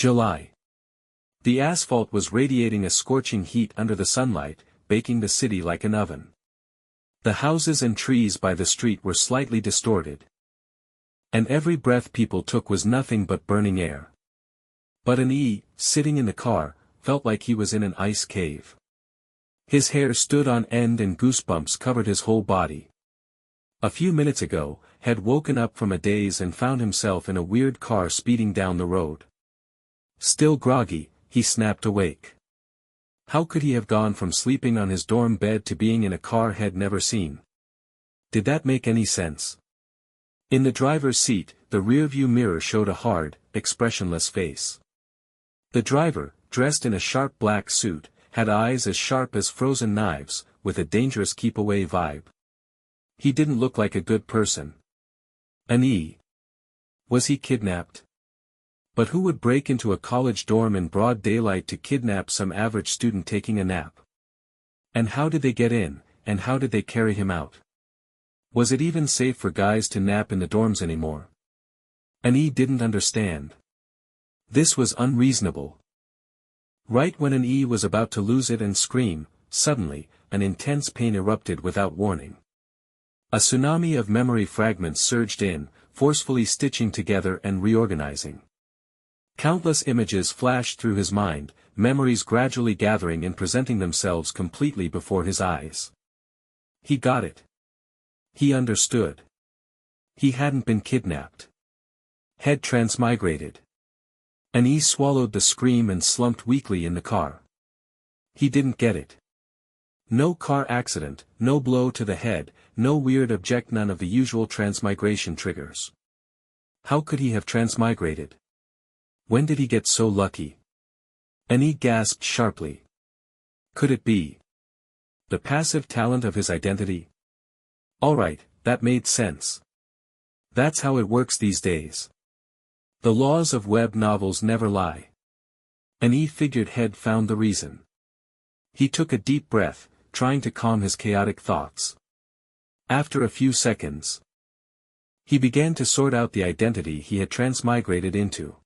July. The asphalt was radiating a scorching heat under the sunlight, baking the city like an oven. The houses and trees by the street were slightly distorted. And every breath people took was nothing but burning air. But sitting in the car, felt like he was in an ice cave. His hair stood on end and goosebumps covered his whole body. A few minutes ago, had woken up from a daze and found himself in a weird car speeding down the road. Still groggy, he snapped awake. How could he have gone from sleeping on his dorm bed to being in a car he'd never seen? Did that make any sense? In the driver's seat, the rearview mirror showed a hard, expressionless face. The driver, dressed in a sharp black suit, had eyes as sharp as frozen knives, with a dangerous keep-away vibe. He didn't look like a good person. Was he kidnapped? But who would break into a college dorm in broad daylight to kidnap some average student taking a nap? And how did they get in, and how did they carry him out? Was it even safe for guys to nap in the dorms anymore? Didn't understand. This was unreasonable. Right when was about to lose it and scream, suddenly, an intense pain erupted without warning. A tsunami of memory fragments surged in, forcefully stitching together and reorganizing. Countless images flashed through his mind, memories gradually gathering and presenting themselves completely before his eyes. He got it. He understood. He hadn't been kidnapped. Had transmigrated. Swallowed the scream and slumped weakly in the car. He didn't get it. No car accident, no blow to the head, no weird object, none of the usual transmigration triggers. How could he have transmigrated? When did he get so lucky? Gasped sharply. Could it be the passive talent of his identity? Alright, that made sense. That's how it works these days. The laws of web novels never lie. Figured had found the reason. He took a deep breath, trying to calm his chaotic thoughts. After a few seconds, he began to sort out the identity he had transmigrated into.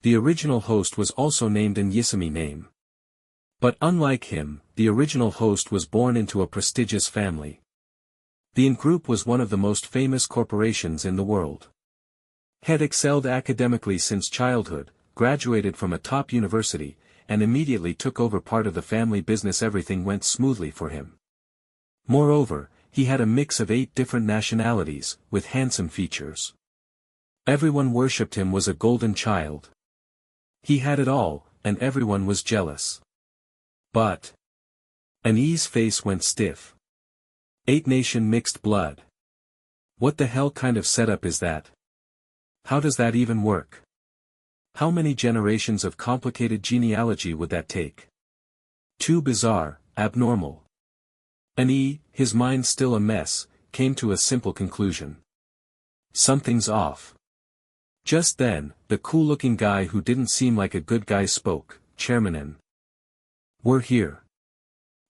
The original host was also named an Yasumi name. But unlike him, the original host was born into a prestigious family. The group was one of the most famous corporations in the world. Had excelled academically since childhood, graduated from a top university, and immediately took over part of the family business. Everything went smoothly for him. Moreover, he had a mix of 8 different nationalities, with handsome features. Everyone worshipped him, was a golden child. He had it all, and everyone was jealous. But Annie's face went stiff. 8 nation mixed blood. What the hell kind of setup is that? How does that even work? How many generations of complicated genealogy would that take? Too bizarre, abnormal. His mind still a mess, came to a simple conclusion. Something's off. Just then, the cool-looking guy who didn't seem like a good guy spoke. Chairman we're here.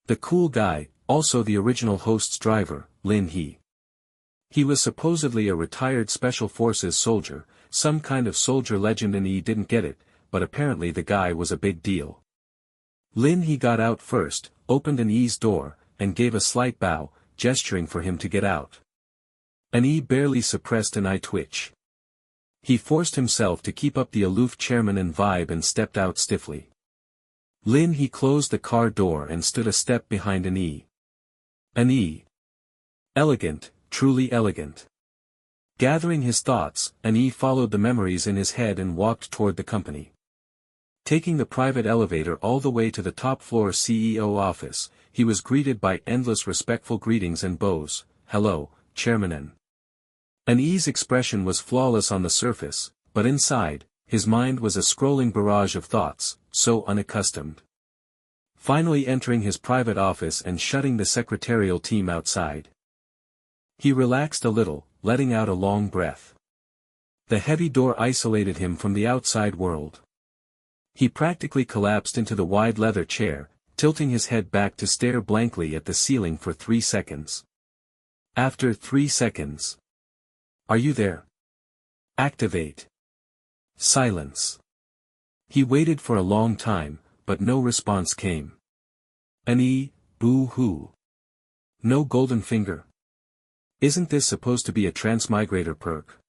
The cool guy, also the original host's driver, Lin He. He was supposedly a retired Special Forces soldier, some kind of soldier legend, and he didn't get it, but apparently the guy was a big deal. Lin He got out first, opened Annie's door, and gave a slight bow, gesturing for him to get out. Annie barely suppressed an eye twitch. He forced himself to keep up the aloof chairman and vibe and stepped out stiffly. Lin He closed the car door and stood a step behind Annie. Annie. Elegant, truly elegant. Gathering his thoughts, Annie followed the memories in his head and walked toward the company. Taking the private elevator all the way to the top floor CEO office, he was greeted by endless respectful greetings and bows. Hello, Chairman. Annie's expression was flawless on the surface, but inside, his mind was a scrolling barrage of thoughts, so unaccustomed. Finally entering his private office and shutting the secretarial team outside. He relaxed a little, letting out a long breath. The heavy door isolated him from the outside world. He practically collapsed into the wide leather chair, tilting his head back to stare blankly at the ceiling for 3 seconds. After 3 seconds. Are you there? Activate. Silence. He waited for a long time, but no response came. Boo-hoo. No golden finger. Isn't this supposed to be a transmigrator perk?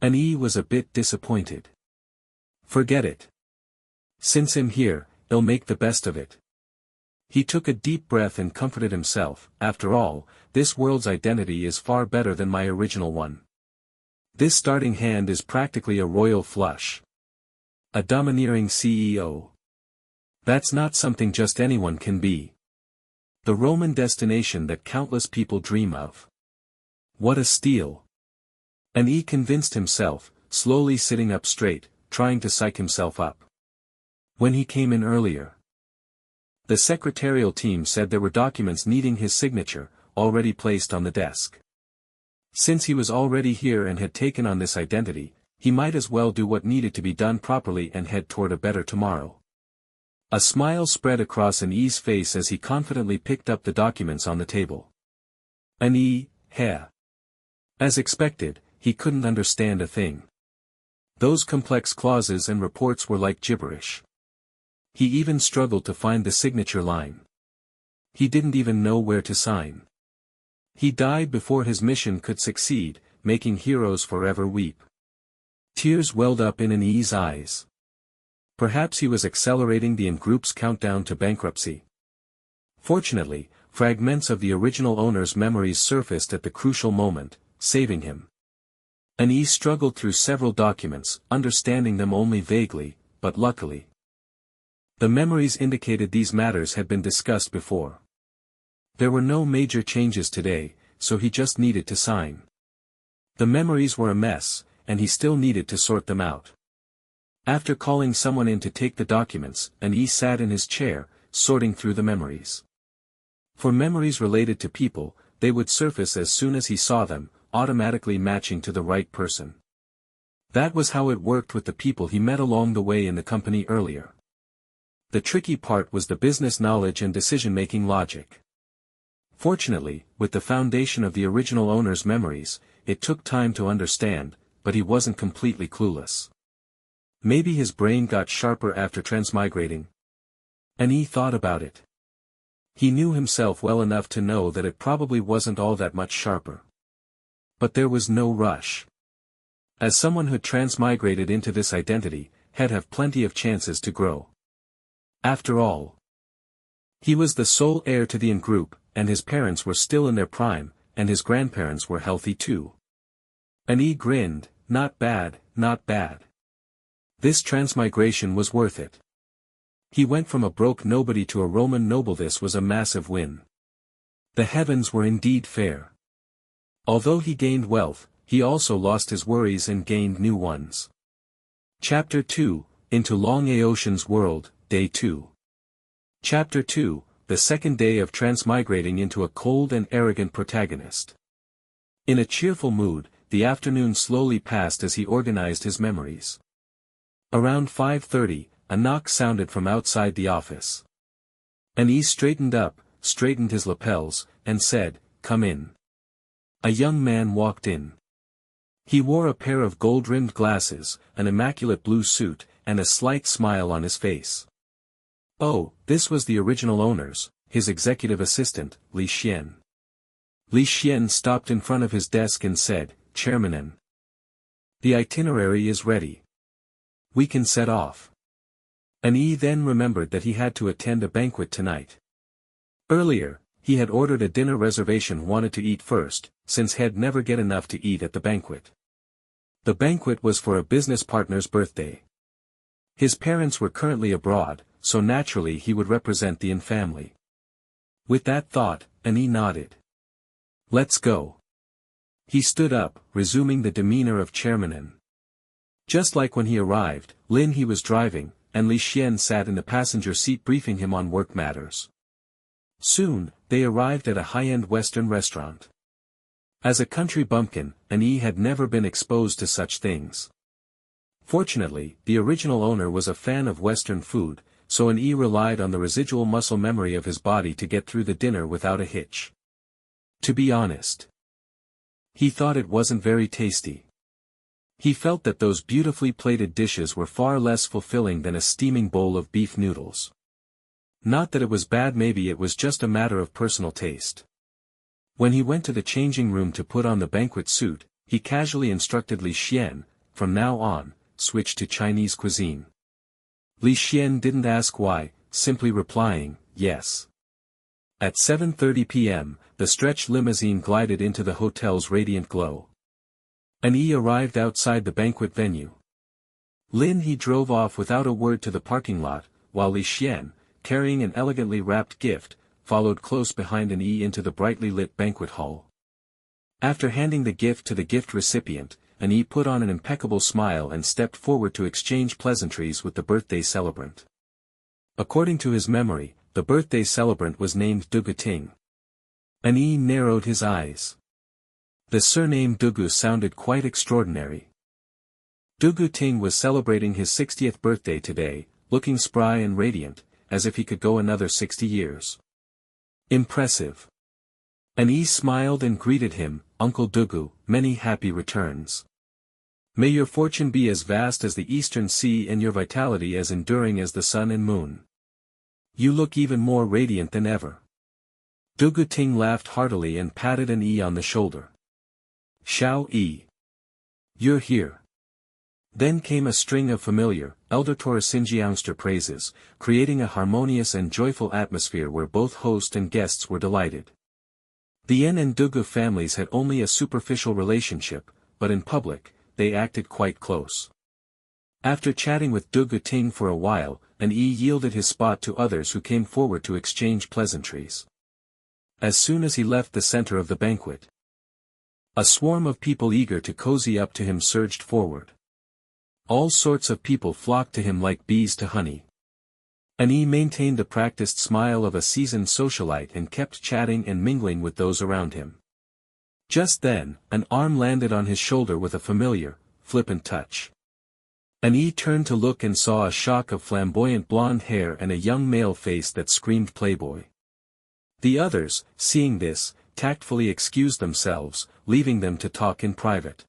Was a bit disappointed. Forget it. Since I'm here, I'll make the best of it. He took a deep breath and comforted himself. After all, this world's identity is far better than my original one. This starting hand is practically a royal flush. A domineering CEO. That's not something just anyone can be. The Roman destination that countless people dream of. What a steal. Convinced himself, slowly sitting up straight, trying to psych himself up. When he came in earlier, the secretarial team said there were documents needing his signature, already placed on the desk. Since he was already here and had taken on this identity, he might as well do what needed to be done properly and head toward a better tomorrow. A smile spread across Annie's face as he confidently picked up the documents on the table. As expected, he couldn't understand a thing. Those complex clauses and reports were like gibberish. He even struggled to find the signature line. He didn't even know where to sign. He died before his mission could succeed, making heroes forever weep. Tears welled up in Annie's eyes. Perhaps he was accelerating the group's countdown to bankruptcy. Fortunately, fragments of the original owner's memories surfaced at the crucial moment, saving him. Annie struggled through several documents, understanding them only vaguely, but luckily. The memories indicated these matters had been discussed before. There were no major changes today, so he just needed to sign. The memories were a mess, and he still needed to sort them out. After calling someone in to take the documents, Annie sat in his chair, sorting through the memories. For memories related to people, they would surface as soon as he saw them, automatically matching to the right person. That was how it worked with the people he met along the way in the company earlier. The tricky part was the business knowledge and decision-making logic. Fortunately, with the foundation of the original owner's memories, it took time to understand, but he wasn't completely clueless. Maybe his brain got sharper after transmigrating. Annie thought about it. He knew himself well enough to know that it probably wasn't all that much sharper. But there was no rush. As someone who transmigrated into this identity, he'd have plenty of chances to grow. After all, he was the sole heir to the group, and his parents were still in their prime, and his grandparents were healthy too. Annie grinned, not bad, not bad. This transmigration was worth it. He went from a broke nobody to a Roman noble. This was a massive win. The heavens were indeed fair. Although he gained wealth, he also lost his worries and gained new ones. Chapter 2, Into Long Aocean's World, Day 2. Chapter 2, The second day of transmigrating into a cold and arrogant protagonist. In a cheerful mood, the afternoon slowly passed as he organized his memories. Around 5:30, a knock sounded from outside the office. Annie straightened up, straightened his lapels, and said, "Come in." A young man walked in. He wore a pair of gold-rimmed glasses, an immaculate blue suit, and a slight smile on his face. Oh, this was the original owner's, his executive assistant, Li Xian. Li Xian stopped in front of his desk and said, "Chairman, the itinerary is ready. We can set off." Annie then remembered that he had to attend a banquet tonight. Earlier, he had ordered a dinner reservation, wanted to eat first, since he'd never get enough to eat at the banquet. The banquet was for a business partner's birthday. His parents were currently abroad, so naturally he would represent the family. With that thought, Annie nodded. "Let's go." He stood up, resuming the demeanor of Chairman. Just like when he arrived, Lin he was driving, and Li Xian sat in the passenger seat briefing him on work matters. Soon, they arrived at a high-end Western restaurant. As a country bumpkin, Annie had never been exposed to such things. Fortunately, the original owner was a fan of Western food, so Annie relied on the residual muscle memory of his body to get through the dinner without a hitch. To be honest, he thought it wasn't very tasty. He felt that those beautifully plated dishes were far less fulfilling than a steaming bowl of beef noodles. Not that it was bad, maybe it was just a matter of personal taste. When he went to the changing room to put on the banquet suit, he casually instructed Li Xian, from now on, switch to Chinese cuisine. Li Xian didn't ask why, simply replying, yes. At 7:30 p.m., the stretch limousine glided into the hotel's radiant glow. An E arrived outside the banquet venue. Lin He drove off without a word to the parking lot, while Li Xian, carrying an elegantly wrapped gift, followed close behind An E into the brightly lit banquet hall. After handing the gift to the gift recipient, An E put on an impeccable smile and stepped forward to exchange pleasantries with the birthday celebrant. According to his memory, the birthday celebrant was named Dugu Ting. An E narrowed his eyes. The surname Dugu sounded quite extraordinary. Dugu Ting was celebrating his 60th birthday today, looking spry and radiant, as if he could go another 60 years. Impressive. An E smiled and greeted him, Uncle Dugu, many happy returns. May your fortune be as vast as the eastern sea and your vitality as enduring as the sun and moon. You look even more radiant than ever. Dugu Ting laughed heartily and patted An E on the shoulder. Xiao E. You're here. Then came a string of familiar, elder Torasinjiangster praises, creating a harmonious and joyful atmosphere where both host and guests were delighted. The Yen and Dugu families had only a superficial relationship, but in public, they acted quite close. After chatting with Dugu Ting for a while, An E yielded his spot to others who came forward to exchange pleasantries. As soon as he left the center of the banquet, a swarm of people eager to cozy up to him surged forward. All sorts of people flocked to him like bees to honey. An E maintained the practiced smile of a seasoned socialite and kept chatting and mingling with those around him. Just then, an arm landed on his shoulder with a familiar, flippant touch. An E turned to look and saw a shock of flamboyant blonde hair and a young male face that screamed playboy. The others, seeing this, tactfully excused themselves, leaving them to talk in private.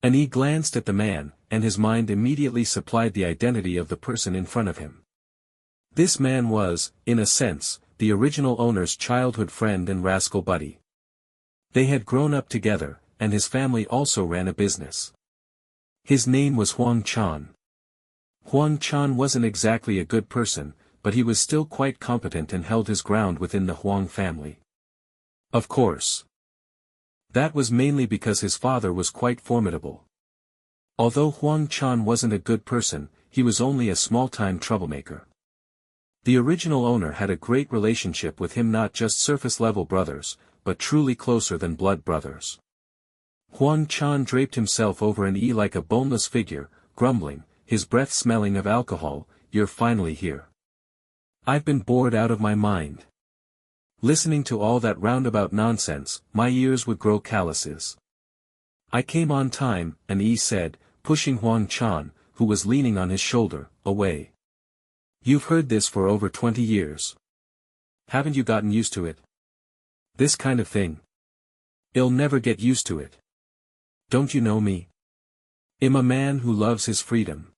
An E glanced at the man, and his mind immediately supplied the identity of the person in front of him. This man was, in a sense, the original owner's childhood friend and rascal buddy. They had grown up together, and his family also ran a business. His name was Huang Chan. Huang Chan wasn't exactly a good person, but he was still quite competent and held his ground within the Huang family. Of course. That was mainly because his father was quite formidable. Although Huang Chan wasn't a good person, he was only a small-time troublemaker. The original owner had a great relationship with him, not just surface-level brothers, but truly closer than blood brothers. Huang Chan draped himself over An E like a boneless figure, grumbling, his breath smelling of alcohol, "You're finally here. I've been bored out of my mind. Listening to all that roundabout nonsense, my ears would grow calluses." "I came on time," An E said, pushing Huang Chan, who was leaning on his shoulder, away. "You've heard this for over 20 years. Haven't you gotten used to it? This kind of thing. You'll never get used to it. Don't you know me? I'm a man who loves his freedom."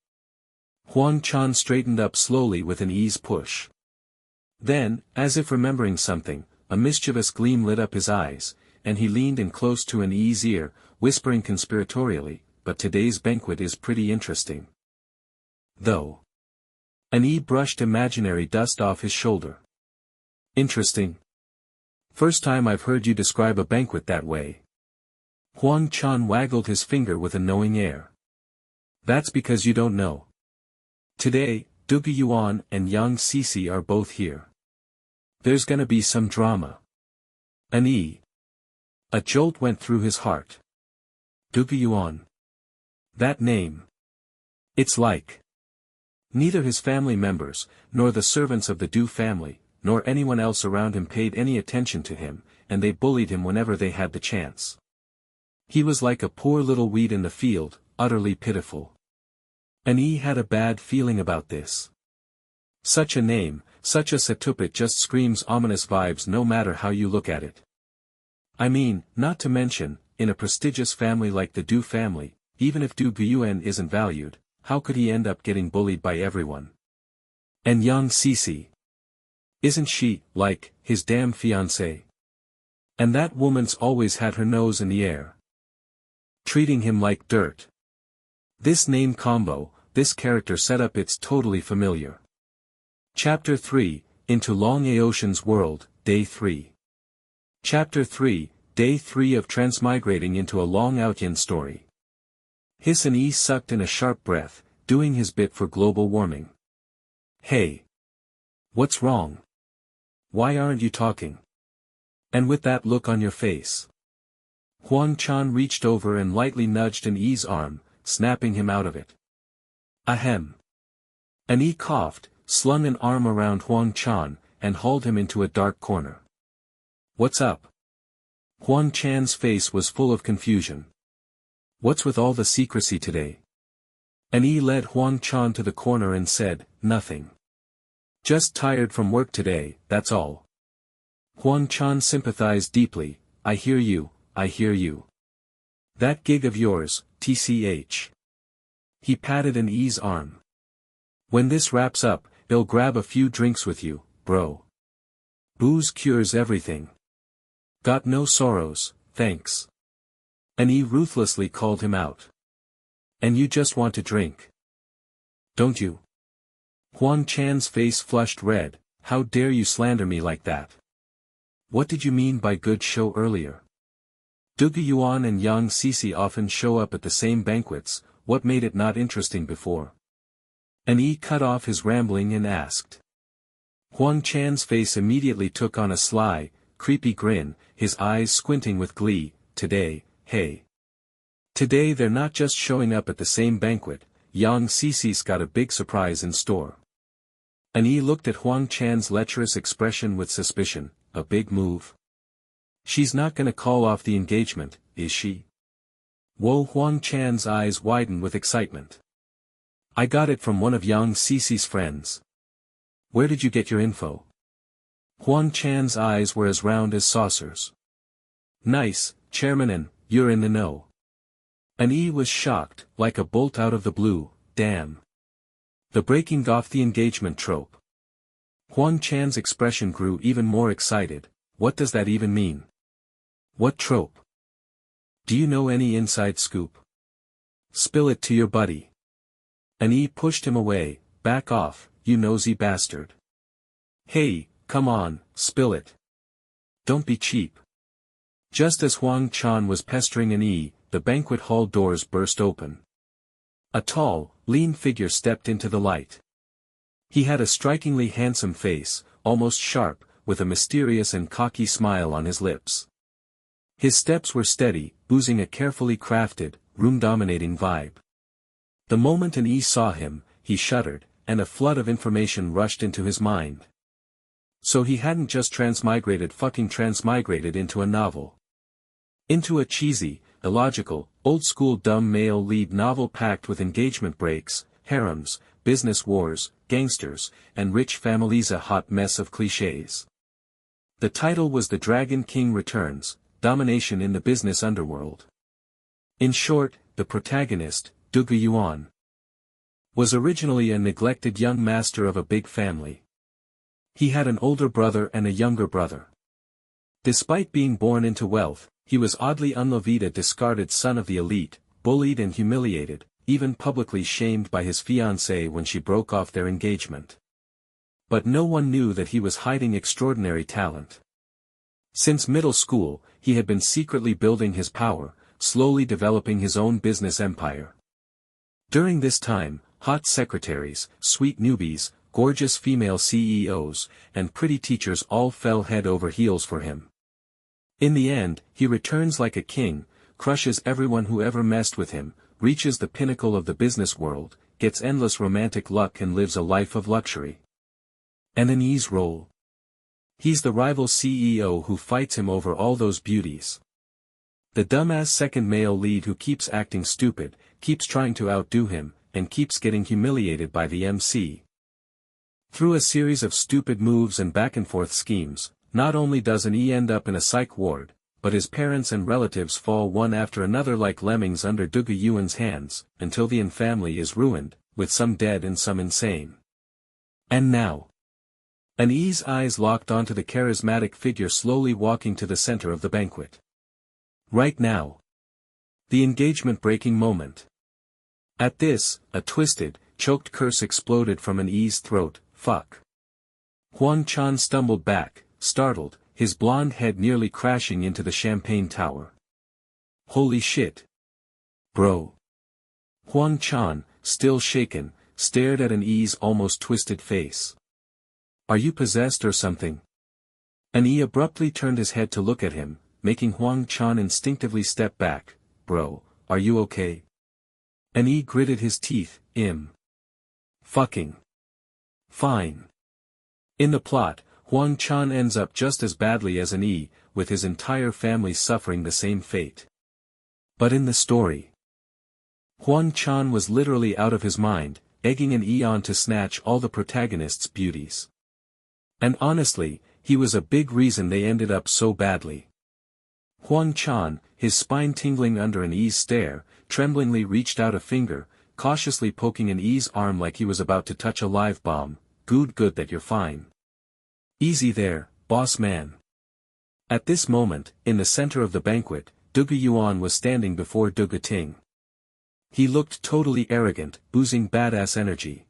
Huang Chan straightened up slowly with An E's push. Then, as if remembering something, a mischievous gleam lit up his eyes, and he leaned in close to An E's ear, whispering conspiratorially, "But today's banquet is pretty interesting. Though." An E brushed imaginary dust off his shoulder. "Interesting? First time I've heard you describe a banquet that way." Huang Chan waggled his finger with a knowing air. "That's because you don't know. Today, Dugu Yuan and Yang Sisi are both here. There's gonna be some drama." An E. A jolt went through his heart. Dugu Yuan. That name. It's like. Neither his family members, nor the servants of the Du family, nor anyone else around him paid any attention to him, and they bullied him whenever they had the chance. He was like a poor little weed in the field, utterly pitiful. An E had a bad feeling about this. Such a name, such a setupet just screams ominous vibes no matter how you look at it. I mean, not to mention, in a prestigious family like the Du family, even if Du Guyuan isn't valued, how could he end up getting bullied by everyone? And Yang Cece. Isn't she, like, his damn fiancée? And that woman's always had her nose in the air, treating him like dirt. This name combo, this character setup, it's totally familiar. Chapter 3, Into Long Aocean's World, Day 3. Chapter 3, Day 3 of Transmigrating into a Long Outyan Story. Hiss and E sucked in a sharp breath, doing his bit for global warming. Hey. What's wrong? Why aren't you talking? And with that look on your face. Huang Chan reached over and lightly nudged an E's arm, snapping him out of it. Ahem. An E coughed, slung an arm around Huang Chan, and hauled him into a dark corner. What's up? Huang Chan's face was full of confusion. What's with all the secrecy today? An E led Huang Chan to the corner and said, nothing. Just tired from work today, that's all. Huang Chan sympathized deeply. I hear you, I hear you. That gig of yours, TCH. He patted an E's arm. When this wraps up, he'll grab a few drinks with you, bro. Booze cures everything. Got no sorrows, thanks. An E ruthlessly called him out. And you just want to drink. Don't you? Huang Chan's face flushed red. How dare you slander me like that? What did you mean by good show earlier? Du Guyuan and Yang Cece often show up at the same banquets, what made it not interesting before? An E cut off his rambling and asked. Huang Chan's face immediately took on a sly, creepy grin, his eyes squinting with glee. Today, hey. Today they're not just showing up at the same banquet, Yang Cece's got a big surprise in store. An E looked at Huang Chan's lecherous expression with suspicion. A big move? She's not gonna call off the engagement, is she? Whoa! Huang Chan's eyes widened with excitement. I got it from one of Yang Cece's friends. Where did you get your info? Huang Chan's eyes were as round as saucers. Nice, Chairman, and you're in the know. An E was shocked, like a bolt out of the blue. Damn. The breaking off the engagement trope. Huang Chan's expression grew even more excited. What does that even mean? What trope? Do you know any inside scoop? Spill it to your buddy. An E pushed him away. Back off, you nosy bastard. Hey, come on, spill it. Don't be cheap. Just as Huang Chan was pestering an E, the banquet hall doors burst open. A tall, lean figure stepped into the light. He had a strikingly handsome face, almost sharp, with a mysterious and cocky smile on his lips. His steps were steady, oozing a carefully crafted, room-dominating vibe. The moment an E saw him, he shuddered, and a flood of information rushed into his mind. So he hadn't just transmigrated into a novel. Into a cheesy, illogical, old-school dumb male lead novel packed with engagement breaks, harems, business wars, gangsters, and rich families, a hot mess of clichés. The title was The Dragon King Returns, Domination in the Business Underworld. In short, the protagonist, Du Guyuan, was originally a neglected young master of a big family. He had an older brother and a younger brother. Despite being born into wealth, he was oddly unloved, a discarded son of the elite, bullied and humiliated, even publicly shamed by his fiancée when she broke off their engagement. But no one knew that he was hiding extraordinary talent. Since middle school, he had been secretly building his power, slowly developing his own business empire. During this time, hot secretaries, sweet newbies, gorgeous female CEOs, and pretty teachers all fell head over heels for him. In the end, he returns like a king, crushes everyone who ever messed with him, reaches the pinnacle of the business world, gets endless romantic luck and lives a life of luxury. And an E's role. He's the rival CEO who fights him over all those beauties. The dumbass second male lead who keeps acting stupid, keeps trying to outdo him, and keeps getting humiliated by the MC. Through a series of stupid moves and back-and-forth schemes, not only does an E end up in a psych ward, but his parents and relatives fall one after another like lemmings under Duga Yuan's hands, until the An family is ruined, with some dead and some insane. And now. An's eyes locked onto the charismatic figure slowly walking to the center of the banquet. Right now. The engagement-breaking moment. At this, a twisted, choked curse exploded from An's throat. Fuck. Huang Chan stumbled back, startled, his blonde head nearly crashing into the champagne tower. Holy shit. Bro. Huang Chan, still shaken, stared at An's almost twisted face. Are you possessed or something? An abruptly turned his head to look at him, making Huang Chan instinctively step back. Bro, are you okay? An gritted his teeth. Fucking. Fine. In the plot, Huang Chan ends up just as badly as An, with his entire family suffering the same fate. But in the story, Huang Chan was literally out of his mind, egging An on to snatch all the protagonist's beauties. And honestly, he was a big reason they ended up so badly. Huang Chan, his spine tingling under An's stare, tremblingly reached out a finger, cautiously poking An's arm like he was about to touch a live bomb. Good that you're fine. Easy there, boss man. At this moment, in the center of the banquet, Duga Yuan was standing before Duga Ting. He looked totally arrogant, oozing badass energy.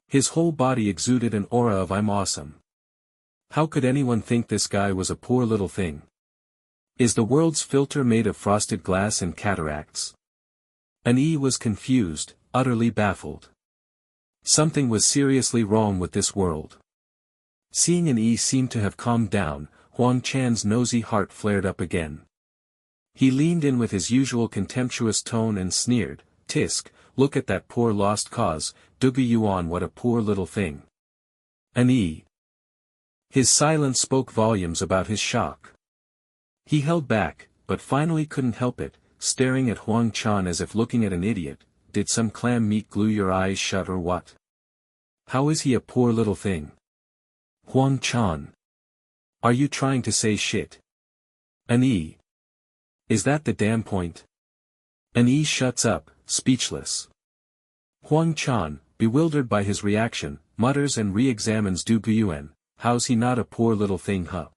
His whole body exuded an aura of I'm awesome. How could anyone think this guy was a poor little thing? Is the world's filter made of frosted glass and cataracts? An was confused, utterly baffled. Something was seriously wrong with this world. Seeing An seem to have calmed down, Huang Chan's nosy heart flared up again. He leaned in with his usual contemptuous tone and sneered, "Tisk, look at that poor lost cause, Duga Yuan, what a poor little thing." An. His silence spoke volumes about his shock. He held back, but finally couldn't help it, staring at Huang Chan as if looking at an idiot. Did some clam meat glue your eyes shut or what? How is he a poor little thing? Huang Chan. Are you trying to say shit? An. Is that the damn point? An shuts up, speechless. Huang Chan, bewildered by his reaction, mutters and re-examines Du Guyuan. How's he not a poor little thing, huh?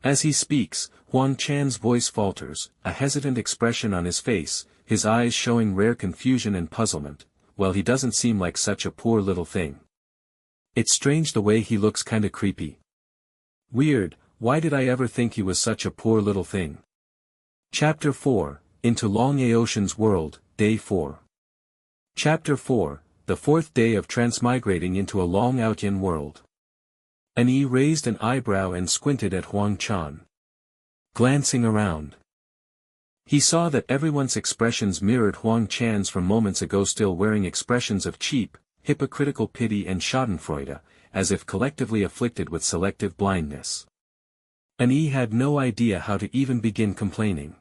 As he speaks, Huang Chan's voice falters, a hesitant expression on his face, his eyes showing rare confusion and puzzlement. Well, he doesn't seem like such a poor little thing. It's strange the way he looks kinda creepy. Weird, why did I ever think he was such a poor little thing? Chapter 4, Into Long Aocean's World, Day 4. Chapter 4, The Fourth Day of Transmigrating into a Long Outyan World. An raised an eyebrow and squinted at Huang Chan. Glancing around, he saw that everyone's expressions mirrored Huang Chan's from moments ago, still wearing expressions of cheap, hypocritical pity and schadenfreude, as if collectively afflicted with selective blindness. An had no idea how to even begin complaining.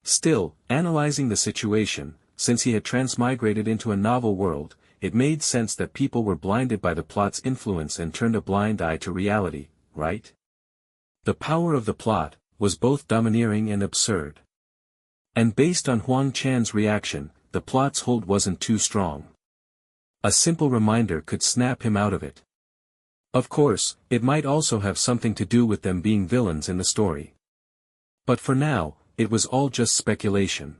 Still, analyzing the situation, since he had transmigrated into a novel world, it made sense that people were blinded by the plot's influence and turned a blind eye to reality, right? The power of the plot was both domineering and absurd. And based on Huang Chan's reaction, the plot's hold wasn't too strong. A simple reminder could snap him out of it. Of course, it might also have something to do with them being villains in the story. But for now, it was all just speculation.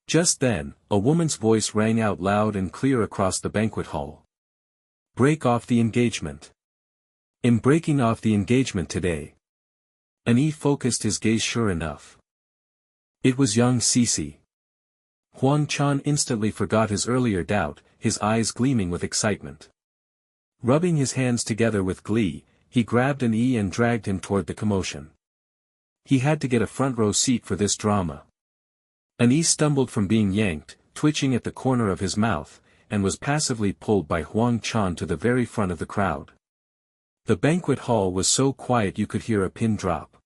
Just then, a woman's voice rang out loud and clear across the banquet hall. Break off the engagement. In breaking off the engagement today. An focused his gaze sure enough. It was young Cece. Huang Chan instantly forgot his earlier doubt, his eyes gleaming with excitement. Rubbing his hands together with glee, he grabbed An and dragged him toward the commotion. He had to get a front row seat for this drama. An stumbled from being yanked, twitching at the corner of his mouth, and was passively pulled by Huang Chan to the very front of the crowd. The banquet hall was so quiet you could hear a pin drop.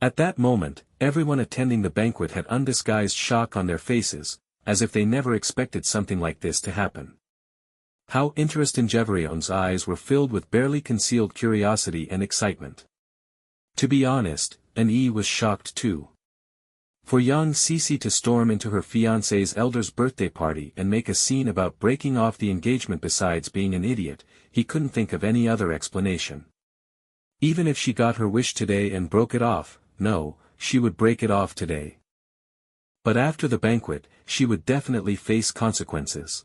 At that moment, everyone attending the banquet had undisguised shock on their faces, as if they never expected something like this to happen. How interesting! Jeverion's eyes were filled with barely concealed curiosity and excitement. To be honest, and Yi was shocked too. For young Cece to storm into her fiancé's elder's birthday party and make a scene about breaking off the engagement besides being an idiot, he couldn't think of any other explanation. Even if she got her wish today and broke it off, no, she would break it off today. But after the banquet, she would definitely face consequences.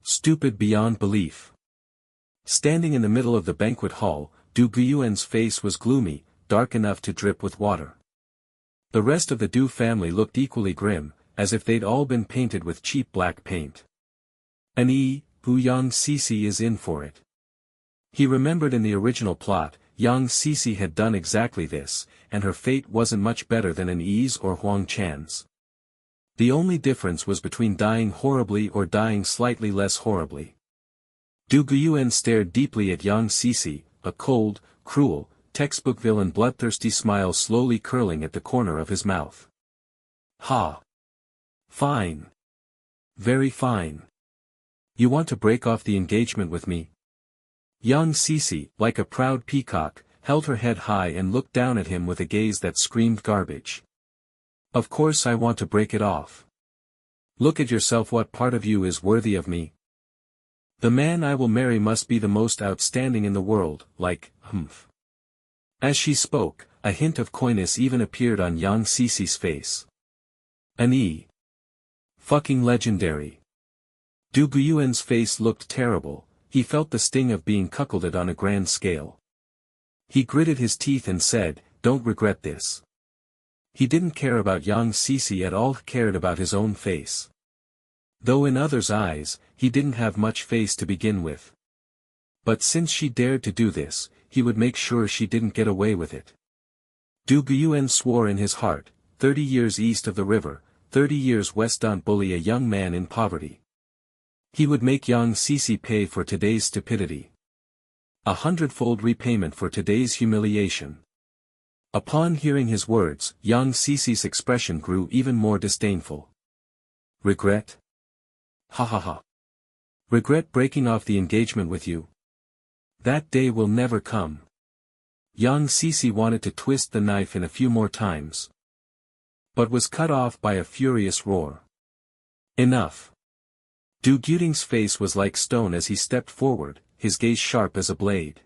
Stupid beyond belief. Standing in the middle of the banquet hall, Du Guyuan's face was gloomy, dark enough to drip with water. The rest of the Du family looked equally grim, as if they'd all been painted with cheap black paint. And young Cece is in for it. He remembered in the original plot, young Cece had done exactly this, and her fate wasn't much better than an Yi's or Huang Chan's. The only difference was between dying horribly or dying slightly less horribly. Du Guyuan stared deeply at young Cece, a cold, cruel, textbook villain bloodthirsty smile slowly curling at the corner of his mouth. Ha! Fine. Very fine. You want to break off the engagement with me? Young Cece, like a proud peacock, held her head high and looked down at him with a gaze that screamed garbage. Of course I want to break it off. Look at yourself, what part of you is worthy of me? The man I will marry must be the most outstanding in the world, like, humph. As she spoke, a hint of coyness even appeared on young Cece's face. An fucking legendary. Du Guyuan's face looked terrible, he felt the sting of being cuckolded on a grand scale. He gritted his teeth and said, don't regret this. He didn't care about young Cece at all, he cared about his own face. Though in others' eyes, he didn't have much face to begin with. But since she dared to do this, he would make sure she didn't get away with it. Du Guyuan swore in his heart, 30 years east of the river, 30 years west, don't bully a young man in poverty. He would make young Cece pay for today's stupidity. 100-fold repayment for today's humiliation. Upon hearing his words, young Cece's expression grew even more disdainful. Regret? Ha ha ha. Regret breaking off the engagement with you? That day will never come. Young Cece wanted to twist the knife in a few more times, but was cut off by a furious roar. Enough. Du Guyuan's face was like stone as he stepped forward, his gaze sharp as a blade.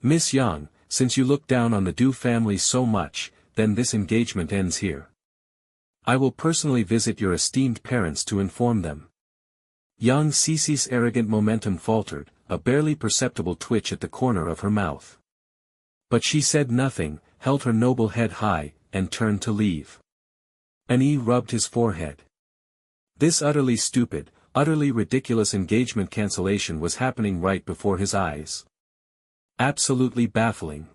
Miss Yang, since you look down on the Du family so much, then this engagement ends here. I will personally visit your esteemed parents to inform them. Young Cece's arrogant momentum faltered, a barely perceptible twitch at the corner of her mouth. But she said nothing, held her noble head high, and turned to leave. An rubbed his forehead. This utterly stupid, utterly ridiculous engagement cancellation was happening right before his eyes. Absolutely baffling.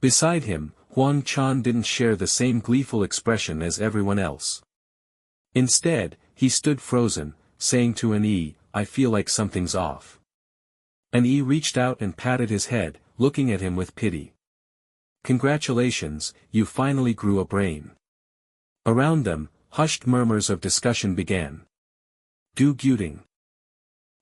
Beside him, Huang Chan didn't share the same gleeful expression as everyone else. Instead, he stood frozen, saying to An, I feel like something's off. An reached out and patted his head, looking at him with pity. Congratulations, you finally grew a brain. Around them, hushed murmurs of discussion began. Du Guyuan.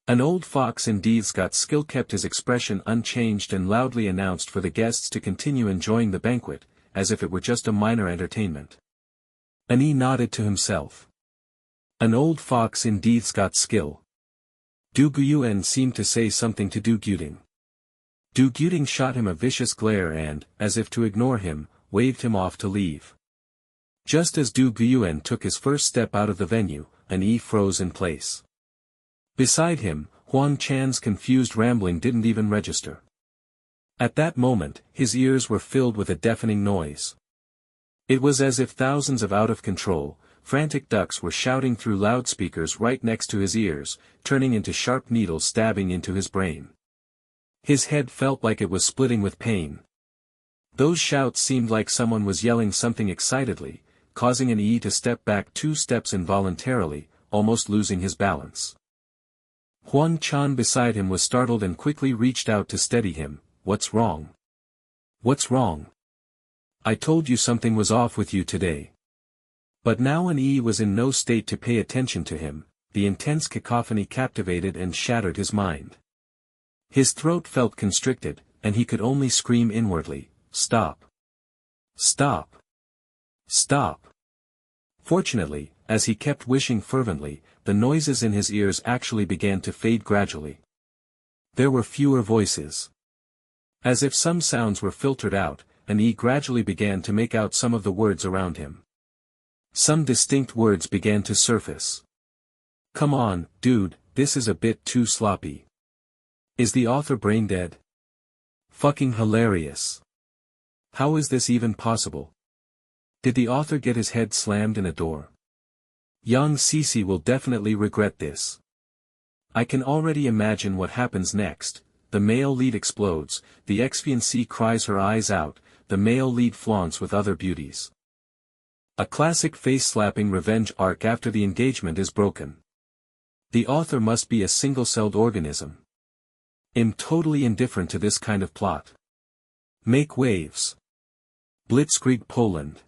An old fox indeed's got skill, kept his expression unchanged and loudly announced for the guests to continue enjoying the banquet, as if it were just a minor entertainment. An nodded to himself. An old fox indeed's got skill. Du Guyuan seemed to say something to Du Guyuan. Du Guyuan shot him a vicious glare and, as if to ignore him, waved him off to leave. Just as Du Guyuan took his first step out of the venue, An froze in place. Beside him, Huang Chan's confused rambling didn't even register. At that moment, his ears were filled with a deafening noise. It was as if thousands of out-of-control, frantic ducks were shouting through loudspeakers right next to his ears, turning into sharp needles stabbing into his brain. His head felt like it was splitting with pain. Those shouts seemed like someone was yelling something excitedly, causing An to step back 2 steps involuntarily, almost losing his balance. Huang Chan beside him was startled and quickly reached out to steady him. What's wrong? What's wrong? I told you something was off with you today. But now An was in no state to pay attention to him, the intense cacophony captivated and shattered his mind. His throat felt constricted, and he could only scream inwardly, stop. Stop! Stop! Fortunately, as he kept wishing fervently, the noises in his ears actually began to fade gradually. There were fewer voices. As if some sounds were filtered out, and he gradually began to make out some of the words around him. Some distinct words began to surface. Come on, dude, this is a bit too sloppy. Is the author brain dead? Fucking hilarious. How is this even possible? Did the author get his head slammed in a door? Young Cece will definitely regret this. I can already imagine what happens next. The male lead explodes, the ex-fiancée cries her eyes out, the male lead flaunts with other beauties. A classic face-slapping revenge arc after the engagement is broken. The author must be a single-celled organism. I'm totally indifferent to this kind of plot. Make waves. Blitzkrieg Poland.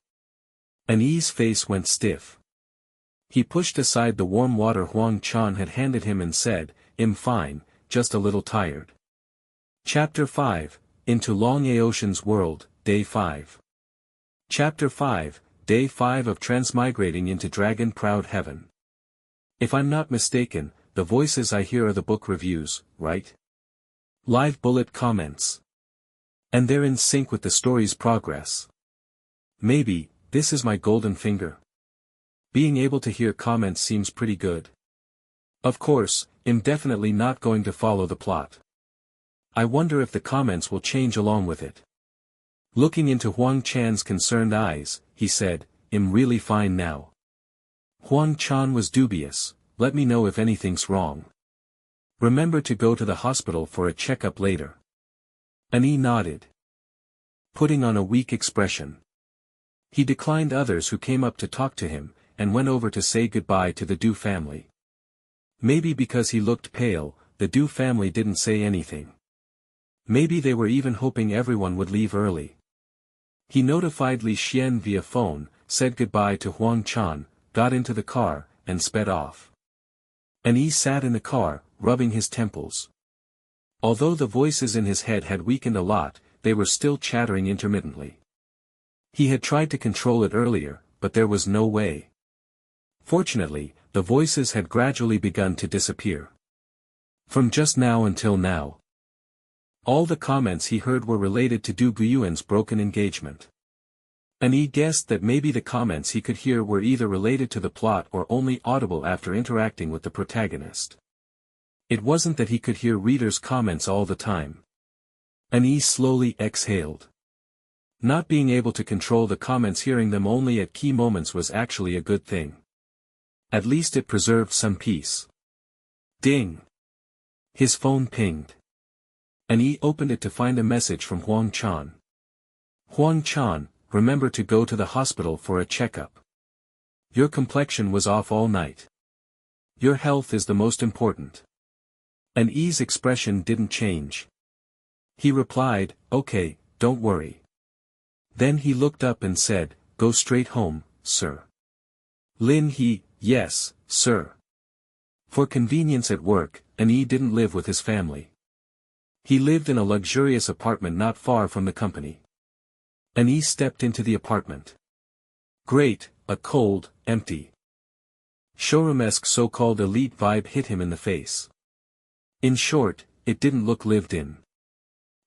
Annie's face went stiff. He pushed aside the warm water Huang Chan had handed him and said, I'm fine, just a little tired. Chapter 5, Into Long Aocean's World, Day 5. Chapter 5, Day 5 of Transmigrating into Dragon-Proud Heaven. If I'm not mistaken, the voices I hear are the book reviews, right? Live bullet comments. And they're in sync with the story's progress. Maybe, this is my golden finger. Being able to hear comments seems pretty good. Of course, I'm definitely not going to follow the plot. I wonder if the comments will change along with it. Looking into Huang Chan's concerned eyes, he said, I'm really fine now. Huang Chan was dubious, let me know if anything's wrong. Remember to go to the hospital for a checkup later. Annie nodded, putting on a weak expression. He declined others who came up to talk to him, and went over to say goodbye to the Du family. Maybe because he looked pale, the Du family didn't say anything. Maybe they were even hoping everyone would leave early. He notified Li Xian via phone, said goodbye to Huang Chan, got into the car, and sped off. Annie sat in the car, rubbing his temples. Although the voices in his head had weakened a lot, they were still chattering intermittently. He had tried to control it earlier, but there was no way. Fortunately, the voices had gradually begun to disappear. From just now until now. All the comments he heard were related to Du Guyuan's broken engagement. And he guessed that maybe the comments he could hear were either related to the plot or only audible after interacting with the protagonist. It wasn't that he could hear readers' comments all the time. And he slowly exhaled. Not being able to control the comments, hearing them only at key moments, was actually a good thing. At least it preserved some peace. Ding! His phone pinged. And he opened it to find a message from Huang Chan. Huang Chan, remember to go to the hospital for a checkup. Your complexion was off all night. Your health is the most important. And Yi's expression didn't change. He replied, okay, don't worry. Then he looked up and said, go straight home, sir. Lin He, yes, sir. For convenience at work, Yi didn't live with his family. He lived in a luxurious apartment not far from the company. Yi stepped into the apartment. Great, a cold, empty, showroom-esque so-called elite vibe hit him in the face. In short, it didn't look lived in.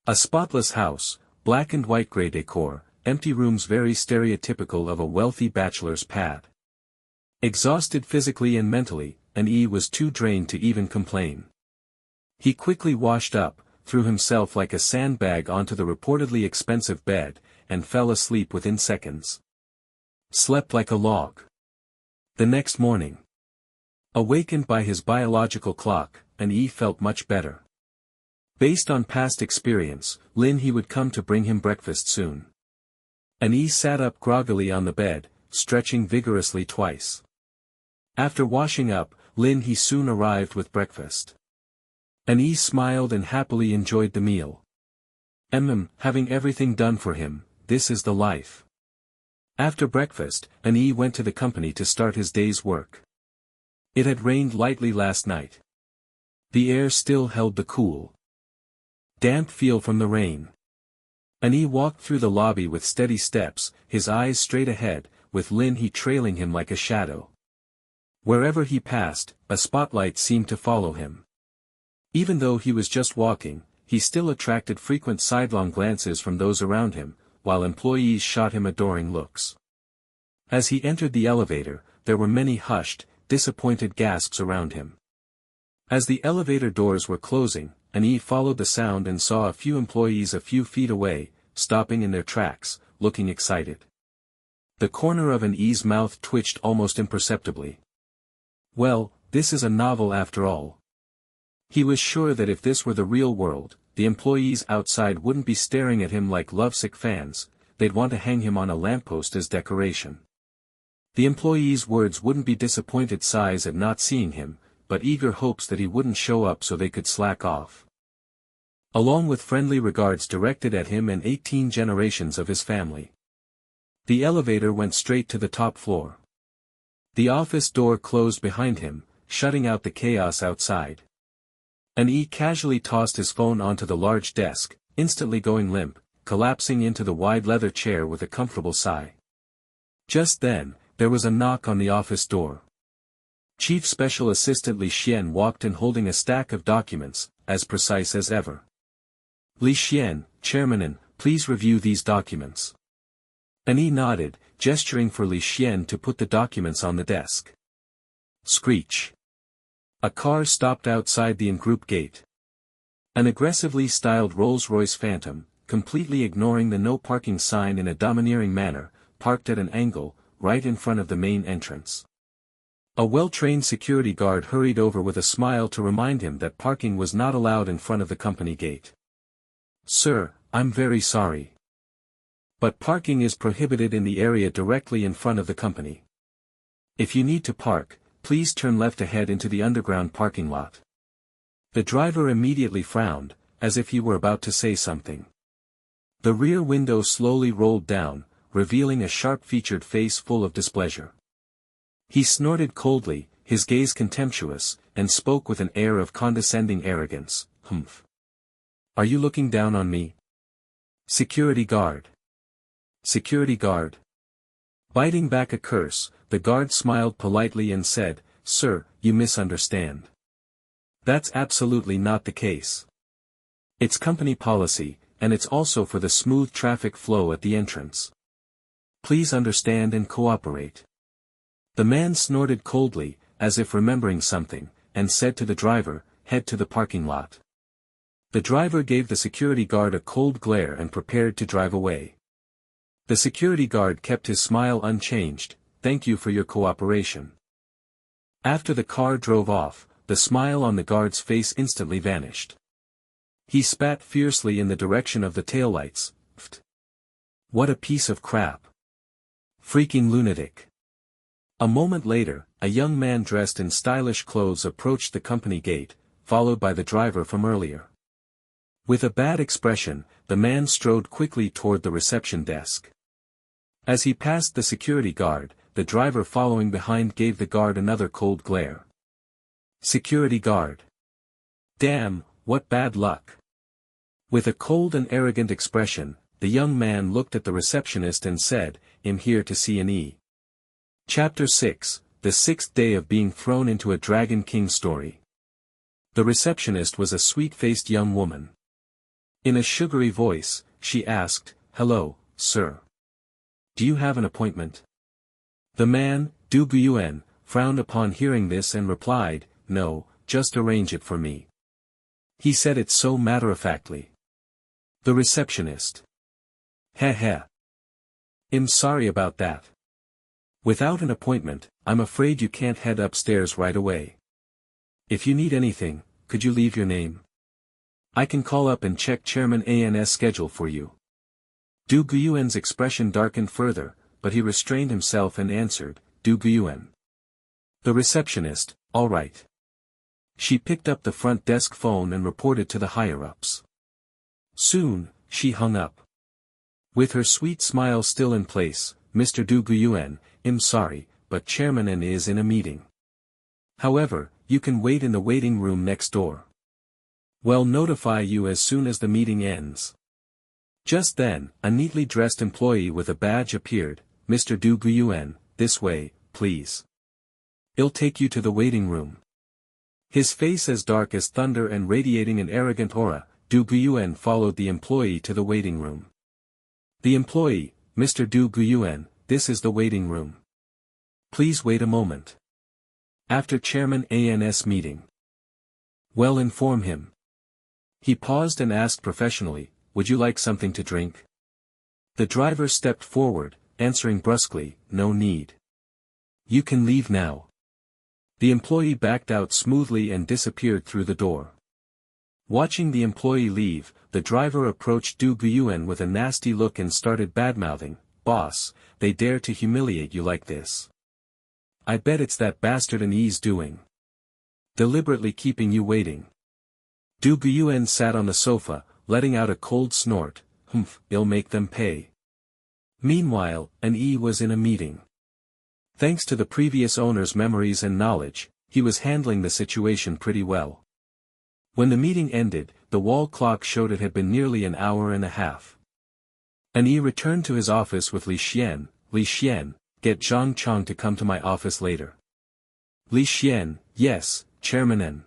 A spotless house, black and white gray decor, empty rooms, very stereotypical of a wealthy bachelor's pad. Exhausted physically and mentally, Yi was too drained to even complain. He quickly washed up, threw himself like a sandbag onto the reportedly expensive bed, and fell asleep within seconds. Slept like a log. The next morning, awakened by his biological clock, Yi felt much better. Based on past experience, Lin He would come to bring him breakfast soon. Yi sat up groggily on the bed, stretching vigorously twice. After washing up, Lin He soon arrived with breakfast. Yi smiled and happily enjoyed the meal. Having everything done for him, this is the life. After breakfast, Yi went to the company to start his day's work. It had rained lightly last night. The air still held the cool, damp feel from the rain. An walked through the lobby with steady steps, his eyes straight ahead, with Lin He trailing him like a shadow. Wherever he passed, a spotlight seemed to follow him. Even though he was just walking, he still attracted frequent sidelong glances from those around him, while employees shot him adoring looks. As he entered the elevator, there were many hushed, disappointed gasps around him. As the elevator doors were closing, An followed the sound and saw a few employees a few feet away, stopping in their tracks, looking excited. The corner of An's mouth twitched almost imperceptibly. Well, this is a novel after all. He was sure that if this were the real world, the employees outside wouldn't be staring at him like lovesick fans, they'd want to hang him on a lamppost as decoration. The employees' words wouldn't be disappointed sighs at not seeing him, but eager hopes that he wouldn't show up so they could slack off. Along with friendly regards directed at him and 18 generations of his family. The elevator went straight to the top floor. The office door closed behind him, shutting out the chaos outside. An casually tossed his phone onto the large desk, instantly going limp, collapsing into the wide leather chair with a comfortable sigh. Just then, there was a knock on the office door. Chief Special Assistant Li Xian walked in holding a stack of documents, as precise as ever. Li Xian, Chairman, please review these documents. An nodded, gesturing for Li Xian to put the documents on the desk. Screech. A car stopped outside the in-group gate. An aggressively styled Rolls-Royce Phantom, completely ignoring the no parking sign in a domineering manner, parked at an angle, right in front of the main entrance. A well-trained security guard hurried over with a smile to remind him that parking was not allowed in front of the company gate. Sir, I'm very sorry. But parking is prohibited in the area directly in front of the company. If you need to park, please turn left ahead into the underground parking lot. The driver immediately frowned, as if he were about to say something. The rear window slowly rolled down, revealing a sharp-featured face full of displeasure. He snorted coldly, his gaze contemptuous, and spoke with an air of condescending arrogance. Humph. Are you looking down on me? Security guard. Security guard. Biting back a curse, the guard smiled politely and said, Sir, you misunderstand. That's absolutely not the case. It's company policy, and it's also for the smooth traffic flow at the entrance. Please understand and cooperate. The man snorted coldly, as if remembering something, and said to the driver, head to the parking lot. The driver gave the security guard a cold glare and prepared to drive away. The security guard kept his smile unchanged, thank you for your cooperation. After the car drove off, the smile on the guard's face instantly vanished. He spat fiercely in the direction of the taillights. Pfft. What a piece of crap. Freaking lunatic. A moment later, a young man dressed in stylish clothes approached the company gate, followed by the driver from earlier. With a bad expression, the man strode quickly toward the reception desk. As he passed the security guard, the driver following behind gave the guard another cold glare. Security guard. Damn, what bad luck. With a cold and arrogant expression, the young man looked at the receptionist and said, I'm here to see An. Chapter 6, The Sixth Day of Being Thrown into a Dragon King Story. The receptionist was a sweet-faced young woman. In a sugary voice, she asked, Hello, sir. Do you have an appointment? The man, Du Guyuan, frowned upon hearing this and replied, No, just arrange it for me. He said it so matter-of-factly. The receptionist. Heh. I'm sorry about that. Without an appointment, I'm afraid you can't head upstairs right away. If you need anything, could you leave your name? I can call up and check Chairman An's schedule for you. Du Guyuan's expression darkened further, but he restrained himself and answered, Du Guyuan. The receptionist, all right. She picked up the front desk phone and reported to the higher-ups. Soon, she hung up. With her sweet smile still in place, Mr. Du Guyuan, I'm sorry, but Chairman An is in a meeting. However, you can wait in the waiting room next door. We'll notify you as soon as the meeting ends. Just then, a neatly dressed employee with a badge appeared. "Mr. Du Guyuan, this way, please. I'll take you to the waiting room." His face as dark as thunder and radiating an arrogant aura, Du Guyuan followed the employee to the waiting room. The employee: "Mr. Du Guyuan, this is the waiting room. Please wait a moment. After Chairman An's meeting. Well, inform him." He paused and asked professionally, "Would you like something to drink?" The driver stepped forward, answering brusquely, "No need. You can leave now." The employee backed out smoothly and disappeared through the door. Watching the employee leave, the driver approached Du Guyuan with a nasty look and started badmouthing, "Boss, they dare to humiliate you like this. I bet it's that bastard An's doing. Deliberately keeping you waiting." Du Guyuan sat on the sofa, letting out a cold snort. "Humph, I'll make them pay." Meanwhile, An was in a meeting. Thanks to the previous owner's memories and knowledge, he was handling the situation pretty well. When the meeting ended, the wall clock showed it had been nearly an hour and a half. An returned to his office with Li Xian. "Li Xian, get Zhang Chang to come to my office later." Li Xian: "Yes, Chairman N."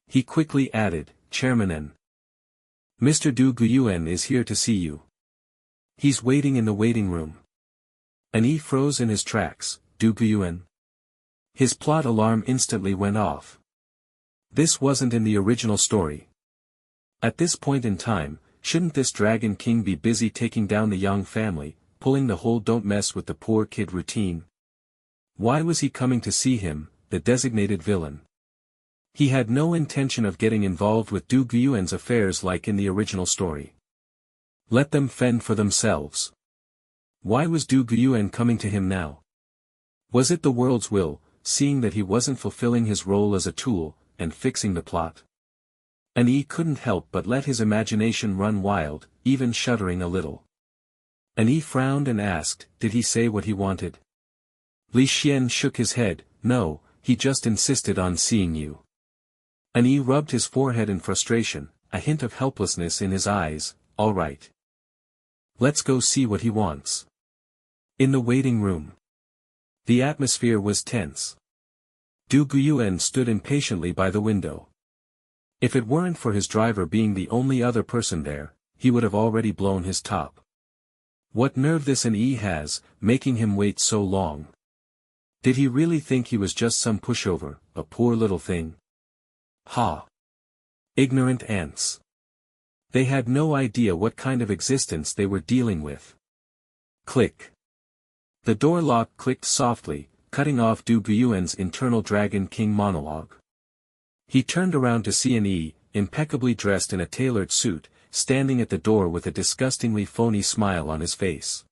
He quickly added, "Chairman N. Mr. Du Guyuan is here to see you. He's waiting in the waiting room." An froze in his tracks. Du Guyuan? His plot alarm instantly went off. This wasn't in the original story. At this point in time, shouldn't this Dragon King be busy taking down the Yang family, pulling the whole "don't mess with the poor kid" routine? Why was he coming to see him, the designated villain? He had no intention of getting involved with Du Guyuan's affairs like in the original story. Let them fend for themselves. Why was Du Guyuan coming to him now? Was it the world's will, seeing that he wasn't fulfilling his role as a tool, and fixing the plot? An couldn't help but let his imagination run wild, even shuddering a little. An frowned and asked, "Did he say what he wanted?" Li Xian shook his head. "No, he just insisted on seeing you." An rubbed his forehead in frustration, a hint of helplessness in his eyes. "All right. Let's go see what he wants." In the waiting room. The atmosphere was tense. Du Guyuan stood impatiently by the window. If it weren't for his driver being the only other person there, he would have already blown his top. What nerve this An has, making him wait so long. Did he really think he was just some pushover, a poor little thing? Ha! Ignorant ants. They had no idea what kind of existence they were dealing with. Click. The door lock clicked softly, cutting off Du Guyuan's internal Dragon King monologue. He turned around to see An, impeccably dressed in a tailored suit, standing at the door with a disgustingly phony smile on his face.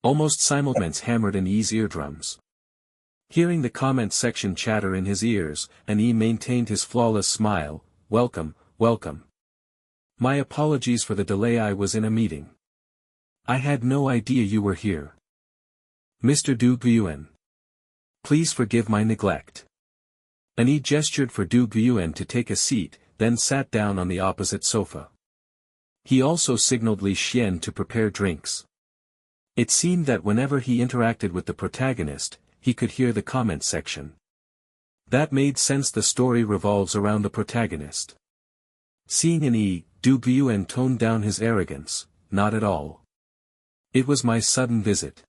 Almost simultaneously hammered An's eardrums. Hearing the comment section chatter in his ears, An maintained his flawless smile. "Welcome, welcome. My apologies for the delay, I was in a meeting. I had no idea you were here. Mr. Du Guyuan. Please forgive my neglect." An gestured for Du Guyuan to take a seat, then sat down on the opposite sofa. He also signaled Li Xian to prepare drinks. It seemed that whenever he interacted with the protagonist, he could hear the comment section. That made sense, the story revolves around the protagonist. Seeing An, Du Guyuan toned down his arrogance. "Not at all. It was my sudden visit."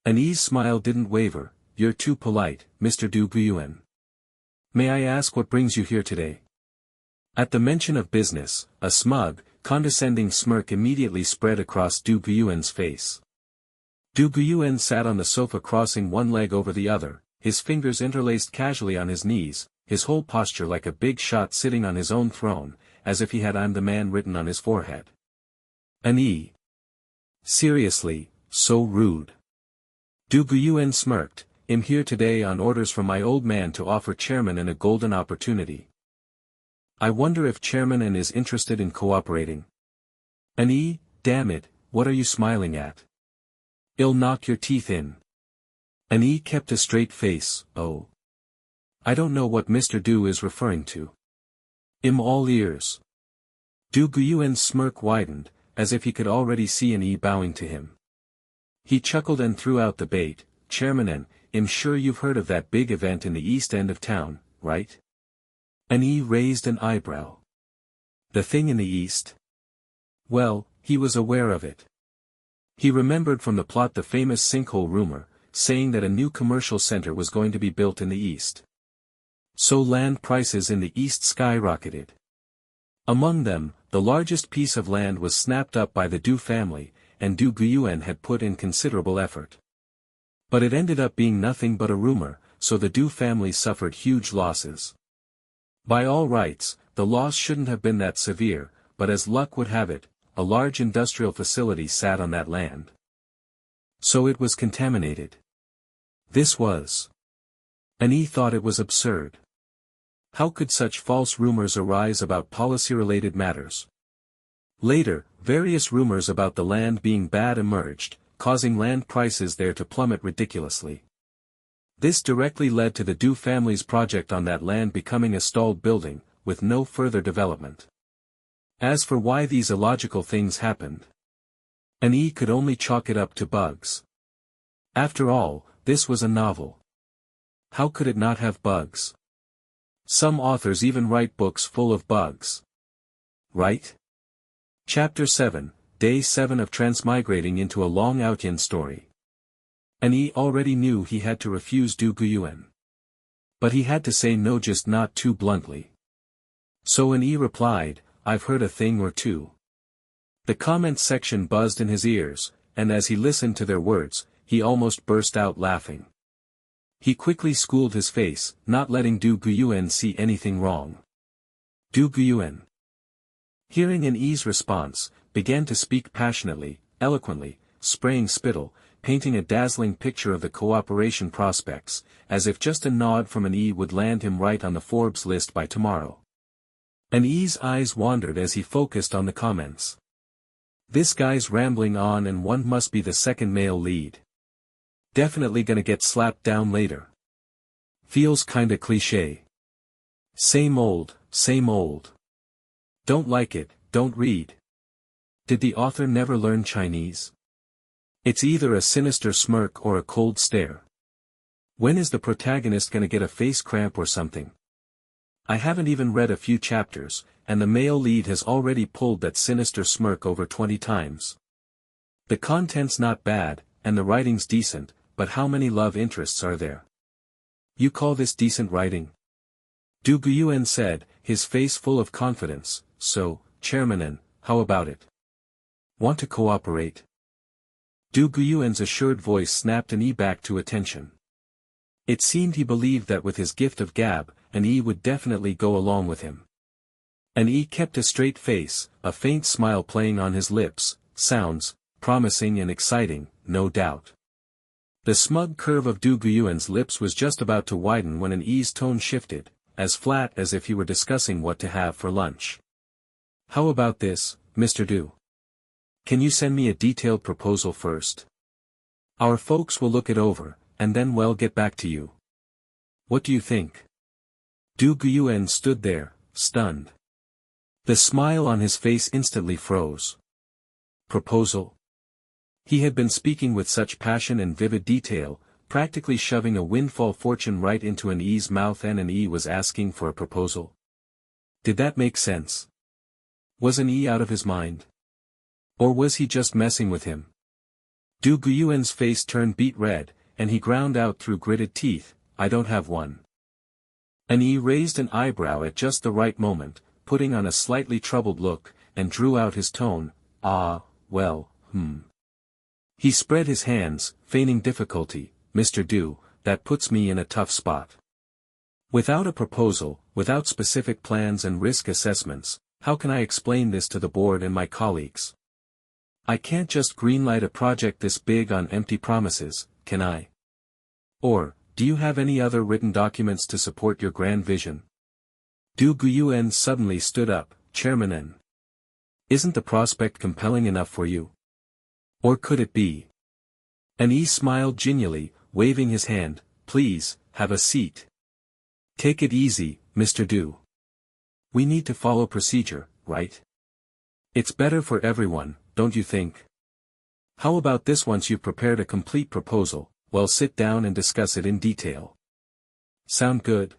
An's smile didn't waver. "You're too polite, Mr. Du Guyuan. May I ask what brings you here today?" At the mention of business, a smug, condescending smirk immediately spread across Du Guyuan's face. Du Guyuan sat on the sofa crossing one leg over the other, his fingers interlaced casually on his knees, his whole posture like a big shot sitting on his own throne, as if he had "I'm the man" written on his forehead. An. Seriously, so rude. Du Guyuan smirked. "I'm here today on orders from my old man to offer Chairman N a golden opportunity. I wonder if Chairman N is interested in cooperating." An, damn it, what are you smiling at? I'll knock your teeth in. An kept a straight face. "Oh. I don't know what Mr. Du is referring to. I'm all ears." Du Guyuan's smirk widened, as if he could already see an E bowing to him. He chuckled and threw out the bait, "Chairman, I'm sure you've heard of that big event in the east end of town, right?" An E raised an eyebrow. The thing in the east? Well, he was aware of it. He remembered from the plot the famous sinkhole rumor, saying that a new commercial center was going to be built in the east. So land prices in the east skyrocketed. Among them, the largest piece of land was snapped up by the Du family, and Du Guyuan had put in considerable effort. But it ended up being nothing but a rumor, so the Du family suffered huge losses. By all rights, the loss shouldn't have been that severe, but as luck would have it, a large industrial facility sat on that land. So it was contaminated. This was. And he thought it was absurd. How could such false rumors arise about policy-related matters? Later, various rumors about the land being bad emerged, causing land prices there to plummet ridiculously. This directly led to the Du family's project on that land becoming a stalled building, with no further development. As for why these illogical things happened, an E could only chalk it up to bugs. After all, this was a novel. How could it not have bugs? Some authors even write books full of bugs. Right? Chapter 7, Day 7 of Transmigrating into a Long Outyan Story. And he already knew he had to refuse Du Guyuan. But he had to say no, just not too bluntly. So an E replied, "I've heard a thing or two." The comment section buzzed in his ears, and as he listened to their words, he almost burst out laughing. He quickly schooled his face, not letting Du Guyuan see anything wrong. Du Guyuan, hearing an E's response, began to speak passionately, eloquently, spraying spittle, painting a dazzling picture of the cooperation prospects, as if just a nod from an E would land him right on the Forbes list by tomorrow. An E's eyes wandered as he focused on the comments. This guy's rambling on, and one must be the second male lead. Definitely gonna get slapped down later. Feels kinda cliché. Same old, same old. Don't like it, don't read. Did the author never learn Chinese? It's either a sinister smirk or a cold stare. When is the protagonist gonna get a face cramp or something? I haven't even read a few chapters, and the male lead has already pulled that sinister smirk over 20 times. The content's not bad, and the writing's decent, but how many love interests are there? You call this decent writing? Du Guyuan said, his face full of confidence. So, Chairman, how about it? Want to cooperate? Du Guyuan's assured voice snapped an E back to attention. It seemed he believed that with his gift of gab, an E would definitely go along with him. An E kept a straight face, a faint smile playing on his lips. Sounds promising and exciting, no doubt. The smug curve of Du Guyuan's lips was just about to widen when an E's tone shifted, as flat as if he were discussing what to have for lunch. How about this, Mr. Du? Can you send me a detailed proposal first? Our folks will look it over, and then we'll get back to you. What do you think? Du Guyuan stood there, stunned. The smile on his face instantly froze. Proposal? He had been speaking with such passion and vivid detail, practically shoving a windfall fortune right into an E's mouth, and an E was asking for a proposal. Did that make sense? Was an E out of his mind? Or was he just messing with him? Du Guyuan's face turned beet red, and he ground out through gritted teeth, "I don't have one." An E raised an eyebrow at just the right moment, putting on a slightly troubled look, and drew out his tone, well. He spread his hands, feigning difficulty. "Mr. Du, that puts me in a tough spot. Without a proposal, without specific plans and risk assessments, how can I explain this to the board and my colleagues? I can't just greenlight a project this big on empty promises, can I? Or, do you have any other written documents to support your grand vision?" Du Guyuan suddenly stood up. "Chairman, isn't the prospect compelling enough for you? Or could it be?" And he smiled genially, waving his hand. "Please, have a seat. Take it easy, Mr. Du. We need to follow procedure, right? It's better for everyone, don't you think? How about this? Once you've prepared a complete proposal, well, sit down and discuss it in detail. Sound good?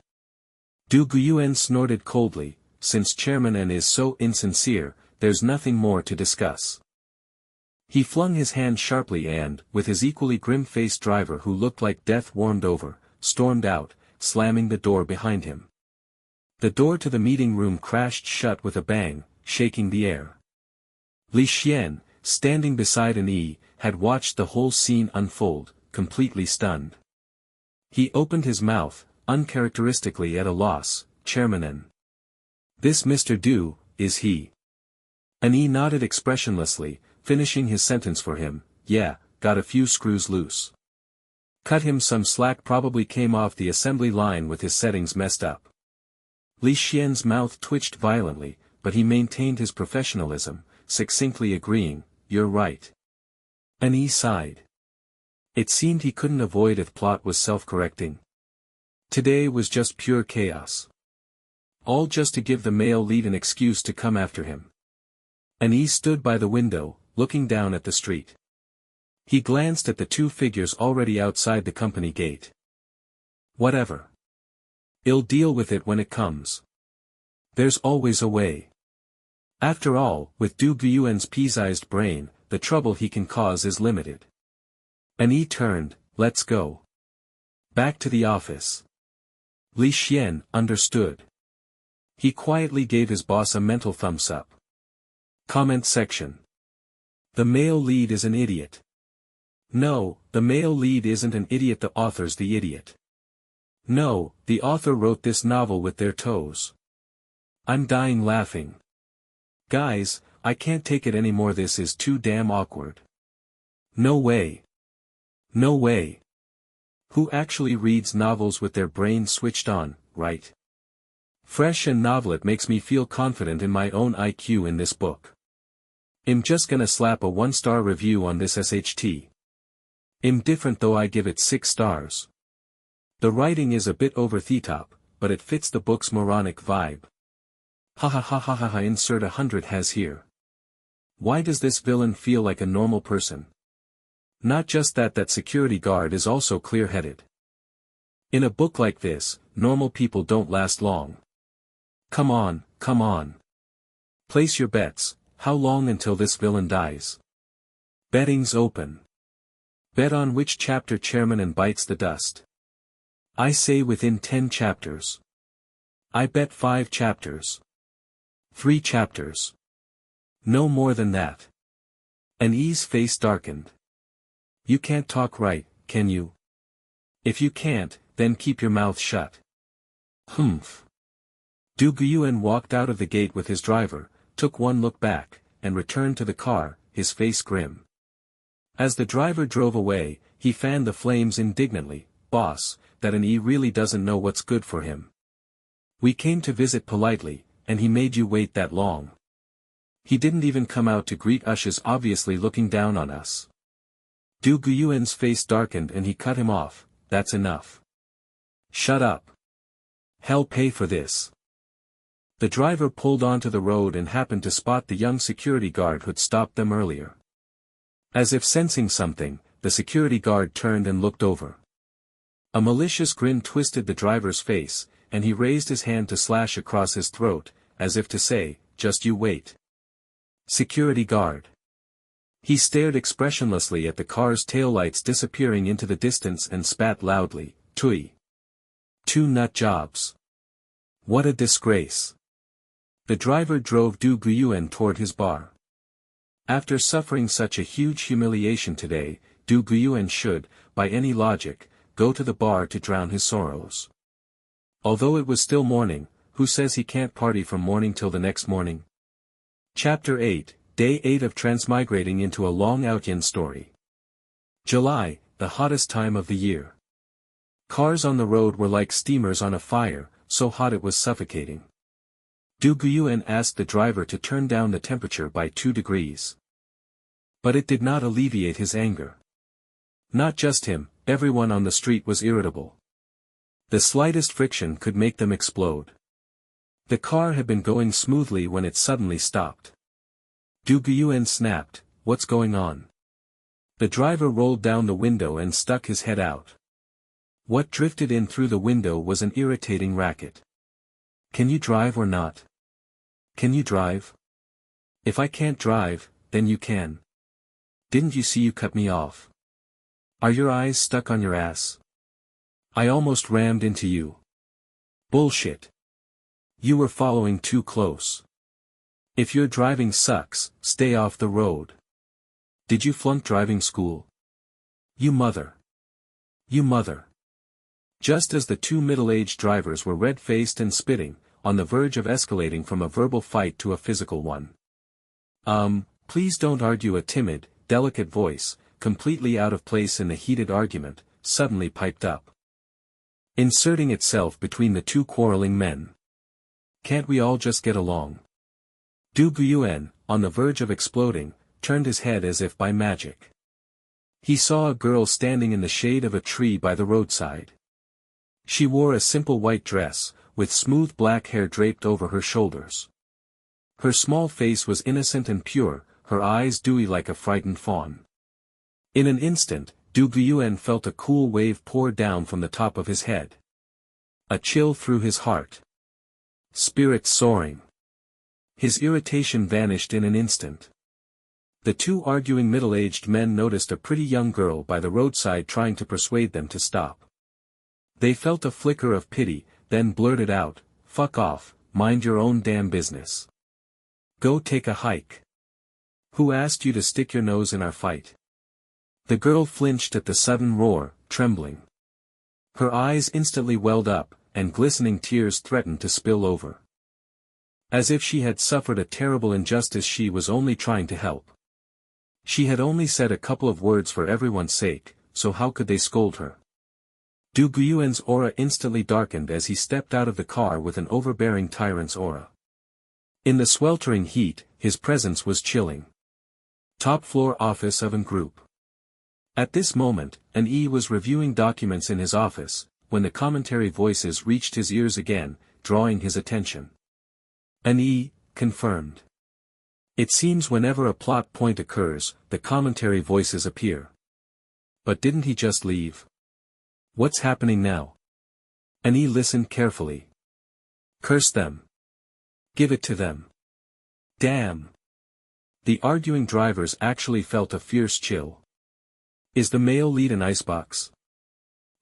Du Guyuan snorted coldly. Since Chairman N is so insincere, there's nothing more to discuss. He flung his hand sharply and, with his equally grim-faced driver who looked like death warmed over, stormed out, slamming the door behind him. The door to the meeting room crashed shut with a bang, shaking the air. Li Xian, standing beside An Yi, had watched the whole scene unfold, completely stunned. He opened his mouth, uncharacteristically at a loss. Chairman N. This Mr. Du, is he? An Yi nodded expressionlessly, finishing his sentence for him. Yeah, got a few screws loose. Cut him some slack, probably came off the assembly line with his settings messed up. Li Xian's mouth twitched violently, but he maintained his professionalism, succinctly agreeing, you're right. An Yi sighed. It seemed he couldn't avoid if plot was self-correcting. Today was just pure chaos. All just to give the male lead an excuse to come after him. An Yi stood by the window, looking down at the street. He glanced at the two figures already outside the company gate. Whatever. I'll deal with it when it comes. There's always a way. After all, with Du Guyuan's pea-sized brain, the trouble he can cause is limited. An Yi turned. Let's go. Back to the office. Li Xian understood. He quietly gave his boss a mental thumbs up. Comment section. The male lead is an idiot. No, the male lead isn't an idiot, the author's the idiot. No, the author wrote this novel with their toes. I'm dying laughing. Guys, I can't take it anymore, this is too damn awkward. No way. No way. Who actually reads novels with their brains switched on, right? Fresh and novel, it makes me feel confident in my own IQ in this book. I'm just gonna slap a 1-star review on this SHT. I'm different though, I give it 6 stars. The writing is a bit over the top, but it fits the book's moronic vibe. Ha ha ha ha ha ha, insert 100 has here. Why does this villain feel like a normal person? Not just that, that security guard is also clear-headed. In a book like this, normal people don't last long. Come on, come on. Place your bets. How long until this villain dies? Betting's open. Bet on which chapter Chairman N bites the dust. I say within 10 chapters. I bet 5 chapters. 3 chapters. No more than that. An Yi's face darkened. You can't talk right, can you? If you can't, then keep your mouth shut. Humph. Du Guyuan walked out of the gate with his driver, took one look back, and returned to the car, his face grim. As the driver drove away, he fanned the flames indignantly. Boss, that An Yi really doesn't know what's good for him. We came to visit politely, and he made you wait that long. He didn't even come out to greet us, is obviously looking down on us. Du Guyuan's face darkened and he cut him off. That's enough. Shut up. Hell, pay for this. The driver pulled onto the road and happened to spot the young security guard who'd stopped them earlier. As if sensing something, the security guard turned and looked over. A malicious grin twisted the driver's face, and he raised his hand to slash across his throat, as if to say, just you wait. Security guard. He stared expressionlessly at the car's taillights disappearing into the distance and spat loudly, Tui. 2 nut jobs. What a disgrace. The driver drove Du Guyuan toward his bar. After suffering such a huge humiliation today, Du Guyuan should, by any logic, go to the bar to drown his sorrows. Although it was still morning, who says he can't party from morning till the next morning? Chapter 8, Day 8 of Transmigrating into a Long Outyan Story. July, the hottest time of the year. Cars on the road were like steamers on a fire, so hot it was suffocating. Du Guyuan asked the driver to turn down the temperature by 2 degrees. But it did not alleviate his anger. Not just him, everyone on the street was irritable. The slightest friction could make them explode. The car had been going smoothly when it suddenly stopped. Du Guyuan snapped, what's going on? The driver rolled down the window and stuck his head out. What drifted in through the window was an irritating racket. Can you drive or not? Can you drive? If I can't drive, then you can. Didn't you see you cut me off? Are your eyes stuck on your ass? I almost rammed into you. Bullshit. You were following too close. If your driving sucks, stay off the road. Did you flunk driving school? You mother. You mother. Just as the two middle-aged drivers were red-faced and spitting, on the verge of escalating from a verbal fight to a physical one. Please don't argue, a timid, delicate voice, completely out of place in the heated argument, suddenly piped up, inserting itself between the two quarreling men. Can't we all just get along? Du Guiyuan, on the verge of exploding, turned his head as if by magic. He saw a girl standing in the shade of a tree by the roadside. She wore a simple white dress, with smooth black hair draped over her shoulders. Her small face was innocent and pure, her eyes dewy like a frightened fawn. In an instant, Du Guiyuan felt a cool wave pour down from the top of his head. A chill through his heart. Spirits soaring. His irritation vanished in an instant. The two arguing middle-aged men noticed a pretty young girl by the roadside trying to persuade them to stop. They felt a flicker of pity, then blurted out, "Fuck off, mind your own damn business. Go take a hike. Who asked you to stick your nose in our fight?" The girl flinched at the sudden roar, trembling. Her eyes instantly welled up, and glistening tears threatened to spill over. As if she had suffered a terrible injustice, she was only trying to help. She had only said a couple of words for everyone's sake, so how could they scold her? Du Guiyuan's aura instantly darkened as he stepped out of the car with an overbearing tyrant's aura. In the sweltering heat, his presence was chilling. Top floor office of an group. At this moment, an E was reviewing documents in his office, when the commentary voices reached his ears again, drawing his attention. An E, confirmed. It seems whenever a plot point occurs, the commentary voices appear. But didn't he just leave? What's happening now? An E listened carefully. Curse them. Give it to them. Damn. The arguing drivers actually felt a fierce chill. Is the male lead an icebox?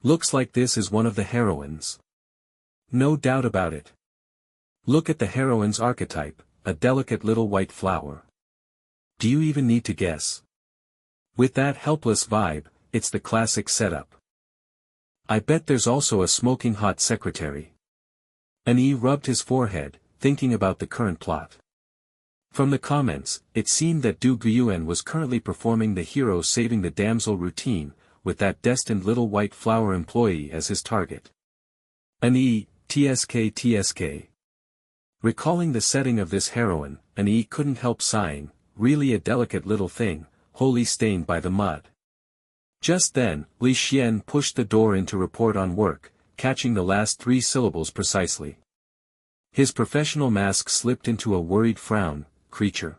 Looks like this is one of the heroines. No doubt about it. Look at the heroine's archetype, a delicate little white flower. Do you even need to guess? With that helpless vibe, it's the classic setup. I bet there's also a smoking hot secretary. An E rubbed his forehead, thinking about the current plot. From the comments, it seemed that Du Guiyuan was currently performing the hero saving the damsel routine, with that destined little white flower employee as his target. An E, TSK. Recalling the setting of this heroine, An E couldn't help sighing, really a delicate little thing, wholly stained by the mud. Just then, Li Xian pushed the door in to report on work, catching the last 3 syllables precisely. His professional mask slipped into a worried frown. Creature.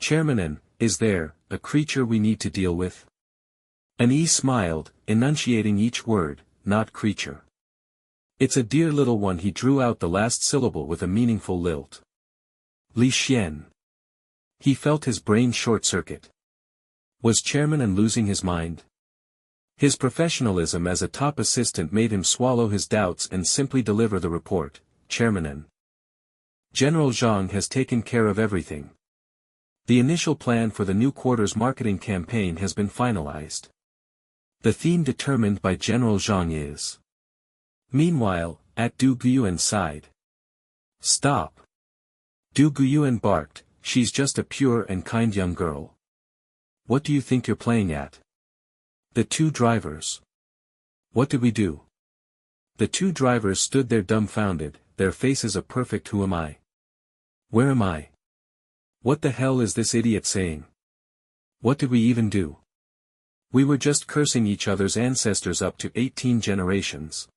Chairman, is there a creature we need to deal with? An E smiled, enunciating each word, not creature. It's a dear little one. He drew out the last syllable with a meaningful lilt. Li Xian. He felt his brain short-circuit. Was Chairman losing his mind? His professionalism as a top assistant made him swallow his doubts and simply deliver the report. Chairman. General Zhang has taken care of everything. The initial plan for the new quarter's marketing campaign has been finalized. The theme determined by General Zhang is. Meanwhile, at Du Guiyuan's side. Stop. Du Guiyuan barked, she's just a pure and kind young girl. What do you think you're playing at? The two drivers. What did we do? The two drivers stood there dumbfounded, their faces a perfect who am I? Where am I? What the hell is this idiot saying? What did we even do? We were just cursing each other's ancestors up to 18 generations.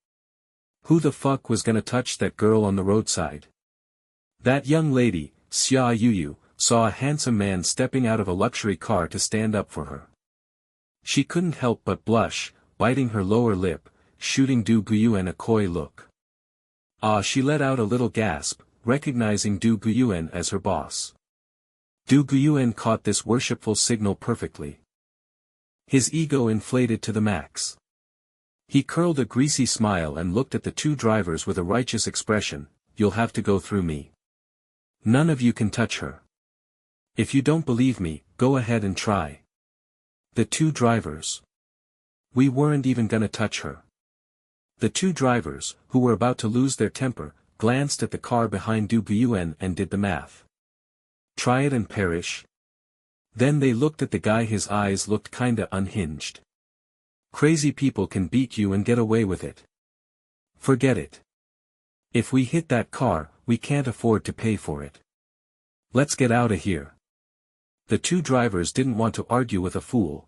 Who the fuck was gonna touch that girl on the roadside? That young lady, Xia Yuyu, saw a handsome man stepping out of a luxury car to stand up for her. She couldn't help but blush, biting her lower lip, shooting Du Guyuan a coy look. She let out a little gasp, recognizing Du Guyuan as her boss. Du Guyuan caught this worshipful signal perfectly. His ego inflated to the max. He curled a greasy smile and looked at the two drivers with a righteous expression. You'll have to go through me. None of you can touch her. If you don't believe me, go ahead and try. The two drivers. We weren't even gonna touch her. The two drivers, who were about to lose their temper, glanced at the car behind Du Guyuan and did the math. Try it and perish. Then they looked at the guy, his eyes looked kinda unhinged. Crazy people can beat you and get away with it. Forget it. If we hit that car, we can't afford to pay for it. Let's get out of here. The two drivers didn't want to argue with a fool.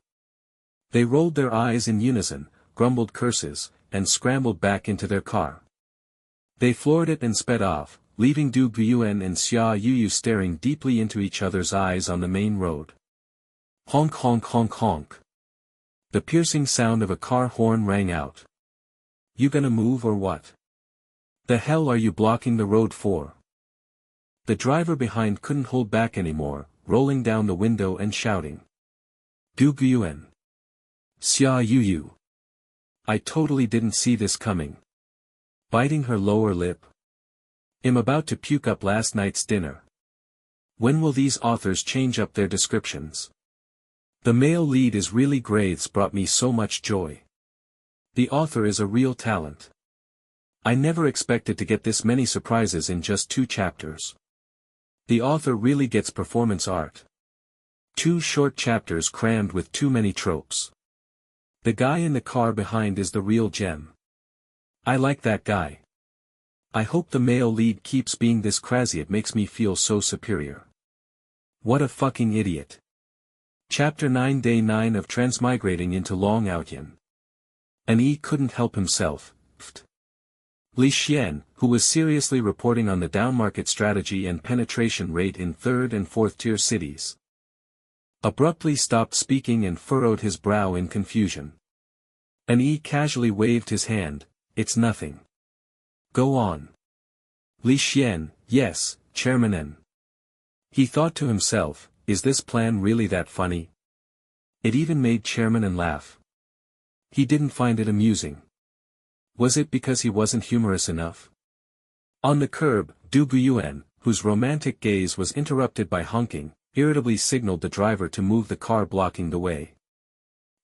They rolled their eyes in unison, grumbled curses, and scrambled back into their car. They floored it and sped off, leaving Du Guyuan and Xia Yuyu staring deeply into each other's eyes on the main road. Honk honk honk honk. The piercing sound of a car horn rang out. You gonna move or what? The hell are you blocking the road for? The driver behind couldn't hold back anymore, rolling down the window and shouting. Du Guyuan. Xia Yuyu. I totally didn't see this coming. Biting her lower lip. I'm about to puke up last night's dinner. When will these authors change up their descriptions? The male lead is really great, brought me so much joy. The author is a real talent. I never expected to get this many surprises in just 2 chapters. The author really gets performance art. 2 short chapters crammed with too many tropes. The guy in the car behind is the real gem. I like that guy. I hope the male lead keeps being this crazy, it makes me feel so superior. What a fucking idiot. Chapter 9, Day 9 of Transmigrating into Long Outyan. An E couldn't help himself. Li Xian, who was seriously reporting on the downmarket strategy and penetration rate in 3rd and 4th tier cities, abruptly stopped speaking and furrowed his brow in confusion. An E casually waved his hand. It's nothing. Go on. Li Xian, yes, Chairman N. He thought to himself, is this plan really that funny? It even made Chairman N laugh. He didn't find it amusing. Was it because he wasn't humorous enough? On the curb, Du Guyuan, whose romantic gaze was interrupted by honking, irritably signaled the driver to move the car blocking the way.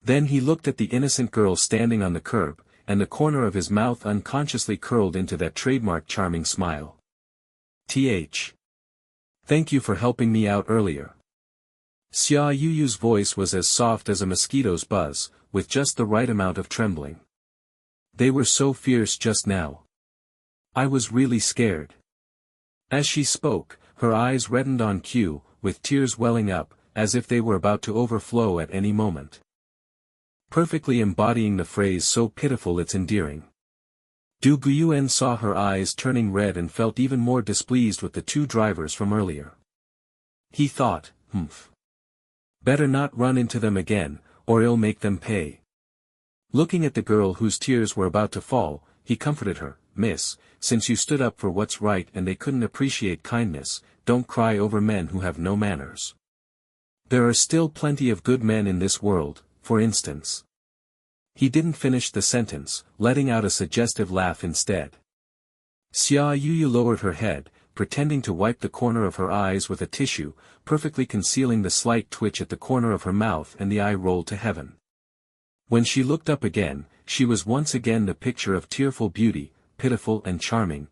Then he looked at the innocent girl standing on the curb, and the corner of his mouth unconsciously curled into that trademark charming smile. Thank you for helping me out earlier. Xia Yuyu's voice was as soft as a mosquito's buzz, with just the right amount of trembling. They were so fierce just now. I was really scared. As she spoke, her eyes reddened on cue, with tears welling up, as if they were about to overflow at any moment. Perfectly embodying the phrase so pitiful it's endearing. Du Guyuan saw her eyes turning red and felt even more displeased with the 2 drivers from earlier. He thought, better not run into them again, or it'll make them pay. Looking at the girl whose tears were about to fall, he comforted her. Miss, since you stood up for what's right and they couldn't appreciate kindness, don't cry over men who have no manners. There are still plenty of good men in this world, for instance. He didn't finish the sentence, letting out a suggestive laugh instead. Xia Yuyu lowered her head, pretending to wipe the corner of her eyes with a tissue, perfectly concealing the slight twitch at the corner of her mouth and the eye roll to heaven. When she looked up again, she was once again the picture of tearful beauty, pitiful and charming,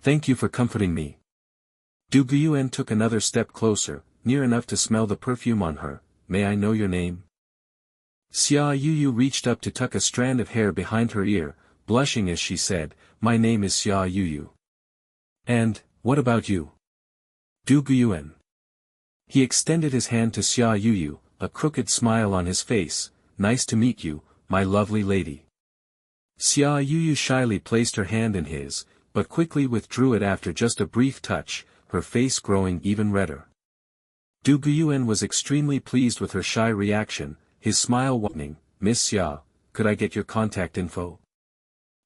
Thank you for comforting me. Du Guyuan took another step closer, near enough to smell the perfume on her. May I know your name? Xia Yuyu reached up to tuck a strand of hair behind her ear, blushing as she said, My name is Xia Yuyu. And, what about you? Du Guyuan. He extended his hand to Xia Yuyu, a crooked smile on his face. Nice to meet you, my lovely lady. Xia Yuyu shyly placed her hand in his, but quickly withdrew it after just a brief touch. her face growing even redder. Du Guyuan was extremely pleased with her shy reaction, his smile widening. "Miss Xia, could I get your contact info?"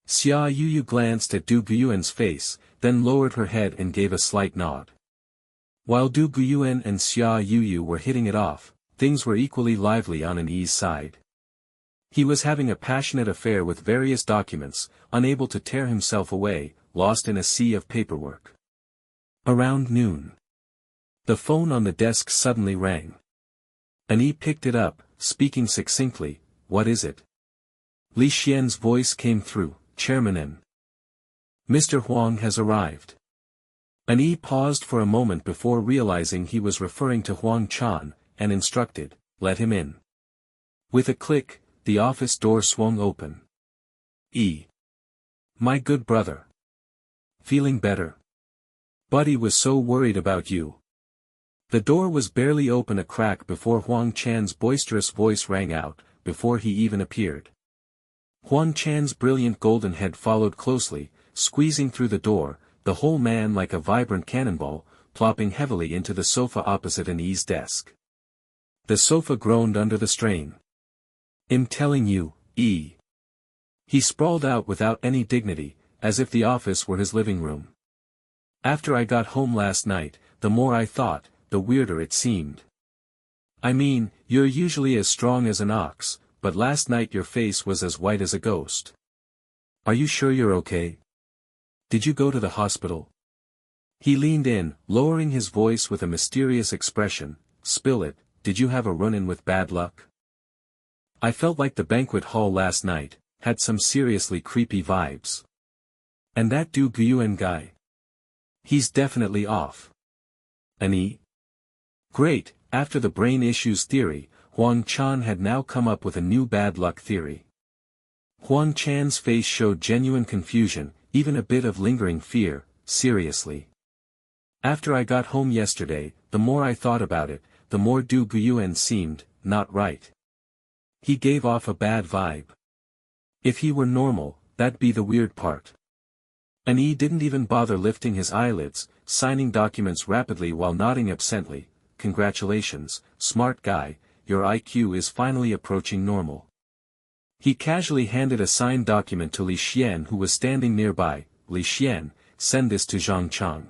Xia Yuyu glanced at Du Guyuan's face, then lowered her head and gave a slight nod. While Du Guyuan and Xia Yuyu were hitting it off, things were equally lively on An Yi's side. He was having a passionate affair with various documents, unable to tear himself away, lost in a sea of paperwork. Around noon, the phone on the desk suddenly rang. An Yi picked it up, speaking succinctly. "What is it?" Li Xian's voice came through. "Chairman N. Mr. Huang has arrived." An Yi paused for a moment before realizing he was referring to Huang Chan, and instructed, "Let him in." With a click, the office door swung open. My good brother. Feeling better? Buddy was so worried about you." The door was barely open a crack before Huang Chan's boisterous voice rang out, before he even appeared. Huang Chan's brilliant golden head followed closely, squeezing through the door, the whole man like a vibrant cannonball, plopping heavily into the sofa opposite An Yi's desk. The sofa groaned under the strain. "I'm telling you, E." He sprawled out without any dignity, as if the office were his living room. "After I got home last night, the more I thought, the weirder it seemed. I mean, you're usually as strong as an ox, but last night your face was as white as a ghost. Are you sure you're okay? Did you go to the hospital?" He leaned in, lowering his voice with a mysterious expression. "Spill it, did you have a run-in with bad luck? I felt like the banquet hall last night had some seriously creepy vibes. And that Du Guyuan guy? He's definitely off." "An Yi?" Great, after the brain issues theory, Huang Chan had now come up with a new bad luck theory. Huang Chan's face showed genuine confusion, even a bit of lingering fear. "Seriously. After I got home yesterday, the more I thought about it, the more Du Guyuan seemed not right. He gave off a bad vibe. If he were normal, that'd be the weird part." An Yi didn't even bother lifting his eyelids, signing documents rapidly while nodding absently. "Congratulations, smart guy, your IQ is finally approaching normal." He casually handed a signed document to Li Xian who was standing nearby. "Li Xian, send this to Zhang Chang."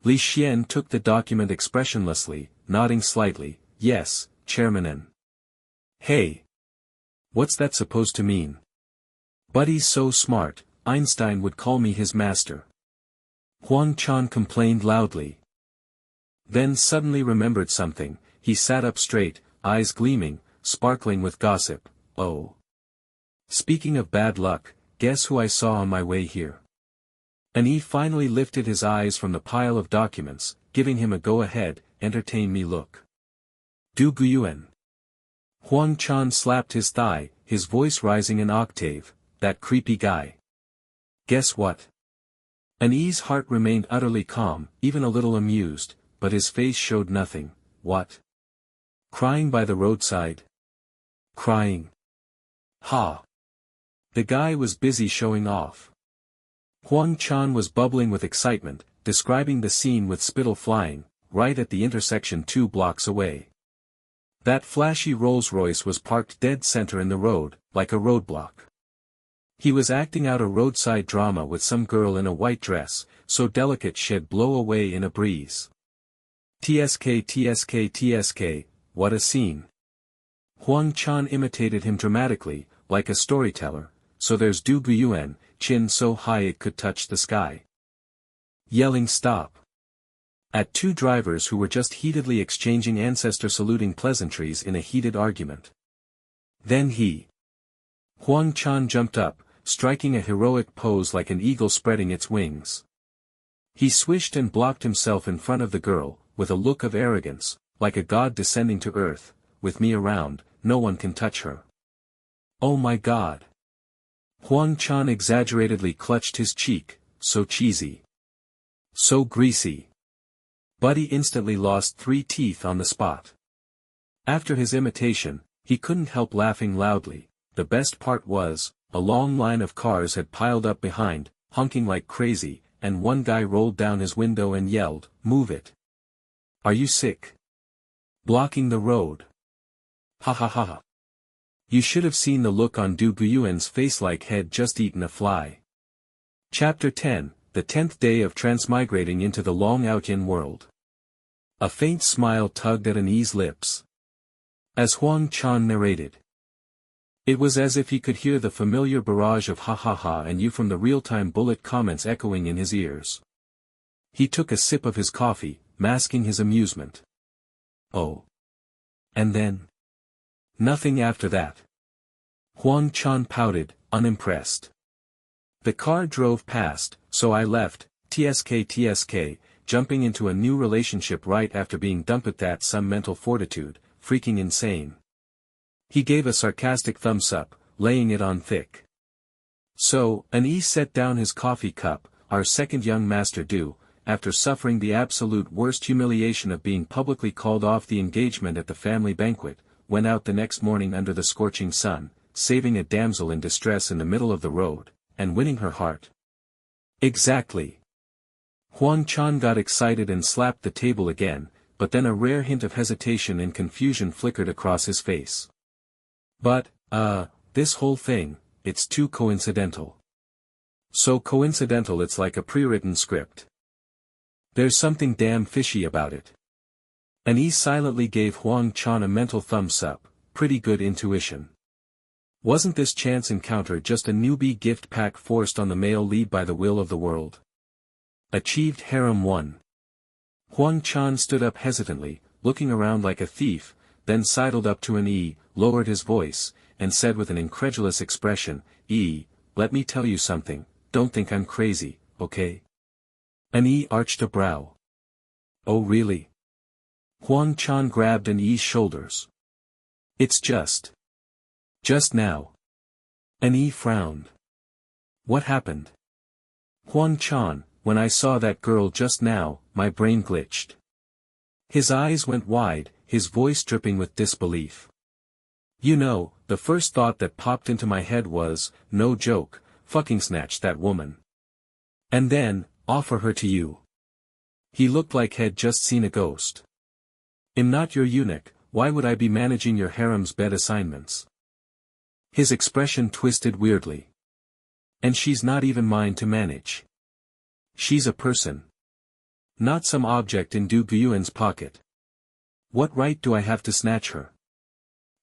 Li Xian took the document expressionlessly, nodding slightly. "Yes, Chairman N." "Hey. What's that supposed to mean?" "Buddy's so smart, Einstein would call me his master." Huang Chan complained loudly. Then suddenly remembered something, he sat up straight, eyes gleaming, sparkling with gossip. "Oh. Speaking of bad luck, guess who I saw on my way here?" And he finally lifted his eyes from the pile of documents, giving him a go-ahead, entertain me look. "Du Guyuan." Huang Chan slapped his thigh, his voice rising an octave. "That creepy guy. Guess what?" An Yi's heart remained utterly calm, even a little amused, but his face showed nothing. "What? Crying by the roadside? Crying? Ha!" The guy was busy showing off. Huang Chan was bubbling with excitement, describing the scene with spittle flying, right at the intersection 2 blocks away. That flashy Rolls-Royce was parked dead center in the road, like a roadblock. He was acting out a roadside drama with some girl in a white dress, so delicate she'd blow away in a breeze. TSK, what a scene. Huang Chan imitated him dramatically, like a storyteller. "So there's Du Guyuan, chin so high it could touch the sky." Yelling stop. At two drivers who were just heatedly exchanging ancestor-saluting pleasantries in a heated argument. Then Huang Chan jumped up, striking a heroic pose like an eagle spreading its wings. He swished and blocked himself in front of the girl, with a look of arrogance, like a god descending to earth. "With me around, no one can touch her." "Oh my god." Huang Chan exaggeratedly clutched his cheek. "So cheesy. So greasy." Buddy instantly lost 3 teeth on the spot. After his imitation, he couldn't help laughing loudly. The best part was, a long line of cars had piled up behind, honking like crazy, and one guy rolled down his window and yelled, "Move it! Are you sick? Blocking the road." Ha ha ha ha. You should have seen the look on Du Guyuan's face, like head just eaten a fly. Chapter 10, the 10th day of transmigrating into the long Outyin world. A faint smile tugged at Annie's lips. As Huang Chan narrated, it was as if he could hear the familiar barrage of ha ha ha and you from the real-time bullet comments echoing in his ears. He took a sip of his coffee, masking his amusement. Oh. And then? Nothing after that. Huang Chan pouted, unimpressed. The car drove past, so I left, tsk, jumping into a new relationship right after being dumped. That's some mental fortitude, freaking insane. He gave a sarcastic thumbs up, laying it on thick. So, Annie set down his coffee cup. Our second young master Du, after suffering the absolute worst humiliation of being publicly called off the engagement at the family banquet, went out the next morning under the scorching sun, saving a damsel in distress in the middle of the road, and winning her heart. Exactly. Huang Chan got excited and slapped the table again, but then a rare hint of hesitation and confusion flickered across his face. But, this whole thing, it's too coincidental. So coincidental it's like a pre-written script. There's something damn fishy about it. Annie silently gave Huang Chan a mental thumbs up, pretty good intuition. Wasn't this chance encounter just a newbie gift pack forced on the male lead by the will of the world? Achieved harem 1. Huang Chan stood up hesitantly, looking around like a thief, then sidled up to Annie, lowered his voice, and said with an incredulous expression, "Let me tell you something, don't think I'm crazy, okay?" Annie arched a brow. "Oh really?" Huang Chan grabbed Annie's shoulders. "It's just now." Annie frowned. "What happened?" "Huang Chan, when I saw that girl just now, my brain glitched." His eyes went wide, his voice dripping with disbelief. "You know, the first thought that popped into my head was, no joke, fucking snatch that woman. And then, offer her to you." He looked like he'd just seen a ghost. "I'm not your eunuch, why would I be managing your harem's bed assignments?" His expression twisted weirdly. "And she's not even mine to manage. She's a person. Not some object in Du Guyuan's pocket. What right do I have to snatch her?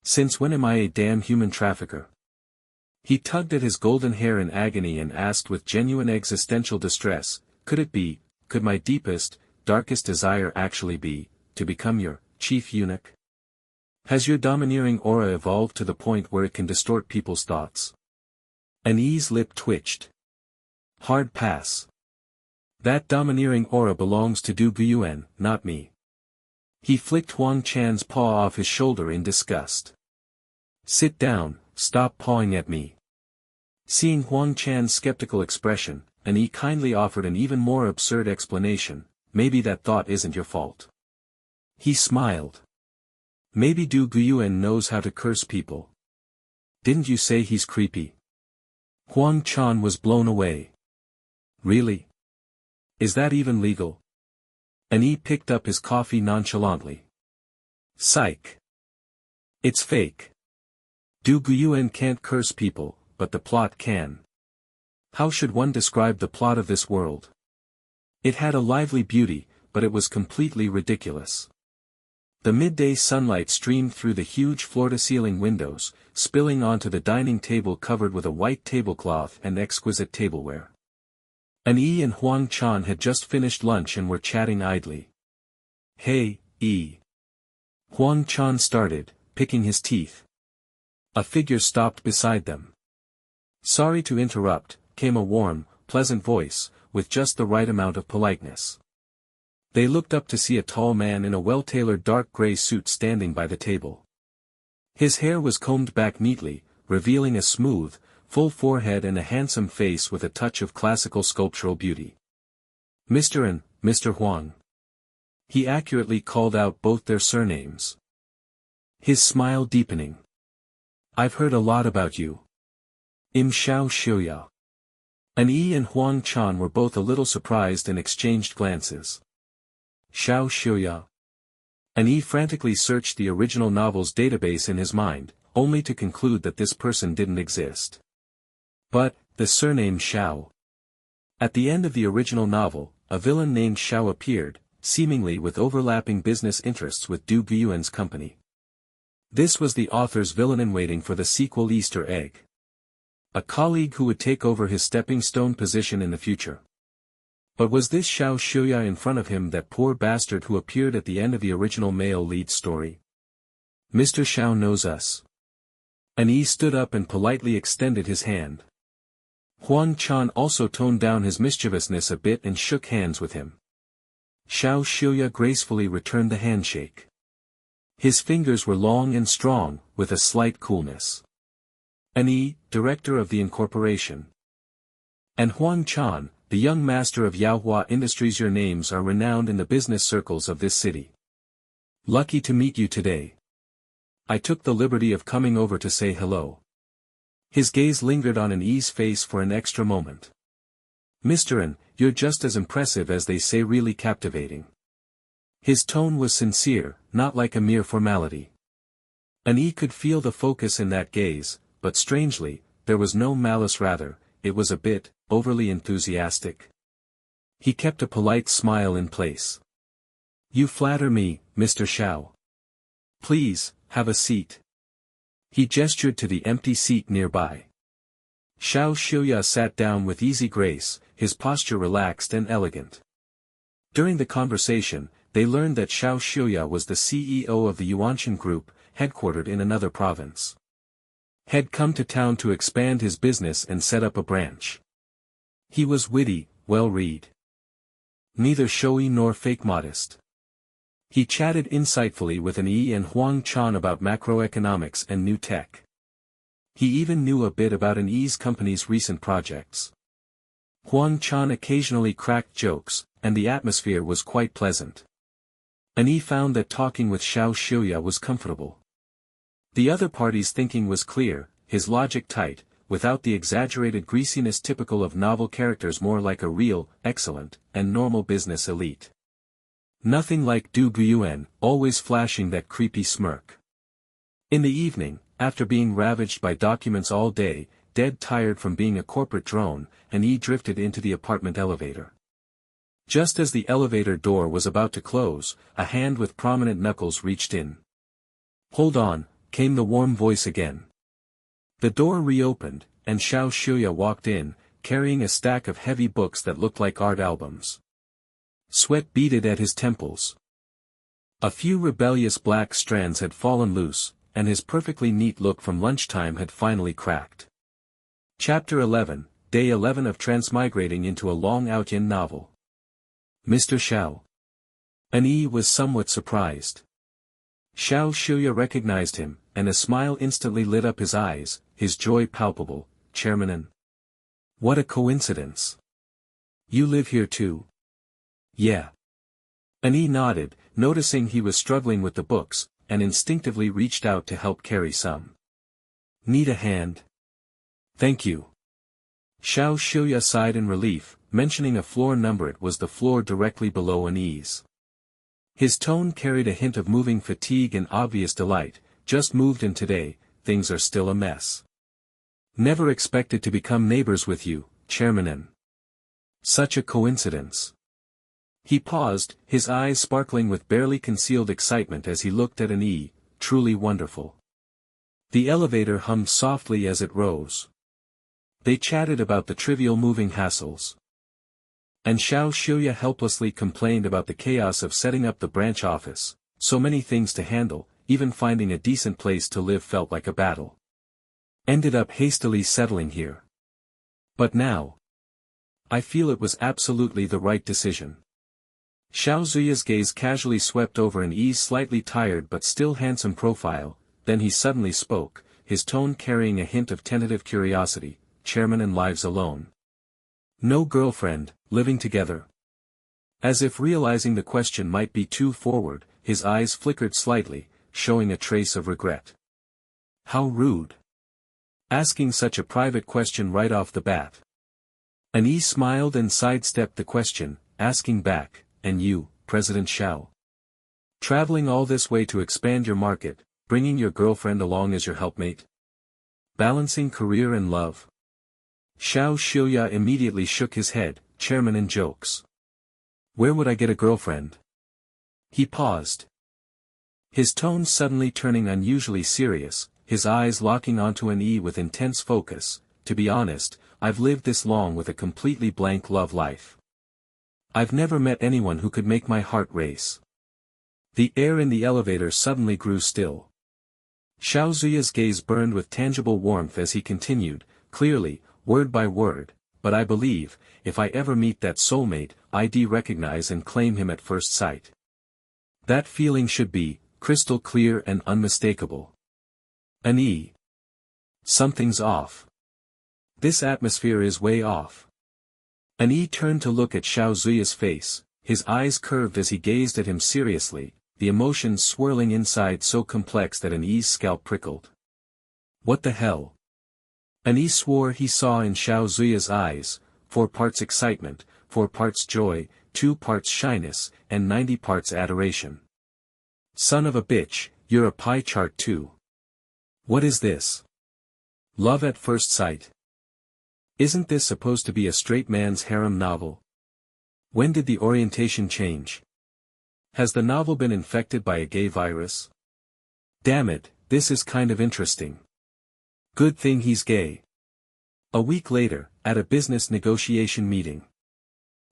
Since when am I a damn human trafficker?" He tugged at his golden hair in agony and asked with genuine existential distress, could my deepest, darkest desire actually be, to become your chief eunuch? Has your domineering aura evolved to the point where it can distort people's thoughts? Annie's lip twitched. "Hard pass. That domineering aura belongs to Du Guyuan, not me." He flicked Huang Chan's paw off his shoulder in disgust. "Sit down, stop pawing at me." Seeing Huang Chan's skeptical expression, Annie kindly offered an even more absurd explanation, "Maybe that thought isn't your fault." He smiled. "Maybe Du Guyuan knows how to curse people. Didn't you say he's creepy?" Huang Chan was blown away. "Really? Is that even legal?" Annie picked up his coffee nonchalantly. "Psych. It's fake. Du Guyuan can't curse people, but the plot can. How should one describe the plot of this world? It had a lively beauty, but it was completely ridiculous. The midday sunlight streamed through the huge floor-to-ceiling windows, spilling onto the dining table covered with a white tablecloth and exquisite tableware. Annie and Huang Chan had just finished lunch and were chatting idly. "Hey, E." Huang Chan started, picking his teeth. A figure stopped beside them. "Sorry to interrupt," came a warm, pleasant voice, with just the right amount of politeness. They looked up to see a tall man in a well-tailored dark gray suit standing by the table. His hair was combed back neatly, revealing a smooth, full forehead and a handsome face with a touch of classical sculptural beauty. Mr. Huang." He accurately called out both their surnames. His smile deepening. "I've heard a lot about you. Im Xiao Xiuya." An Yi and Huang Chan were both a little surprised and exchanged glances. Xiao Xiuya. An Yi frantically searched the original novel's database in his mind, only to conclude that this person didn't exist. But, the surname Xiao. At the end of the original novel, a villain named Xiao appeared, seemingly with overlapping business interests with Du Guyuan's company. This was the author's villain-in-waiting for the sequel Easter egg. A colleague who would take over his stepping-stone position in the future. But was this Xiao Xiuya in front of him, that poor bastard who appeared at the end of the original male lead story? Mr. Xiao knows us. An Yi stood up and politely extended his hand. Huang Chan also toned down his mischievousness a bit and shook hands with him. Xiao Xiuya gracefully returned the handshake. His fingers were long and strong, with a slight coolness. An Yi, director of the incorporation. And Huang Chan, the young master of Yaohua Industries. Your names are renowned in the business circles of this city. Lucky to meet you today. I took the liberty of coming over to say hello. His gaze lingered on An Yi's face for an extra moment. Mr. An, you're just as impressive as they say, really captivating. His tone was sincere, not like a mere formality. An Yi could feel the focus in that gaze, but strangely, there was no malice, rather, it was a bit, overly enthusiastic. He kept a polite smile in place. You flatter me, Mr. Xiao. Please, have a seat. He gestured to the empty seat nearby. Xiao Xiuya sat down with easy grace, his posture relaxed and elegant. During the conversation, they learned that Xiao Xiuya was the CEO of the Yuanshan Group, headquartered in another province. Had come to town to expand his business and set up a branch. He was witty, well-read. Neither showy nor fake modest. He chatted insightfully with An Yi and Huang Chan about macroeconomics and new tech. He even knew a bit about An Yi's company's recent projects. Huang Chan occasionally cracked jokes, and the atmosphere was quite pleasant. An Yi found that talking with Xiao Xiuya was comfortable. The other party's thinking was clear, his logic tight, without the exaggerated greasiness typical of novel characters, more like a real, excellent, and normal business elite. Nothing like Du Guyuan, always flashing that creepy smirk. In the evening, after being ravaged by documents all day, dead tired from being a corporate drone, An Yi drifted into the apartment elevator. Just as the elevator door was about to close, a hand with prominent knuckles reached in. Hold on, came the warm voice again. The door reopened, and Xiao Xiuya walked in, carrying a stack of heavy books that looked like art albums. Sweat beaded at his temples. A few rebellious black strands had fallen loose, and his perfectly neat look from lunchtime had finally cracked. Chapter 11, Day 11 of transmigrating into a long Outyin novel. Mr. Xiao. An Yi was somewhat surprised. Xiao Xiuya recognized him, and a smile instantly lit up his eyes, his joy palpable. Chairman An. What a coincidence. You live here too? Yeah. An Yi nodded, noticing he was struggling with the books, and instinctively reached out to help carry some. Need a hand? Thank you. Xiao Xiuya sighed in relief, mentioning a floor number. It was the floor directly below An Yi's. His tone carried a hint of moving fatigue and obvious delight. Just moved in today, things are still a mess. Never expected to become neighbors with you, Chairman N. Such a coincidence. He paused, his eyes sparkling with barely concealed excitement as he looked at An Yi. Truly wonderful. The elevator hummed softly as it rose. They chatted about the trivial moving hassles. And Xiao Xiuya helplessly complained about the chaos of setting up the branch office, so many things to handle, even finding a decent place to live felt like a battle. Ended up hastily settling here. But now, I feel it was absolutely the right decision. Xiao Zuya's gaze casually swept over An Yi's slightly tired but still handsome profile, then he suddenly spoke, his tone carrying a hint of tentative curiosity. Chairman and lives alone. No girlfriend, living together. As if realizing the question might be too forward, his eyes flickered slightly, showing a trace of regret. How rude. Asking such a private question right off the bat. An smiled and sidestepped the question, asking back, and you, President Xiao? Traveling all this way to expand your market, bringing your girlfriend along as your helpmate? Balancing career and love? Xiao Xiuya immediately shook his head, chairman in jokes. Where would I get a girlfriend? He paused. His tone suddenly turning unusually serious, his eyes locking onto an with intense focus. To be honest, I've lived this long with a completely blank love life. I've never met anyone who could make my heart race. The air in the elevator suddenly grew still. Xiao Zuya's gaze burned with tangible warmth as he continued, clearly, word by word, but I believe, if I ever meet that soulmate, I'd recognize and claim him at first sight. That feeling should be, crystal clear and unmistakable. An Something's off. This atmosphere is way off. An turned to look at Xiao Zuya's face, his eyes curved as he gazed at him seriously, the emotions swirling inside so complex that an scalp prickled. What the hell? An swore he saw in Xiao Zuya's eyes, 4 parts excitement, 4 parts joy, 2 parts shyness, and 90 parts adoration. Son of a bitch, you're a pie chart too. What is this? Love at first sight? Isn't this supposed to be a straight man's harem novel? When did the orientation change? Has the novel been infected by a gay virus? Damn it, this is kind of interesting. Good thing he's gay. A week later, at a business negotiation meeting.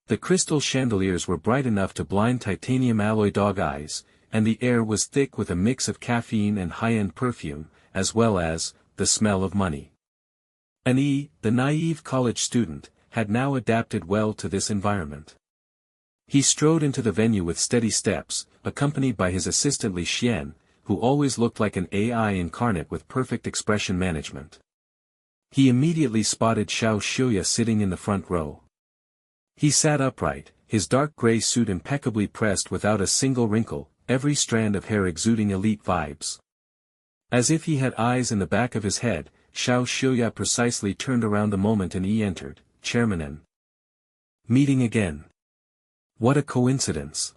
The crystal chandeliers were bright enough to blind titanium alloy dog eyes, and the air was thick with a mix of caffeine and high-end perfume, as well as, the smell of money. An the naive college student, had now adapted well to this environment. He strode into the venue with steady steps, accompanied by his assistant Li Xian, who always looked like an AI incarnate with perfect expression management. He immediately spotted Xiao Xiuya sitting in the front row. He sat upright, his dark gray suit impeccably pressed without a single wrinkle, every strand of hair exuding elite vibes. As if he had eyes in the back of his head, Xiao Xiuya precisely turned around the moment an entered, chairman and meeting again. What a coincidence.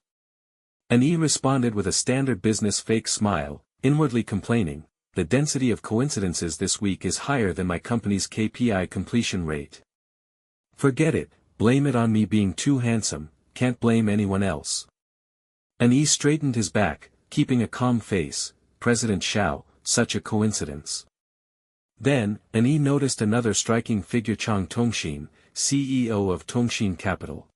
An responded with a standard business fake smile, inwardly complaining, the density of coincidences this week is higher than my company's KPI completion rate. Forget it, blame it on me being too handsome, can't blame anyone else. An straightened his back, keeping a calm face, President Xiao, such a coincidence. Then, an noticed another striking figure, Chang Tongxin, CEO of Tongxin Capital.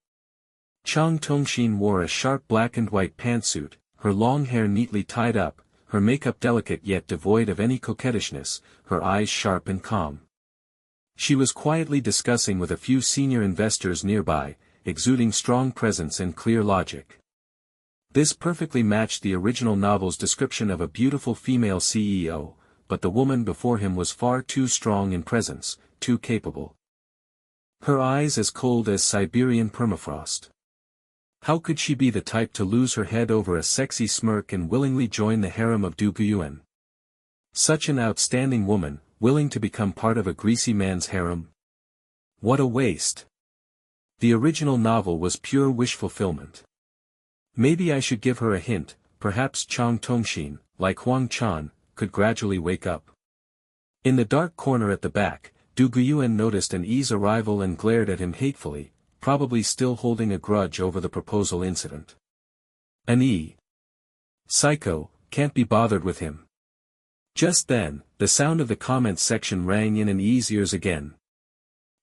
Chang Tongxin wore a sharp black and white pantsuit, her long hair neatly tied up, her makeup delicate yet devoid of any coquettishness, her eyes sharp and calm. She was quietly discussing with a few senior investors nearby, exuding strong presence and clear logic. This perfectly matched the original novel's description of a beautiful female CEO, but the woman before him was far too strong in presence, too capable. Her eyes as cold as Siberian permafrost. How could she be the type to lose her head over a sexy smirk and willingly join the harem of Du Guyuan? Such an outstanding woman, willing to become part of a greasy man's harem? What a waste. The original novel was pure wish fulfillment. Maybe I should give her a hint, perhaps Chang Tongxin, like Huang Chan, could gradually wake up. In the dark corner at the back, Du Guyuan noticed an arrival and glared at him hatefully, probably still holding a grudge over the proposal incident. An psycho, can't be bothered with him. Just then, the sound of the comments section rang in An's ears again.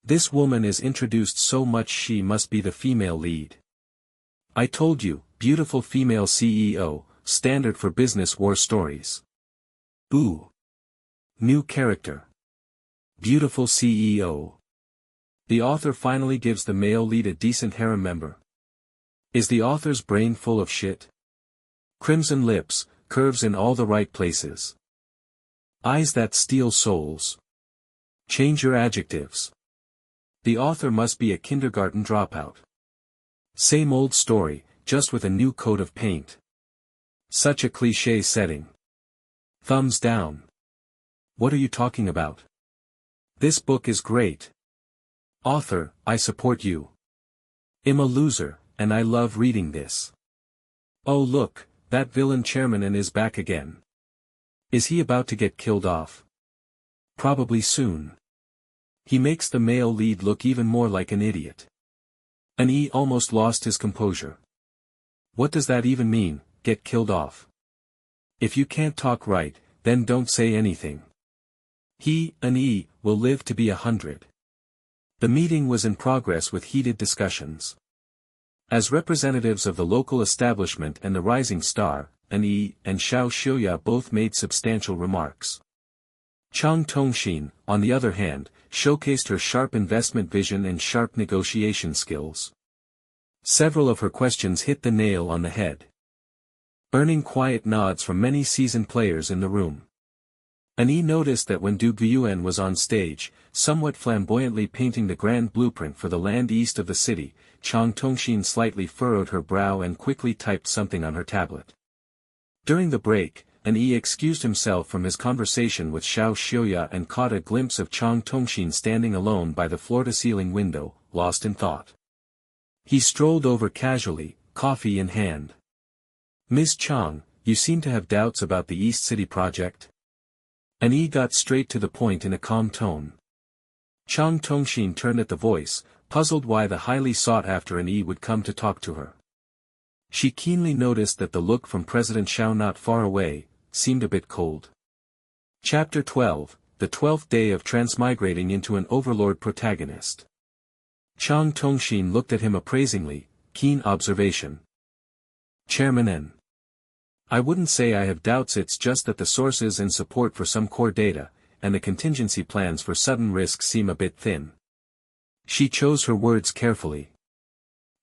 This woman is introduced so much, she must be the female lead. I told you, beautiful female CEO, standard for business war stories. Ooh. New character. Beautiful CEO. The author finally gives the male lead a decent harem member. Is the author's brain full of shit? Crimson lips, curves in all the right places. Eyes that steal souls. Change your adjectives. The author must be a kindergarten dropout. Same old story, just with a new coat of paint. Such a cliché setting. Thumbs down. What are you talking about? This book is great. Author, I support you. I'm a loser, and I love reading this. Oh look, that villain chairman is back again. Is he about to get killed off? Probably soon. He makes the male lead look even more like an idiot. And he almost lost his composure. What does that even mean, get killed off? If you can't talk right, then don't say anything. He, and he, will live to be 100. The meeting was in progress with heated discussions. As representatives of the local establishment and the rising star, An Yi and Xiao Xiuya both made substantial remarks. Chang Tongxin, on the other hand, showcased her sharp investment vision and sharp negotiation skills. Several of her questions hit the nail on the head, earning quiet nods from many seasoned players in the room. An Yi noticed that when Du Guiyuan was on stage, somewhat flamboyantly painting the grand blueprint for the land east of the city, Chang Tongxin slightly furrowed her brow and quickly typed something on her tablet. During the break, An Yi excused himself from his conversation with Xiao Xiuya and caught a glimpse of Chang Tongxin standing alone by the floor-to-ceiling window, lost in thought. He strolled over casually, coffee in hand. Ms. Chang, you seem to have doubts about the East City project? An Yi got straight to the point in a calm tone. Chang Tongxin turned at the voice, puzzled why the highly sought-after An Yi would come to talk to her. She keenly noticed that the look from President Xiao not far away seemed a bit cold. Chapter 12, The 12th Day of Transmigrating into an Overlord Protagonist. Chang Tongxin looked at him appraisingly, keen observation. Chairman N. I wouldn't say I have doubts, it's just that the sources and support for some core data, and the contingency plans for sudden risks seem a bit thin. She chose her words carefully.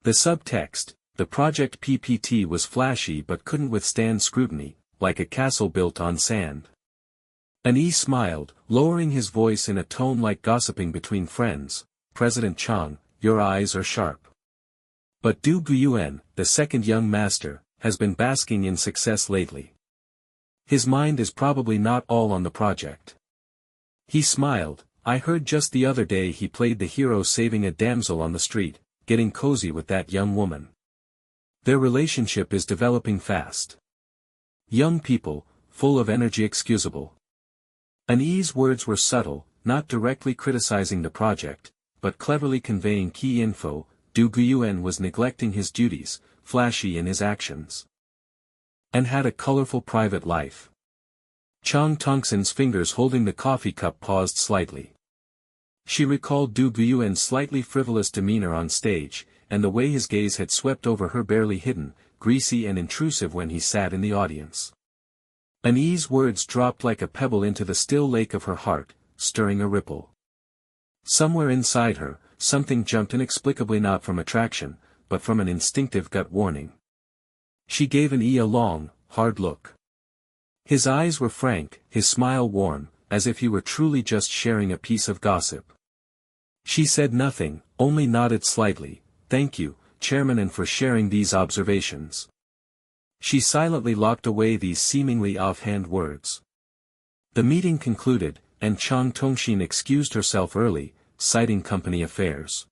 The subtext, the project PPT was flashy but couldn't withstand scrutiny, like a castle built on sand. An Yi smiled, lowering his voice in a tone like gossiping between friends. President Chang, your eyes are sharp. But Du Guiyuan, the second young master, has been basking in success lately. His mind is probably not all on the project. He smiled. I heard just the other day he played the hero saving a damsel on the street, getting cozy with that young woman. Their relationship is developing fast. Young people, full of energy excusable. An Yi's words were subtle, not directly criticizing the project, but cleverly conveying key info. Du Guiyuan was neglecting his duties, flashy in his actions, and had a colorful private life. Chang Tongxin's fingers holding the coffee cup paused slightly. She recalled Du Guiyuan's slightly frivolous demeanor on stage, and the way his gaze had swept over her barely hidden, greasy and intrusive when he sat in the audience. An Yi's words dropped like a pebble into the still lake of her heart, stirring a ripple. Somewhere inside her, something jumped inexplicably, not from attraction, but from an instinctive gut warning. She gave An Yi a long, hard look. His eyes were frank, his smile warm, as if he were truly just sharing a piece of gossip. She said nothing, only nodded slightly. Thank you, Chairman, and for sharing these observations. She silently locked away these seemingly offhand words. The meeting concluded, and Chang Tongxin excused herself early, citing company affairs.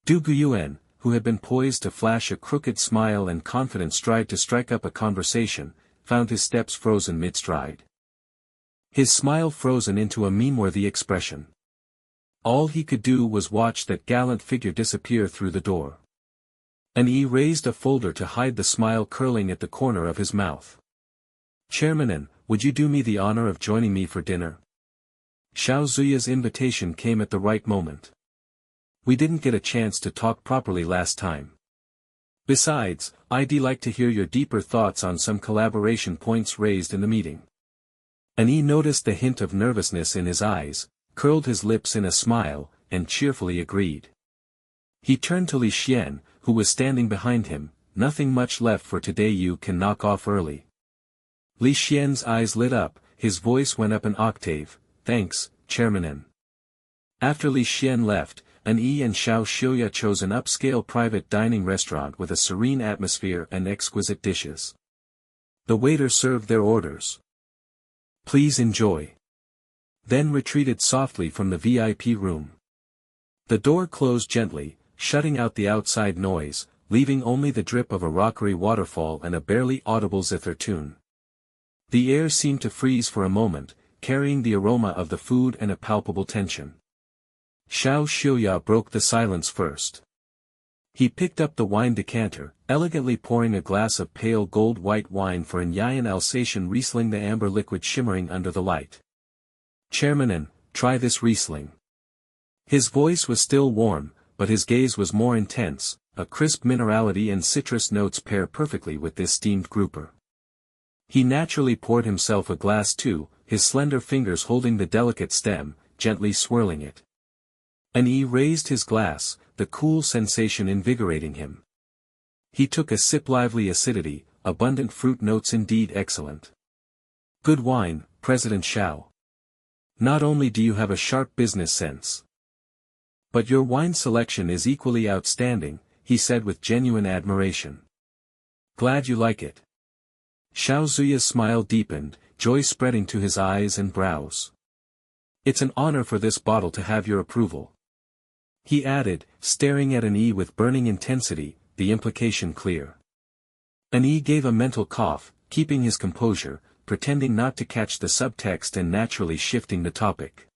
Du Guiyuan, who had been poised to flash a crooked smile and confident stride to strike up a conversation, found his steps frozen mid-stride. His smile frozen into a meme-worthy expression. All he could do was watch that gallant figure disappear through the door. An Yi raised a folder to hide the smile curling at the corner of his mouth. Chairman N, would you do me the honor of joining me for dinner? Xiao Zuya's invitation came at the right moment. We didn't get a chance to talk properly last time. Besides, I'd like to hear your deeper thoughts on some collaboration points raised in the meeting. An Yi noticed the hint of nervousness in his eyes, curled his lips in a smile, and cheerfully agreed. He turned to Li Xian, who was standing behind him. Nothing much left for today, you can knock off early. Li Xian's eyes lit up, his voice went up an octave. Thanks, Chairman N. After Li Xian left, An Yi and Xiao Xiuya chose an upscale private dining restaurant with a serene atmosphere and exquisite dishes. The waiter served their orders. Please enjoy. Then retreated softly from the VIP room. The door closed gently, shutting out the outside noise, leaving only the drip of a rockery waterfall and a barely audible zither tune. The air seemed to freeze for a moment, carrying the aroma of the food and a palpable tension. Xiao Xiuya broke the silence first. He picked up the wine decanter, elegantly pouring a glass of pale gold-white wine for an Yayan Alsatian Riesling, the amber liquid shimmering under the light. "Chairman, try this Riesling." His voice was still warm, but his gaze was more intense. A crisp minerality and citrus notes pair perfectly with this steamed grouper. He naturally poured himself a glass too, his slender fingers holding the delicate stem, gently swirling it. He raised his glass, the cool sensation invigorating him. He took a sip. Lively acidity, abundant fruit notes, indeed excellent. "Good wine, President Xiao. Not only do you have a sharp business sense, but your wine selection is equally outstanding," he said with genuine admiration. "Glad you like it." Xiao Zuya's smile deepened, joy spreading to his eyes and brows. "It's an honor for this bottle to have your approval," he added, staring at Yi with burning intensity, the implication clear. Yi gave a mental cough, keeping his composure, pretending not to catch the subtext and naturally shifting the topic.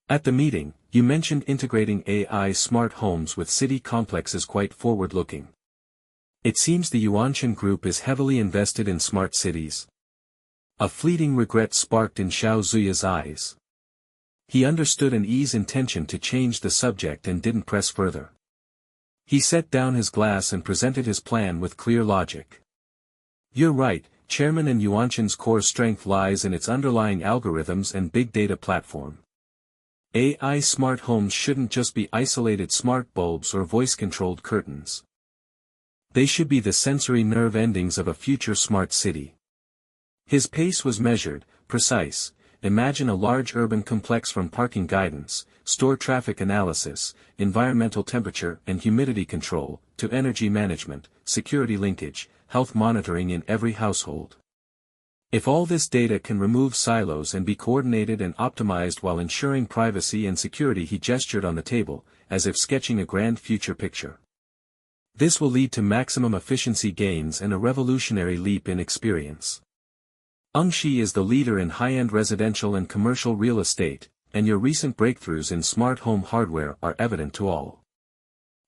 "At the meeting, you mentioned integrating AI smart homes with city complexes. Quite forward-looking. It seems the Yuanshan Group is heavily invested in smart cities." A fleeting regret sparked in Xiao Zuya's eyes. He understood Yi's intention to change the subject and didn't press further. He set down his glass and presented his plan with clear logic. "You're right, Chairman, and Yuanshan's core strength lies in its underlying algorithms and big data platform. AI smart homes shouldn't just be isolated smart bulbs or voice-controlled curtains. They should be the sensory nerve endings of a future smart city." His pace was measured, precise. Imagine a large urban complex from parking guidance, store traffic analysis, environmental temperature and humidity control, to energy management, security linkage, health monitoring in every household. If all this data can remove silos and be coordinated and optimized while ensuring privacy and security, he gestured on the table, as if sketching a grand future picture. This will lead to maximum efficiency gains and a revolutionary leap in experience. Shi is the leader in high-end residential and commercial real estate, and your recent breakthroughs in smart home hardware are evident to all.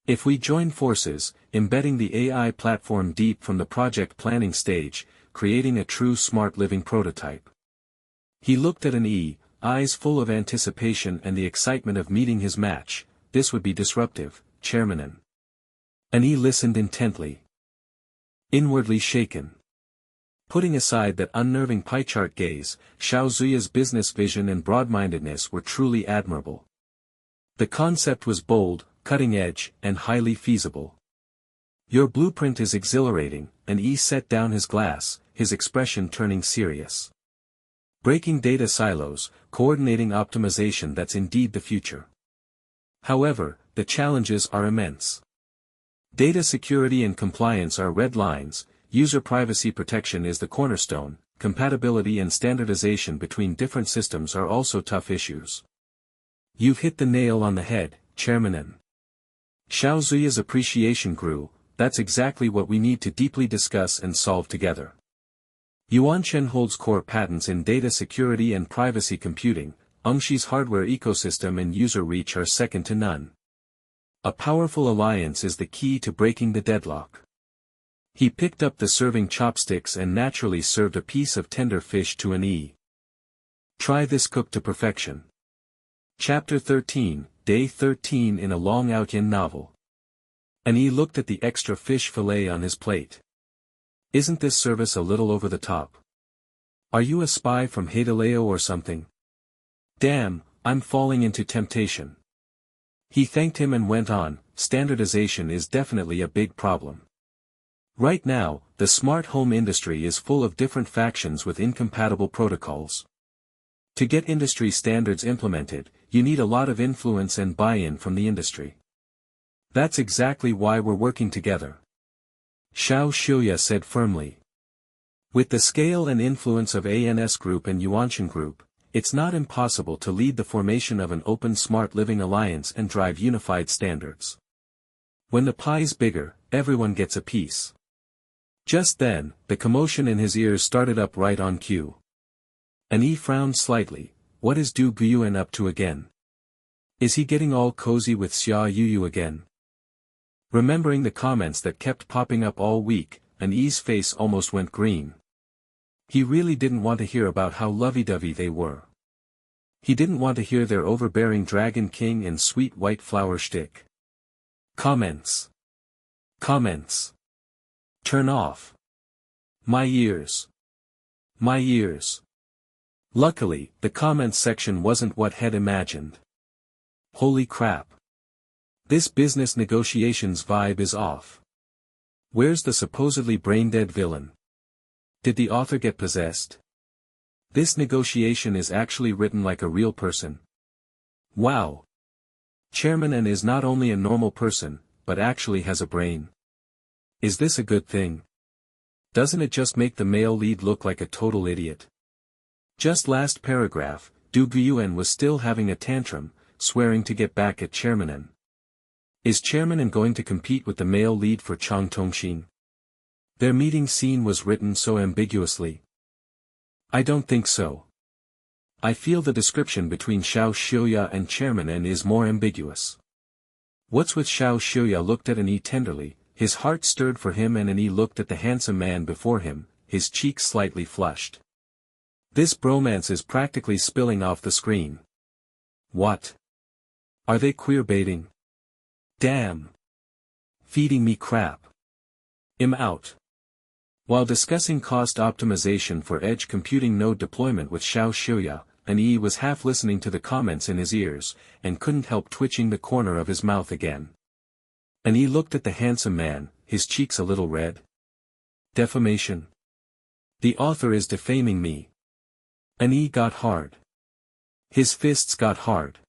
If we join forces, embedding the AI platform deep from the project planning stage, creating a true smart living prototype. He looked at Yi, eyes full of anticipation and the excitement of meeting his match. "This would be disruptive, Chairman." Yi listened intently, inwardly shaken. Putting aside that unnerving pie chart gaze, Xiao Zuya's business vision and broad-mindedness were truly admirable. The concept was bold, cutting-edge, and highly feasible. "Your blueprint is exhilarating," and Yi set down his glass, his expression turning serious. "Breaking data silos, coordinating optimization, that's indeed the future. However, the challenges are immense. Data security and compliance are red lines. User privacy protection is the cornerstone, compatibility and standardization between different systems are also tough issues." "You've hit the nail on the head, Chairman." Xiao Zuya's appreciation grew. "That's exactly what we need to deeply discuss and solve together. Yuanshan holds core patents in data security and privacy computing. Shi's hardware ecosystem and user reach are second to none. A powerful alliance is the key to breaking the deadlock." He picked up the serving chopsticks and naturally served a piece of tender fish to Yi. "Try this cooked to perfection." Chapter 13, Day 13 in a long Outyan novel. Yi looked at the extra fish fillet on his plate. "Isn't this service a little over the top? Are you a spy from Hadaleo or something? Damn, I'm falling into temptation." He thanked him and went on. "Standardization is definitely a big problem. Right now, the smart home industry is full of different factions with incompatible protocols. To get industry standards implemented, you need a lot of influence and buy-in from the industry. That's exactly why we're working together," Xiao Xiuya said firmly. "With the scale and influence of ANS Group and Yuanshan Group, it's not impossible to lead the formation of an open smart living alliance and drive unified standards. When the pie's bigger, everyone gets a piece. Just then, the commotion in his ears started up right on cue. And frowned slightly. What is Du Guyuan up to again? Is he getting all cozy with Xia Yuyu again? Remembering the comments that kept popping up all week, An's face almost went green. He really didn't want to hear about how lovey-dovey they were. He didn't want to hear their overbearing Dragon King and sweet white flower shtick. Comments. Comments. Turn off. My ears. My ears. Luckily, the comments section wasn't what Head imagined. Holy crap. This business negotiations vibe is off. Where's the supposedly brain-dead villain? Did the author get possessed? This negotiation is actually written like a real person. Wow. Chairman N is not only a normal person, but actually has a brain. Is this a good thing? Doesn't it just make the male lead look like a total idiot? Just last paragraph, Du Guyuan was still having a tantrum, swearing to get back at Chairman N. Is Chairman N going to compete with the male lead for Chang Tongxin? Their meeting scene was written so ambiguously. I don't think so. I feel the description between Xiao Xiuya and Chairman N is more ambiguous. What's with Xiao Xiuya looked at An tenderly, his heart stirred for him, and An looked at the handsome man before him, his cheeks slightly flushed. This bromance is practically spilling off the screen. What? Are they queer-baiting? Damn. Feeding me crap. I'm out. While discussing cost optimization for edge computing node deployment with Xiao Xiuya, An was half listening to the comments in his ears, and couldn't help twitching the corner of his mouth again. An looked at the handsome man, his cheeks a little red. Defamation. The author is defaming me. An got hard. His fists got hard.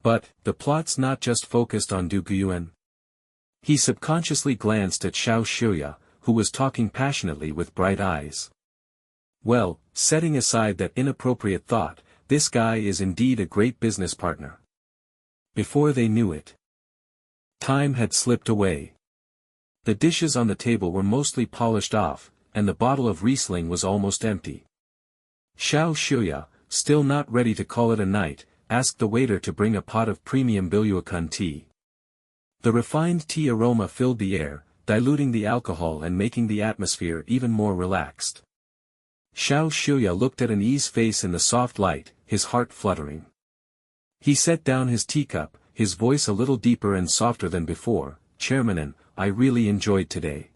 But, the plot's not just focused on Du Guyuan. He subconsciously glanced at Xiao Xiuya, who was talking passionately with bright eyes. Well, setting aside that inappropriate thought, this guy is indeed a great business partner. Before they knew it, time had slipped away. The dishes on the table were mostly polished off, and the bottle of Riesling was almost empty. Xiao Xiuya, still not ready to call it a night, asked the waiter to bring a pot of premium BLuecun tea. The refined tea aroma filled the air, diluting the alcohol and making the atmosphere even more relaxed. Xiao Xiuya looked at An's face in the soft light, his heart fluttering. He set down his teacup, his voice a little deeper and softer than before. Chairman N, I really enjoyed today.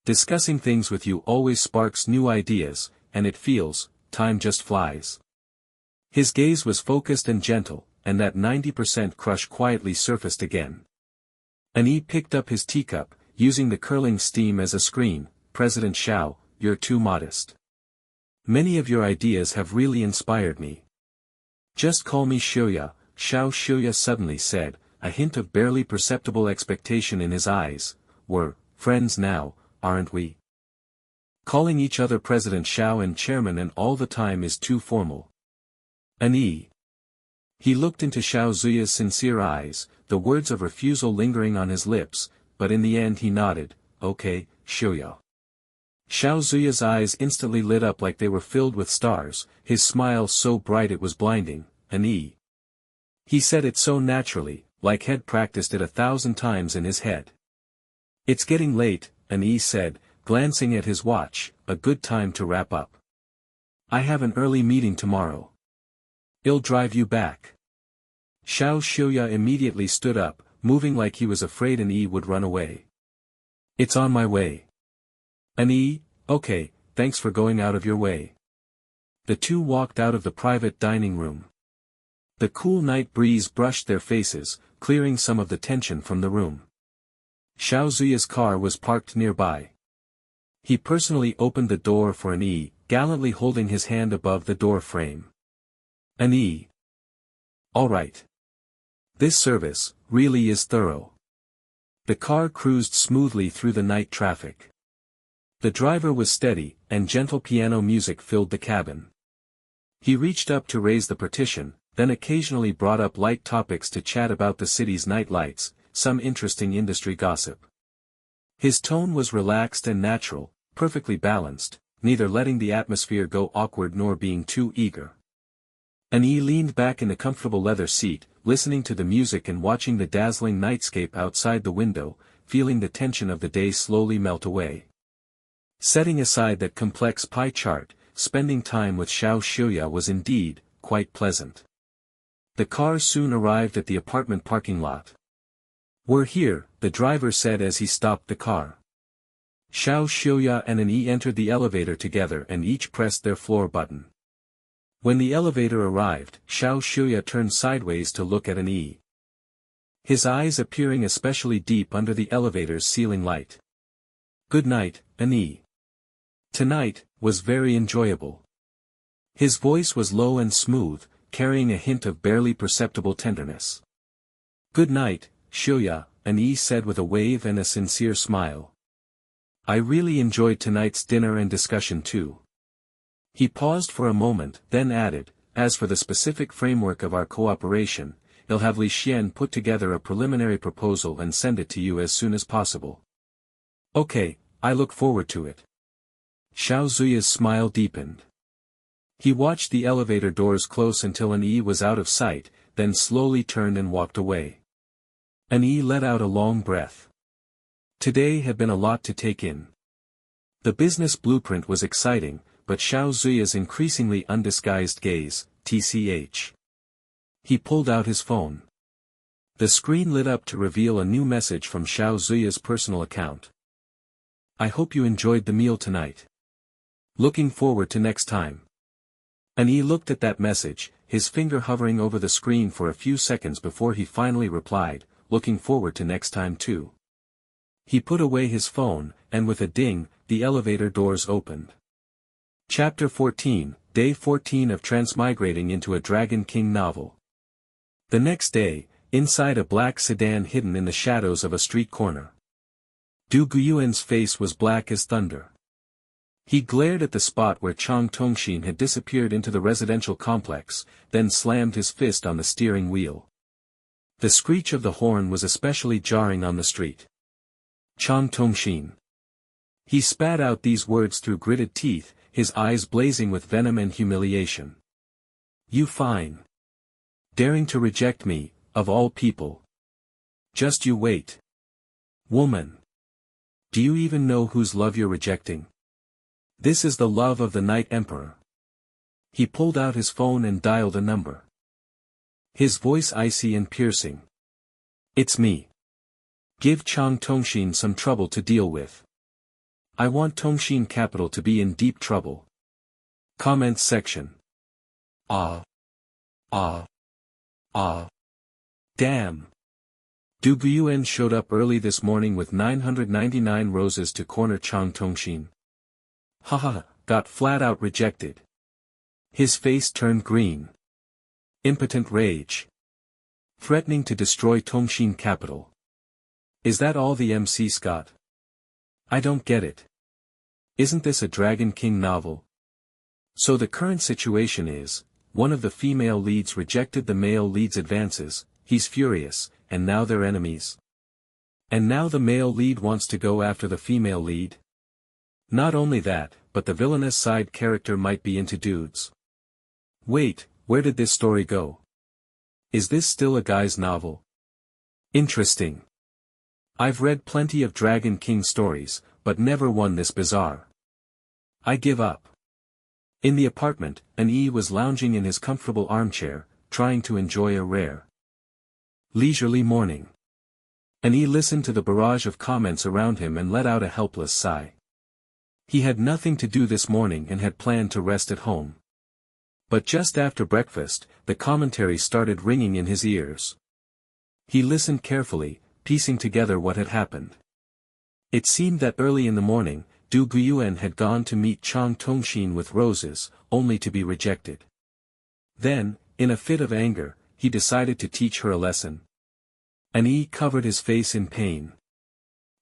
Discussing things with you always sparks new ideas, and it feels, time just flies. His gaze was focused and gentle, and that 90% crush quietly surfaced again. An picked up his teacup, using the curling steam as a screen. President Xiao, you're too modest. Many of your ideas have really inspired me. Just call me Xiuya, Xiao Xiuya suddenly said, a hint of barely perceptible expectation in his eyes. We're friends now, aren't we? Calling each other President Xiao and Chairman N all the time is too formal. An He looked into Xiao Zuya's sincere eyes, the words of refusal lingering on his lips, but in the end he nodded, okay, Xiuya. Xiao Zuya's eyes instantly lit up like they were filled with stars, his smile so bright it was blinding. An He said it so naturally, like he'd practiced it 1,000 times in his head. It's getting late, An said, glancing at his watch, a good time to wrap up. I have an early meeting tomorrow. I'll drive you back. Xiao Xiuya immediately stood up, moving like he was afraid An would run away. It's on my way. An okay, thanks for going out of your way. The two walked out of the private dining room. The cool night breeze brushed their faces, clearing some of the tension from the room. Xiao Zuya's car was parked nearby. He personally opened the door for An, gallantly holding his hand above the door frame. An all right. This service, really is thorough. The car cruised smoothly through the night traffic. The driver was steady, and gentle piano music filled the cabin. He reached up to raise the partition, then occasionally brought up light topics to chat about the city's night lights, some interesting industry gossip. His tone was relaxed and natural, perfectly balanced, neither letting the atmosphere go awkward nor being too eager. Annie leaned back in the comfortable leather seat, listening to the music and watching the dazzling nightscape outside the window, feeling the tension of the day slowly melt away. Setting aside that complex pie chart, spending time with Xiao Xiuya was indeed quite pleasant. The car soon arrived at the apartment parking lot. "We're here," the driver said as he stopped the car. Xiao Xiuya and Annie entered the elevator together and each pressed their floor button. When the elevator arrived, Xiao Xiuya turned sideways to look at Annie. His eyes appearing especially deep under the elevator's ceiling light. "Good night, Annie. Tonight was very enjoyable." His voice was low and smooth, carrying a hint of barely perceptible tenderness. "Good night, Xiuya," Annie said with a wave and a sincere smile. "I really enjoyed tonight's dinner and discussion too." He paused for a moment, then added, "As for the specific framework of our cooperation, I'll have Li Xian put together a preliminary proposal and send it to you as soon as possible." "Okay, I look forward to it." Xiao Zuya's smile deepened. He watched the elevator doors close until Annie was out of sight, then slowly turned and walked away. Annie let out a long breath. Today had been a lot to take in. The business blueprint was exciting, but Xiao Zuya's increasingly undisguised gaze, tch. He pulled out his phone. The screen lit up to reveal a new message from Xiao Zuya's personal account. "I hope you enjoyed the meal tonight. Looking forward to next time." Annie looked at that message, his finger hovering over the screen for a few seconds before he finally replied, "Looking forward to next time too." He put away his phone, and with a ding, the elevator doors opened. Chapter 14, Day 14 of Transmigrating into a Dragon King Novel. The next day, inside a black sedan hidden in the shadows of a street corner. Du Guyuan's face was black as thunder. He glared at the spot where Chang Tongxin had disappeared into the residential complex, then slammed his fist on the steering wheel. The screech of the horn was especially jarring on the street. "Chang Tongxin." He spat out these words through gritted teeth, his eyes blazing with venom and humiliation. "You fine. Daring to reject me, of all people. Just you wait. Woman. Do you even know whose love you're rejecting? This is the love of the Night Emperor." He pulled out his phone and dialed a number. His voice icy and piercing. "It's me. Give Chang Tongxin some trouble to deal with. I want Tongxin Capital to be in deep trouble." Comments section. Ah. Damn. Du Guyuan showed up early this morning with 999 roses to corner Chang Tongxin. Haha, got flat out rejected. His face turned green. Impotent rage. Threatening to destroy Tongxin Capital. Is that all the MC's got? I don't get it. Isn't this a Dragon King novel? So the current situation is, one of the female leads rejected the male lead's advances, he's furious, and now they're enemies. And now the male lead wants to go after the female lead? Not only that, but the villainous side character might be into dudes. Wait, where did this story go? Is this still a guy's novel? Interesting. I've read plenty of Dragon King stories, but never one this bizarre. I give up. In the apartment, Annie was lounging in his comfortable armchair, trying to enjoy a rare, leisurely morning. Annie listened to the barrage of comments around him and let out a helpless sigh. He had nothing to do this morning and had planned to rest at home. But just after breakfast, the commentary started ringing in his ears. He listened carefully, piecing together what had happened. It seemed that early in the morning, Du Guyuan had gone to meet Chang Tongxin with roses, only to be rejected. Then, in a fit of anger, he decided to teach her a lesson. Annie covered his face in pain.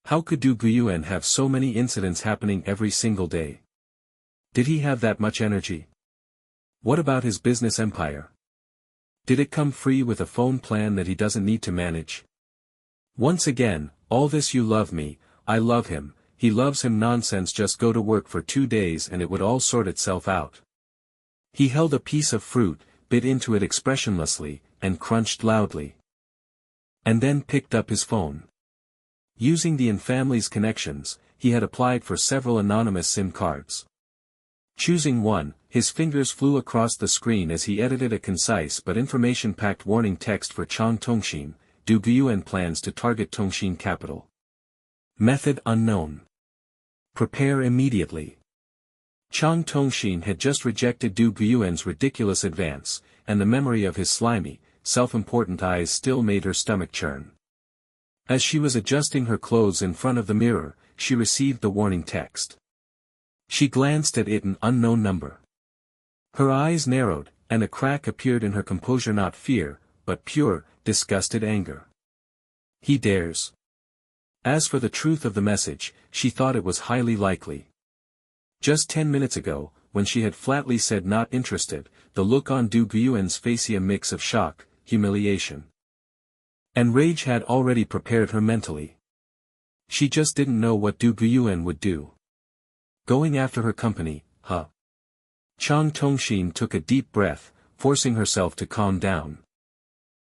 How could Du Guyuan have so many incidents happening every single day? Did he have that much energy? What about his business empire? Did it come free with a phone plan that he doesn't need to manage? Once again, all this "you love me, I love him, he loves him" nonsense. Just go to work for 2 days and it would all sort itself out. He held a piece of fruit, bit into it expressionlessly, and crunched loudly. And then picked up his phone. Using the family's connections, he had applied for several anonymous SIM cards. Choosing one, his fingers flew across the screen as he edited a concise but information-packed warning text for Chang Tongshin. Du Guyuan plans to target Tongshin capital. Method unknown. Prepare immediately. Chang Tongshin had just rejected Du Guyuan's ridiculous advance, and the memory of his slimy, self-important eyes still made her stomach churn. As she was adjusting her clothes in front of the mirror, she received the warning text. She glanced at it, an unknown number. Her eyes narrowed, and a crack appeared in her composure. Not fear, but pure, disgusted anger. He dares. As for the truth of the message, she thought it was highly likely. Just 10 minutes ago, when she had flatly said not interested, the look on Du Guyuan's face a mix of shock, humiliation, and rage had already prepared her mentally. She just didn't know what Du Guyuan would do. Going after her company, huh? Chang Tongshin took a deep breath, forcing herself to calm down.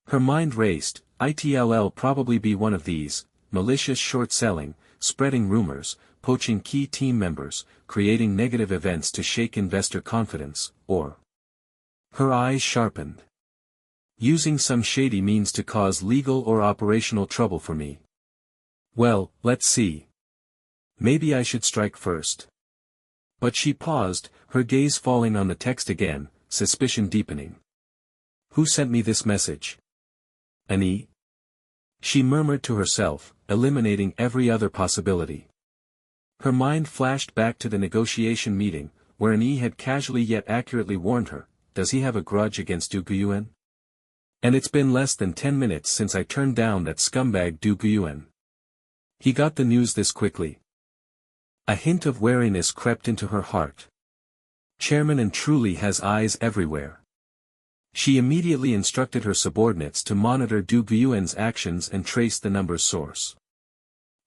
Her mind raced. It'll probably be one of these, malicious short-selling, spreading rumors, poaching key team members, creating negative events to shake investor confidence, or... Her eyes sharpened. Using some shady means to cause legal or operational trouble for me. Well, let's see. Maybe I should strike first. But she paused, her gaze falling on the text again, suspicion deepening. Who sent me this message? Annie? She murmured to herself, eliminating every other possibility. Her mind flashed back to the negotiation meeting, where Annie had casually yet accurately warned her, does he have a grudge against Du Guyuan? And it's been less than 10 minutes since I turned down that scumbag Du Guyuan. He got the news this quickly. A hint of wariness crept into her heart. Chairman and truly has eyes everywhere. She immediately instructed her subordinates to monitor Du Guyuan's actions and trace the number's source.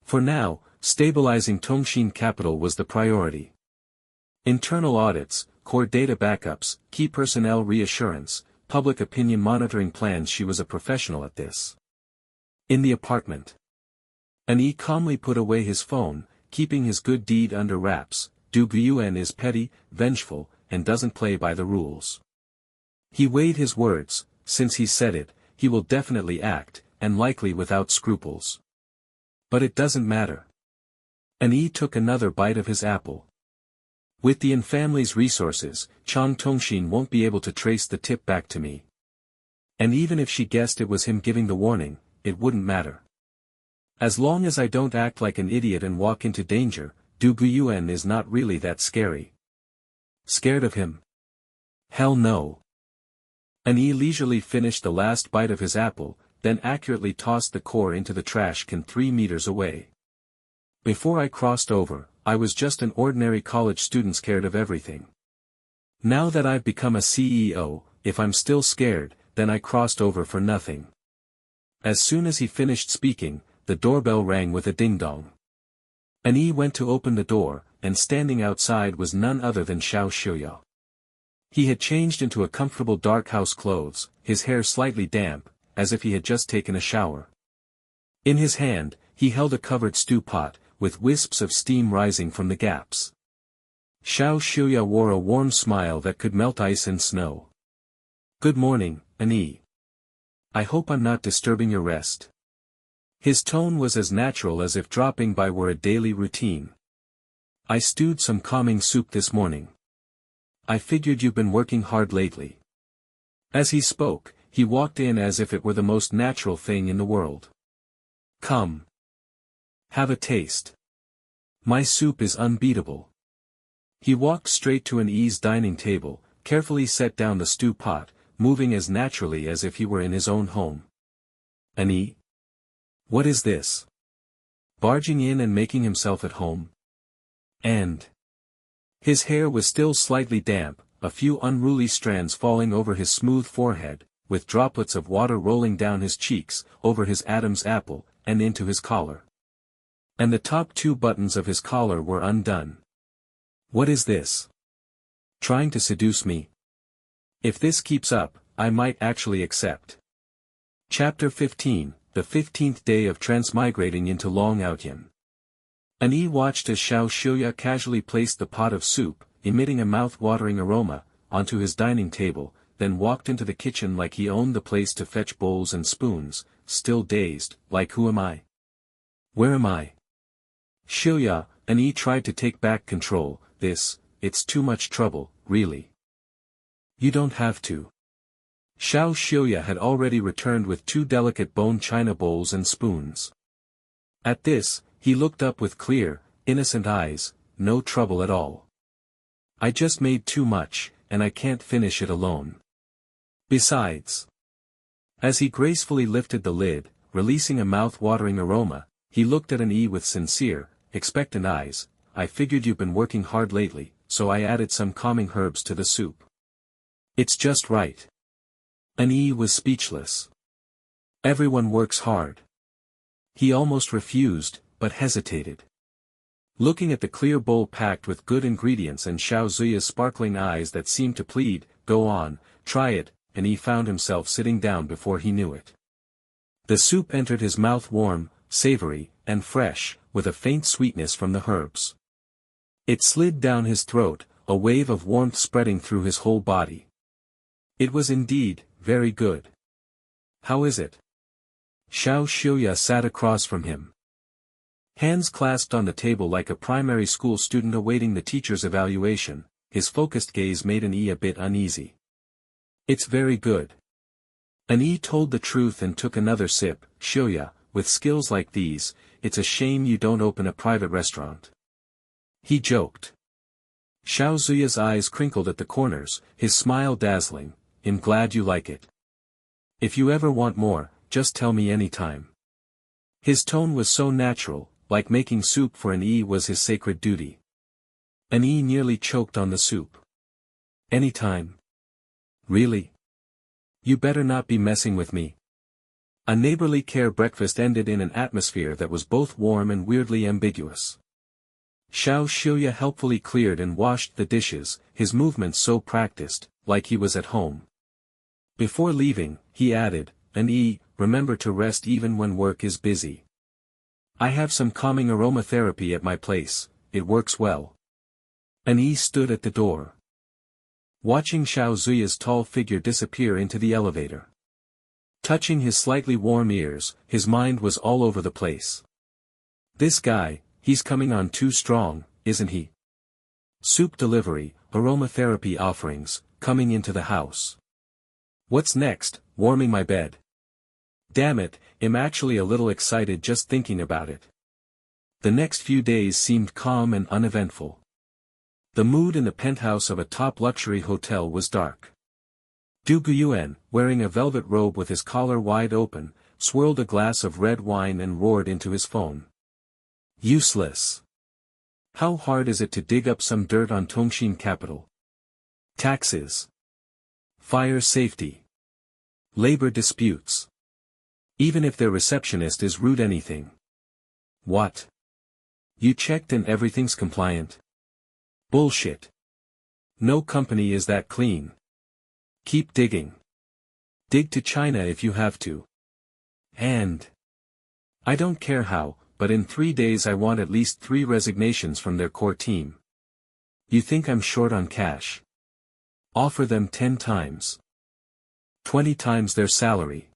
For now, stabilizing Tongshin capital was the priority. Internal audits, core data backups, key personnel reassurance, public opinion monitoring plans. She was a professional at this. In the apartment, Annie calmly put away his phone, keeping his good deed under wraps. Du Guyuan is petty, vengeful, and doesn't play by the rules. He weighed his words. Since he said it, he will definitely act, and likely without scruples. But it doesn't matter. Annie took another bite of his apple. With the family's resources, Chang Tongshin won't be able to trace the tip back to me. And even if she guessed it was him giving the warning, it wouldn't matter. As long as I don't act like an idiot and walk into danger, Du Guyuan is not really that scary. Scared of him? Hell no. Annie leisurely finished the last bite of his apple, then accurately tossed the core into the trash can 3 meters away. Before I crossed over, I was just an ordinary college student scared of everything. Now that I've become a CEO, if I'm still scared, then I crossed over for nothing. As soon as he finished speaking, the doorbell rang with a ding-dong. Annie went to open the door, and standing outside was none other than Xiao Xiuya. He had changed into a comfortable dark house clothes, his hair slightly damp, as if he had just taken a shower. In his hand, he held a covered stew pot, with wisps of steam rising from the gaps. Xiao Xiuya wore a warm smile that could melt ice and snow. Good morning, Annie. I hope I'm not disturbing your rest. His tone was as natural as if dropping by were a daily routine. I stewed some calming soup this morning. I figured you've been working hard lately. As he spoke, he walked in as if it were the most natural thing in the world. Come. Have a taste. My soup is unbeatable. He walked straight to an ease dining table, carefully set down the stew pot, moving as naturally as if he were in his own home. Annie? What is this? Barging in and making himself at home? And his hair was still slightly damp, a few unruly strands falling over his smooth forehead, with droplets of water rolling down his cheeks, over his Adam's apple, and into his collar. And the top 2 buttons of his collar were undone. What is this? Trying to seduce me? If this keeps up, I might actually accept. Chapter 15, the 15th day of transmigrating into Long Outyan. An watched as Xiao Xiuya casually placed the pot of soup, emitting a mouth-watering aroma, onto his dining table, then walked into the kitchen like he owned the place to fetch bowls and spoons, still dazed, like who am I? Where am I? Xiuya, An tried to take back control, it's too much trouble, really. You don't have to. Xiao Xiuya had already returned with 2 delicate bone china bowls and spoons. At this, he looked up with clear, innocent eyes, no trouble at all. I just made too much, and I can't finish it alone. Besides. As he gracefully lifted the lid, releasing a mouth-watering aroma, he looked at An with sincere, expectant eyes. I figured you've been working hard lately, so I added some calming herbs to the soup. It's just right. An was speechless. Everyone works hard. He almost refused, but hesitated. Looking at the clear bowl packed with good ingredients and Xiao Zuya's sparkling eyes that seemed to plead, go on, try it, and he found himself sitting down before he knew it. The soup entered his mouth warm, savory, and fresh, with a faint sweetness from the herbs. It slid down his throat, a wave of warmth spreading through his whole body. It was indeed, very good. How is it? Xiao Xiuya sat across from him. Hands clasped on the table like a primary school student awaiting the teacher's evaluation, his focused gaze made An a bit uneasy. It's very good. An told the truth and took another sip. Xiuya, with skills like these, it's a shame you don't open a private restaurant. He joked. Xiao Zuya's eyes crinkled at the corners, his smile dazzling. I'm glad you like it. If you ever want more, just tell me anytime. His tone was so natural, like making soup for An was his sacred duty. An nearly choked on the soup. Anytime. Really? You better not be messing with me. A neighborly care breakfast ended in an atmosphere that was both warm and weirdly ambiguous. Xiao Xiuya helpfully cleared and washed the dishes, his movements so practiced, like he was at home. Before leaving, he added, An remember to rest even when work is busy. I have some calming aromatherapy at my place, it works well. An stood at the door, watching Xiao Zuya's tall figure disappear into the elevator. Touching his slightly warm ears, his mind was all over the place. This guy, he's coming on too strong, isn't he? Soup delivery, aromatherapy offerings, coming into the house. What's next? Warming my bed. Damn it, I'm actually a little excited just thinking about it. The next few days seemed calm and uneventful. The mood in the penthouse of a top luxury hotel was dark. Du Guyuan, wearing a velvet robe with his collar wide open, swirled a glass of red wine and roared into his phone. Useless. How hard is it to dig up some dirt on Tongshin capital? Taxes. Fire safety. Labor disputes. Even if their receptionist is rude anything. What? You checked and everything's compliant? Bullshit. No company is that clean. Keep digging. Dig to China if you have to. And I don't care how, but in 3 days I want at least 3 resignations from their core team. You think I'm short on cash? Offer them 10 times. 20 times their salary.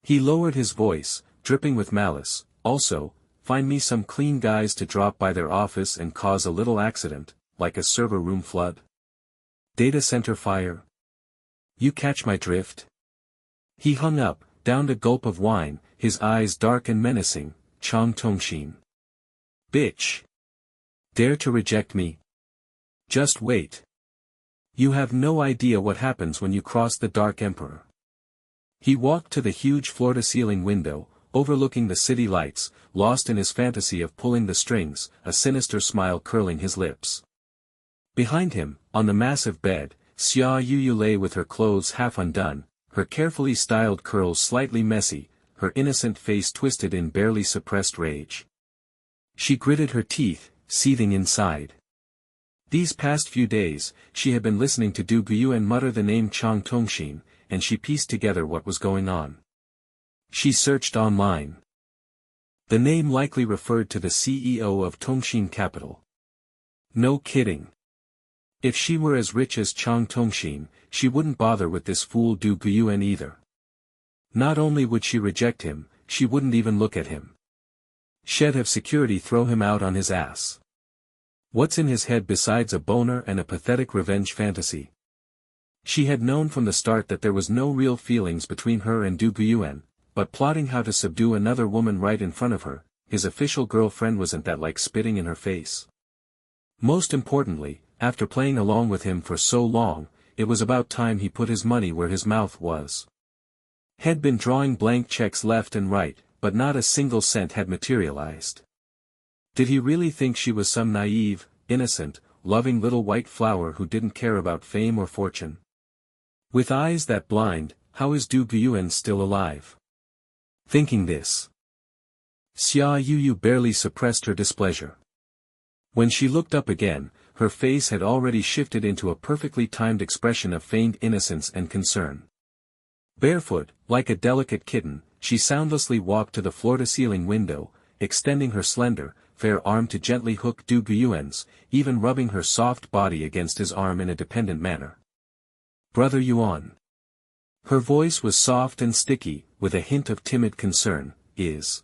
He lowered his voice, dripping with malice. Also, find me some clean guys to drop by their office and cause a little accident, like a server room flood. Data center fire. You catch my drift? He hung up, downed a gulp of wine, his eyes dark and menacing. Chang Tongshin. Bitch. Dare to reject me? Just wait. You have no idea what happens when you cross the Dark Emperor. He walked to the huge floor-to-ceiling window, overlooking the city lights, lost in his fantasy of pulling the strings, a sinister smile curling his lips. Behind him, on the massive bed, Xia Yuyu lay with her clothes half undone, her carefully styled curls slightly messy, her innocent face twisted in barely suppressed rage. She gritted her teeth, seething inside. These past few days, she had been listening to Du Guyuan mutter the name Chang Tongxin, and she pieced together what was going on. She searched online. The name likely referred to the CEO of Tongxin Capital. No kidding. If she were as rich as Chang Tongxin, she wouldn't bother with this fool Du Guyuan either. Not only would she reject him, she wouldn't even look at him. She'd have security throw him out on his ass. What's in his head besides a boner and a pathetic revenge fantasy? She had known from the start that there was no real feelings between her and Du Guyuan, but plotting how to subdue another woman right in front of her, his official girlfriend, wasn't that like spitting in her face? Most importantly, after playing along with him for so long, it was about time he put his money where his mouth was. Had been drawing blank checks left and right, but not a single cent had materialized. Did he really think she was some naive, innocent, loving little white flower who didn't care about fame or fortune? With eyes that blind, how is Du Guyuan still alive? Thinking this, Xia Yuyu barely suppressed her displeasure. When she looked up again, her face had already shifted into a perfectly timed expression of feigned innocence and concern. Barefoot, like a delicate kitten, she soundlessly walked to the floor-to-ceiling window, extending her slender, fair arm to gently hook Du Guyuan's, even rubbing her soft body against his arm in a dependent manner. "Brother Yuan." Her voice was soft and sticky, with a hint of timid concern. Is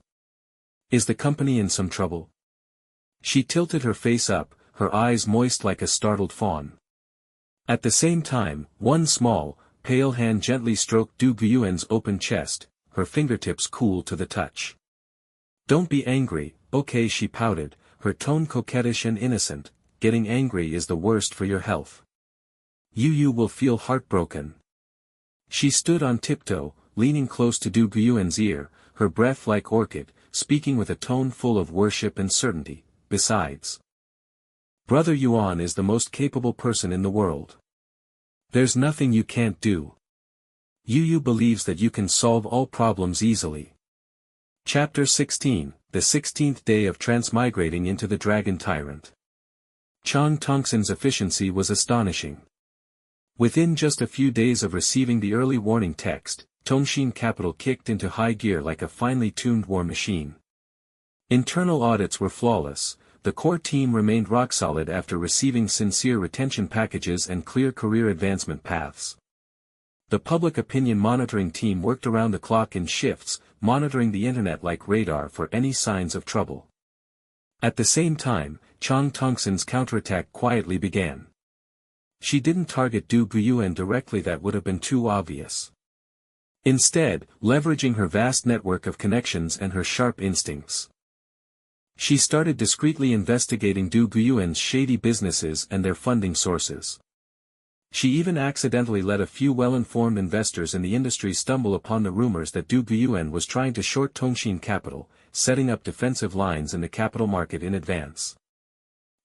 the company in some trouble?" She tilted her face up, her eyes moist like a startled fawn. At the same time, one small, pale hand gently stroked Du Guyuan's open chest, her fingertips cool to the touch. "Don't be angry, okay," she pouted, her tone coquettish and innocent. "Getting angry is the worst for your health. You will feel heartbroken." She stood on tiptoe, leaning close to Du Guyuan's ear, her breath like orchid, speaking with a tone full of worship and certainty. "Besides, Brother Yuan is the most capable person in the world. There's nothing you can't do. Yu believes that you can solve all problems easily." Chapter 16, the 16th day of transmigrating into the Dragon Tyrant. Chang Tongxin's efficiency was astonishing. Within just a few days of receiving the early warning text, Tongxin Capital kicked into high gear like a finely tuned war machine. Internal audits were flawless, the core team remained rock-solid after receiving sincere retention packages and clear career advancement paths. The public opinion monitoring team worked around the clock in shifts, monitoring the internet like radar for any signs of trouble. At the same time, Chang Tongxin's counterattack quietly began. She didn't target Du Guyuan directly, that would have been too obvious. Instead, leveraging her vast network of connections and her sharp instincts, she started discreetly investigating Du Guyuan's shady businesses and their funding sources. She even accidentally let a few well-informed investors in the industry stumble upon the rumors that Du Guyuan was trying to short Tongxin Capital, setting up defensive lines in the capital market in advance.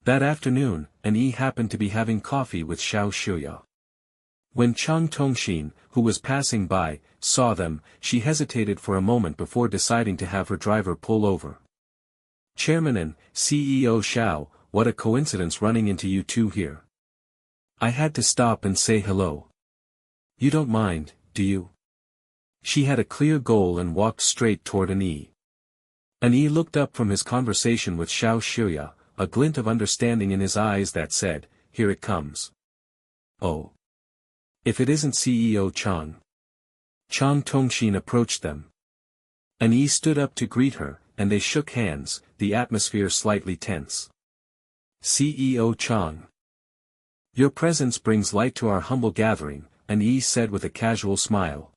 That afternoon, An happened to be having coffee with Xiao Shuya. When Chang Tongxin, who was passing by, saw them, she hesitated for a moment before deciding to have her driver pull over. "Chairman and CEO Xiao, what a coincidence running into you two here. I had to stop and say hello. You don't mind, do you?" She had a clear goal and walked straight toward An. An looked up from his conversation with Xiao Shuya, a glint of understanding in his eyes that said, "Here it comes." "Oh. If it isn't CEO Chang." Chang Tongxin approached them. An stood up to greet her, and they shook hands, the atmosphere slightly tense. "CEO Chang. Your presence brings light to our humble gathering," An said with a casual smile.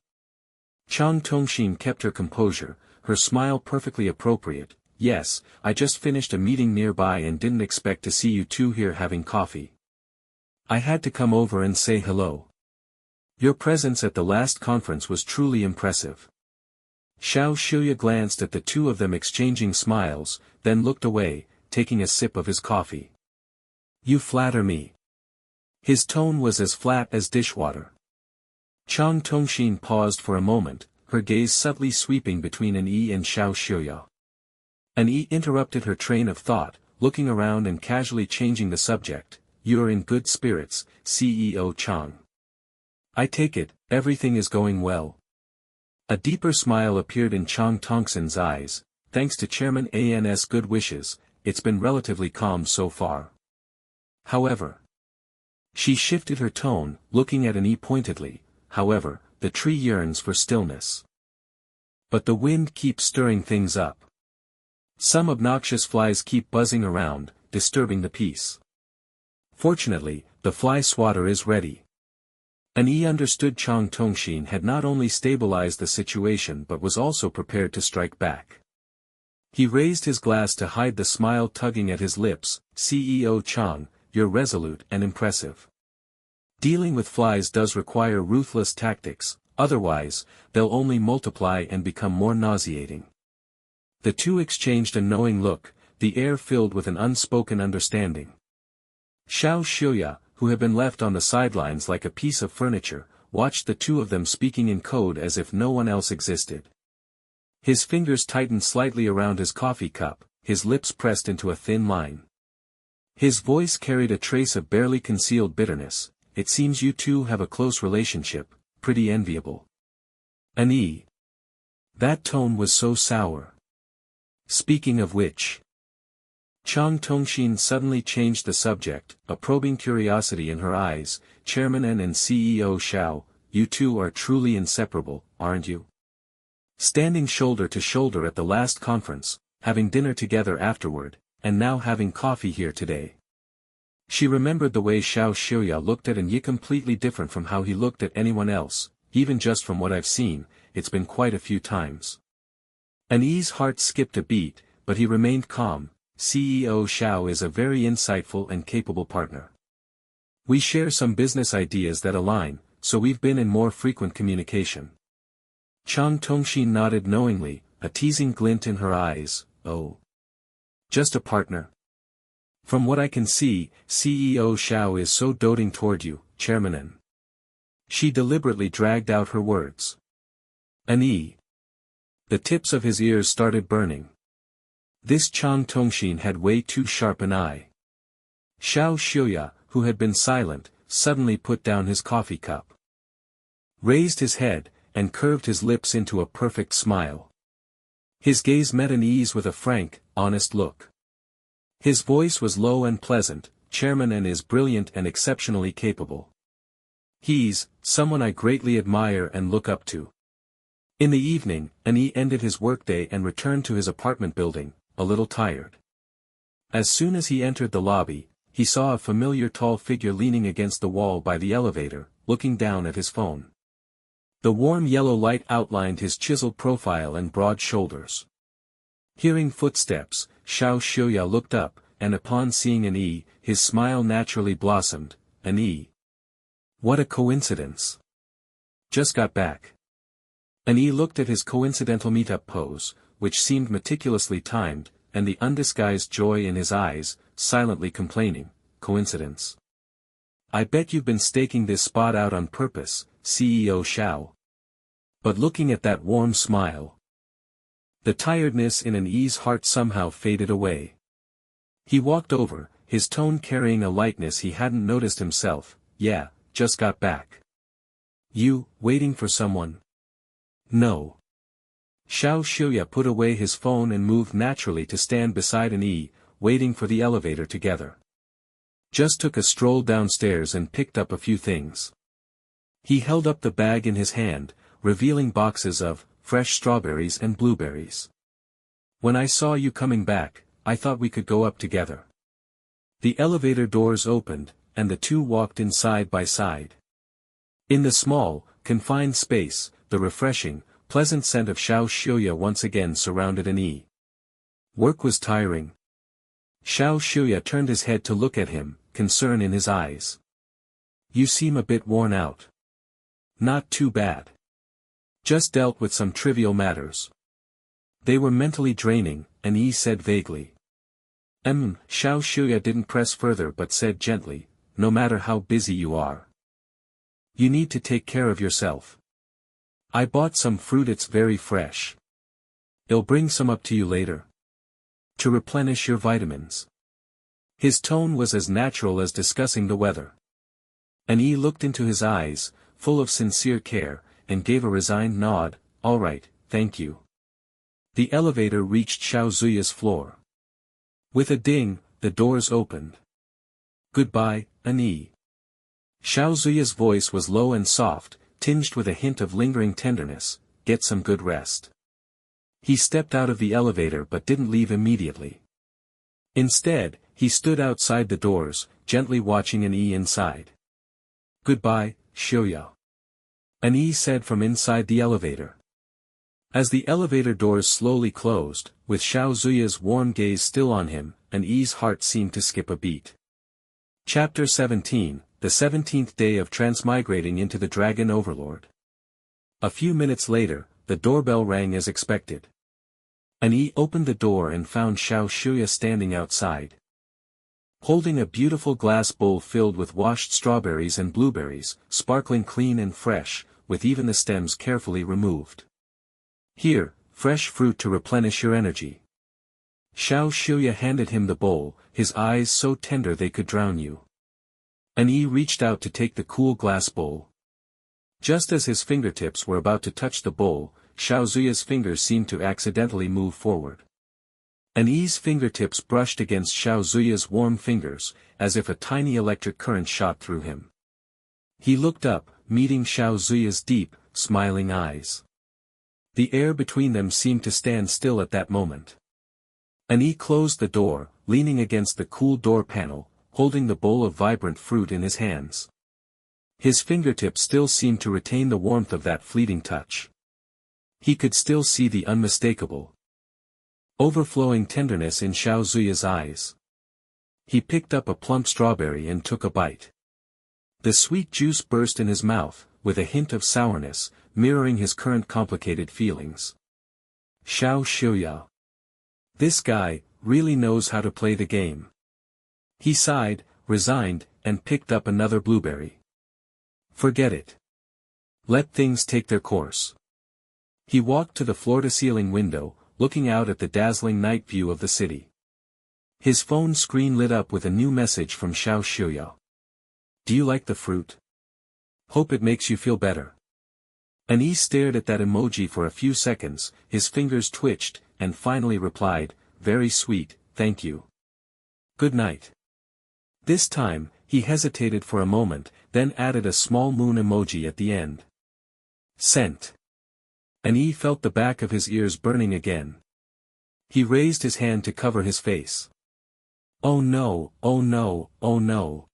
Chang Tongxin kept her composure, her smile perfectly appropriate. "Yes, I just finished a meeting nearby and didn't expect to see you two here having coffee. I had to come over and say hello. Your presence at the last conference was truly impressive." Xiao Shuya glanced at the two of them exchanging smiles, then looked away, taking a sip of his coffee. "You flatter me. His tone was as flat as dishwater. Chang Tongshin paused for a moment, her gaze subtly sweeping between An Yi and Xiao Xiuya. An Yi interrupted her train of thought, looking around and casually changing the subject. "You're in good spirits, CEO Chang. I take it, everything is going well." A deeper smile appeared in Chang Tongsin's eyes. "Thanks to Chairman An's good wishes, it's been relatively calm so far. However," she shifted her tone, looking at An Yi pointedly, "however, the tree yearns for stillness. But the wind keeps stirring things up. Some obnoxious flies keep buzzing around, disturbing the peace. Fortunately, the fly swatter is ready." An Yi understood Chang Tongshin had not only stabilized the situation but was also prepared to strike back. He raised his glass to hide the smile tugging at his lips. "CEO Chang, you're resolute and impressive. Dealing with flies does require ruthless tactics, otherwise, they'll only multiply and become more nauseating." The two exchanged a knowing look, the air filled with an unspoken understanding. Xiao Xiuya, who had been left on the sidelines like a piece of furniture, watched the two of them speaking in code as if no one else existed. His fingers tightened slightly around his coffee cup, his lips pressed into a thin line. His voice carried a trace of barely concealed bitterness. "It seems you two have a close relationship, pretty enviable." An Yi. That tone was so sour. "Speaking of which." Chang Tongshin suddenly changed the subject, a probing curiosity in her eyes. "Chairman N and CEO Xiao, you two are truly inseparable, aren't you? Standing shoulder to shoulder at the last conference, having dinner together afterward, and now having coffee here today." She remembered the way Xiao Xiuya looked at An Yi, completely different from how he looked at anyone else. "Even just from what I've seen, it's been quite a few times." An Yi's heart skipped a beat, but he remained calm. "CEO Xiao is a very insightful and capable partner. We share some business ideas that align, so we've been in more frequent communication." Chang Tongshin nodded knowingly, a teasing glint in her eyes. "Oh. Just a partner? From what I can see, CEO Xiao is so doting toward you, Chairman N." She deliberately dragged out her words. An Yi. The tips of his ears started burning. This Chang Tongshin had way too sharp an eye. Xiao Xiuya, who had been silent, suddenly put down his coffee cup, raised his head, and curved his lips into a perfect smile. His gaze met An Yi's with a frank, honest look. His voice was low and pleasant. "Chairman N is brilliant and exceptionally capable. He's someone I greatly admire and look up to." In the evening, An Yi ended his workday and returned to his apartment building, a little tired. As soon as he entered the lobby, he saw a familiar tall figure leaning against the wall by the elevator, looking down at his phone. The warm yellow light outlined his chiseled profile and broad shoulders. Hearing footsteps, Xiao Xiuya looked up, and upon seeing An Yi, his smile naturally blossomed. "An Yi. What a coincidence. Just got back." An Yi looked at his coincidental meetup pose, which seemed meticulously timed, and the undisguised joy in his eyes, silently complaining. "Coincidence? I bet you've been staking this spot out on purpose, CEO Xiao." But looking at that warm smile, the tiredness in An Yi's heart somehow faded away. He walked over, his tone carrying a lightness he hadn't noticed himself. "Yeah, just got back. You, waiting for someone?" "No." Xiao Xiuya put away his phone and moved naturally to stand beside An Yi, waiting for the elevator together. "Just took a stroll downstairs and picked up a few things." He held up the bag in his hand, revealing boxes of fresh strawberries and blueberries. "When I saw you coming back, I thought we could go up together." The elevator doors opened, and the two walked in side by side. In the small, confined space, the refreshing, pleasant scent of Xiao Xiuya once again surrounded An Yi. "Work was tiring." Xiao Xiuya turned his head to look at him, concern in his eyes. "You seem a bit worn out." "Not too bad. Just dealt with some trivial matters." "They were mentally draining," An Yi said vaguely. Xiao Xiuya didn't press further but said gently, no matter how busy you are. You need to take care of yourself. I bought some fruit, it's very fresh. I'll bring some up to you later. To replenish your vitamins. His tone was as natural as discussing the weather. Annie looked into his eyes, full of sincere care, and gave a resigned nod. All right, thank you. The elevator reached Xiaozuya's floor. With a ding, the doors opened. Goodbye, Annie. Xiaozuya's voice was low and soft, tinged with a hint of lingering tenderness. Get some good rest. He stepped out of the elevator but didn't leave immediately. Instead, he stood outside the doors, gently watching Annie inside. Goodbye, Xiaoya. Annie said from inside the elevator. As the elevator doors slowly closed, with Xiaozuya's warm gaze still on him, Annie's heart seemed to skip a beat. Chapter 17, the 17th day of transmigrating into the Dragon Overlord. A few minutes later, the doorbell rang as expected. Annie opened the door and found Xiaozuya standing outside. Holding a beautiful glass bowl filled with washed strawberries and blueberries, sparkling clean and fresh, with even the stems carefully removed. Here, fresh fruit to replenish your energy. Xiaozuya handed him the bowl, his eyes so tender they could drown you. Annie reached out to take the cool glass bowl. Just as his fingertips were about to touch the bowl, Xiaozuya's fingers seemed to accidentally move forward. Annie's fingertips brushed against Xiaozuya's warm fingers, as if a tiny electric current shot through him. He looked up, meeting Xiaozuya's deep, smiling eyes. The air between them seemed to stand still at that moment. Annie closed the door, leaning against the cool door panel, holding the bowl of vibrant fruit in his hands. His fingertips still seemed to retain the warmth of that fleeting touch. He could still see the unmistakable, overflowing tenderness in Xiaozuya's eyes. He picked up a plump strawberry and took a bite. The sweet juice burst in his mouth, with a hint of sourness, mirroring his current complicated feelings. Xiaozuya. This guy really knows how to play the game. He sighed, resigned, and picked up another blueberry. Forget it. Let things take their course. He walked to the floor-to-ceiling window, looking out at the dazzling night view of the city. His phone screen lit up with a new message from Xiaozuya. Do you like the fruit? Hope it makes you feel better. Annie stared at that emoji for a few seconds, his fingers twitched, and finally replied, very sweet, thank you. Good night. This time, he hesitated for a moment, then added a small moon emoji at the end. Sent. Annie felt the back of his ears burning again. He raised his hand to cover his face. Oh no, oh no, oh no.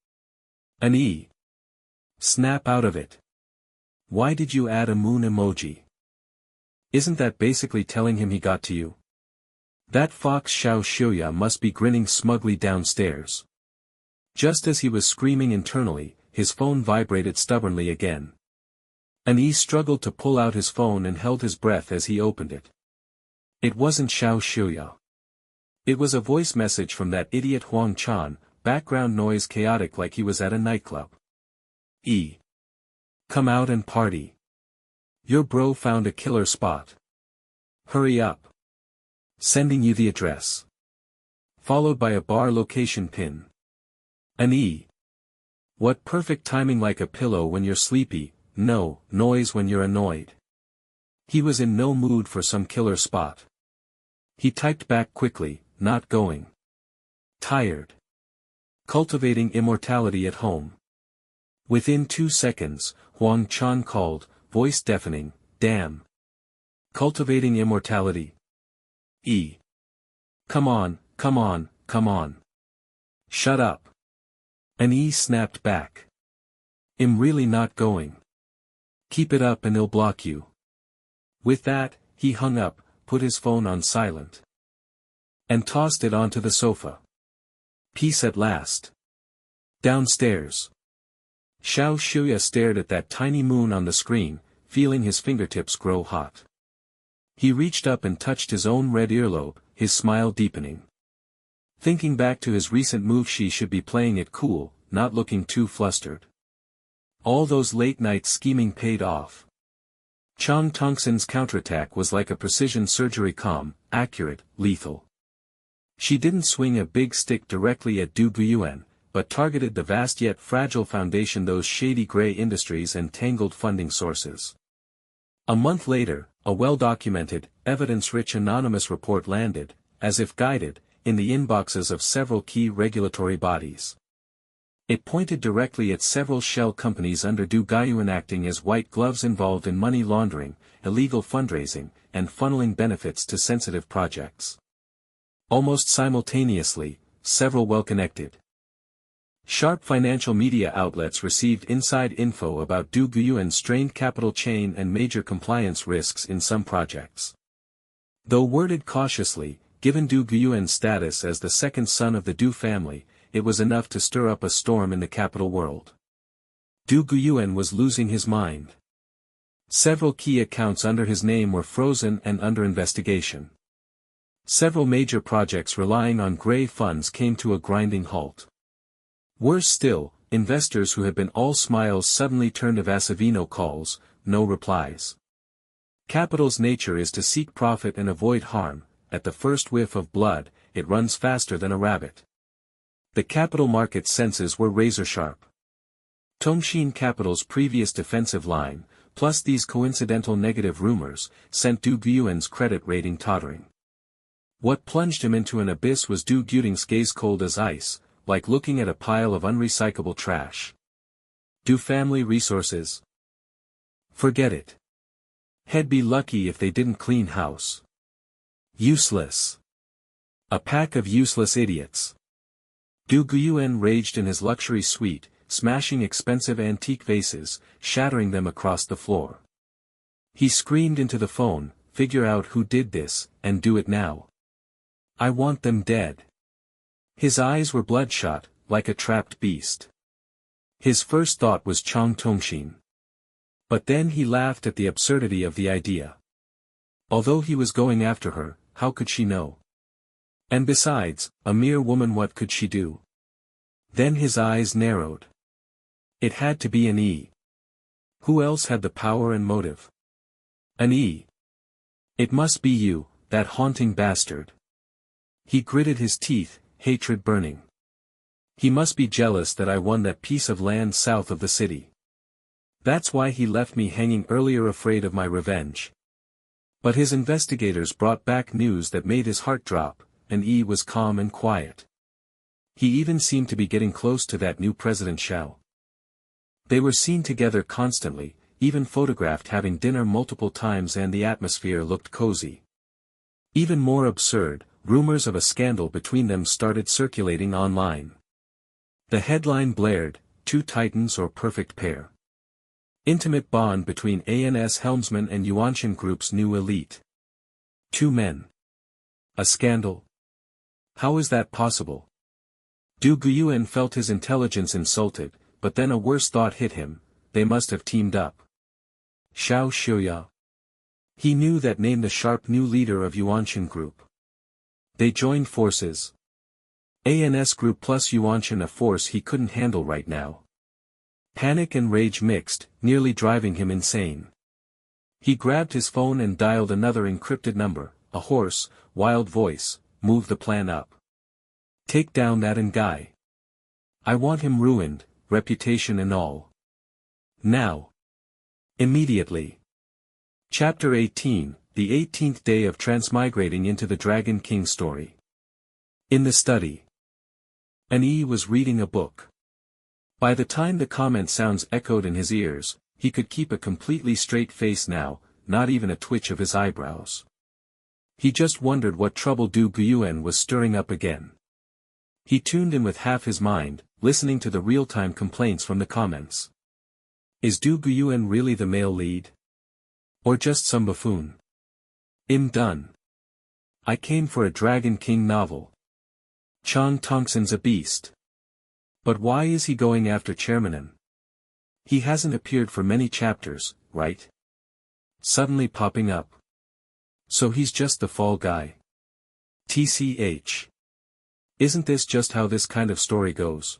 Annie. Snap out of it. Why did you add a moon emoji? Isn't that basically telling him he got to you? That fox Xiaozuya must be grinning smugly downstairs. Just as he was screaming internally, his phone vibrated stubbornly again. Annie struggled to pull out his phone and held his breath as he opened it. It wasn't Xiaozuya. It was a voice message from that idiot Huang Chan, background noise chaotic like he was at a nightclub. Come out and party. Your bro found a killer spot. Hurry up. Sending you the address. Followed by a bar location pin. Annie. What perfect timing, like a pillow when you're sleepy, no noise when you're annoyed. He was in no mood for some killer spot. He typed back quickly, not going. Tired. Cultivating immortality at home. Within 2 seconds, Huang Chan called, voice deafening, damn. Cultivating immortality. Come on, come on, come on. Shut up. Annie snapped back. I'm really not going. Keep it up and I'll block you. With that, he hung up, put his phone on silent. And tossed it onto the sofa. Peace at last. Downstairs. Xiaozuya stared at that tiny moon on the screen, feeling his fingertips grow hot. He reached up and touched his own red earlobe, his smile deepening. Thinking back to his recent move, she should be playing it cool, not looking too flustered. All those late-night scheming paid off. Chang Tongxin's counterattack was like a precision surgery, calm, accurate, lethal. She didn't swing a big stick directly at Du Guyuan, but targeted the vast yet fragile foundation, those shady gray industries and tangled funding sources. A month later, a well-documented, evidence-rich anonymous report landed, as if guided, in the inboxes of several key regulatory bodies. It pointed directly at several shell companies under Du Guyuan acting as white gloves involved in money laundering, illegal fundraising, and funneling benefits to sensitive projects. Almost simultaneously, several well-connected, sharp financial media outlets received inside info about Du Guyuan's strained capital chain and major compliance risks in some projects. Though worded cautiously, given Du Guyuan's status as the second son of the Du family, it was enough to stir up a storm in the capital world. Du Guyuan was losing his mind. Several key accounts under his name were frozen and under investigation. Several major projects relying on gray funds came to a grinding halt. Worse still, investors who had been all smiles suddenly turned evasivino calls, no replies. Capital's nature is to seek profit and avoid harm. At the first whiff of blood, it runs faster than a rabbit. The capital market senses were razor-sharp. Tongxin Capital's previous defensive line, plus these coincidental negative rumors, sent Du Guyuan's credit rating tottering. What plunged him into an abyss was Du Guyuan's gaze, cold as ice, like looking at a pile of unrecyclable trash. Du family resources? Forget it. He'd be lucky if they didn't clean house. Useless. A pack of useless idiots. Du Guyuan raged in his luxury suite, smashing expensive antique vases, shattering them across the floor. He screamed into the phone, "Figure out who did this, and do it now. I want them dead." His eyes were bloodshot, like a trapped beast. His first thought was Chang Tongxin. But then he laughed at the absurdity of the idea. Although he was going after her, how could she know? And besides, a mere woman, what could she do? Then his eyes narrowed. It had to be an E. Who else had the power and motive? An E. It must be you, that haunting bastard. He gritted his teeth, hatred burning. He must be jealous that I won that piece of land south of the city. That's why he left me hanging earlier, afraid of my revenge. But his investigators brought back news that made his heart drop, and E was calm and quiet. He even seemed to be getting close to that new President Xiao. They were seen together constantly, even photographed having dinner multiple times, and the atmosphere looked cozy. Even more absurd, rumors of a scandal between them started circulating online. The headline blared, "Two Titans or Perfect Pair. Intimate bond between ANS helmsman and Yuanshan Group's new elite. Two men. A scandal? How is that possible?" Du Guyuan felt his intelligence insulted, but then a worse thought hit him: they must have teamed up. Xiao Xiuya. He knew that name, the sharp new leader of Yuanshan Group. They joined forces. ANS Group plus Yuanshan, a force he couldn't handle right now. Panic and rage mixed, nearly driving him insane. He grabbed his phone and dialed another encrypted number. A hoarse, wild voice: "Move the plan up. Take down that guy. I want him ruined, reputation and all. Now. Immediately." Chapter 18, the 18th day of transmigrating into the Dragon King story. In the study. An E was reading a book. By the time the comment sounds echoed in his ears, he could keep a completely straight face now, not even a twitch of his eyebrows. He just wondered what trouble Du Guyuan was stirring up again. He tuned in with half his mind, listening to the real-time complaints from the comments. Is Du Guyuan really the male lead? Or just some buffoon? Done. I came for a Dragon King novel. Chang Tongxin's a beast. But why is he going after Chairmanen? He hasn't appeared for many chapters, right? Suddenly popping up. So he's just the fall guy. TCH. Isn't this just how this kind of story goes?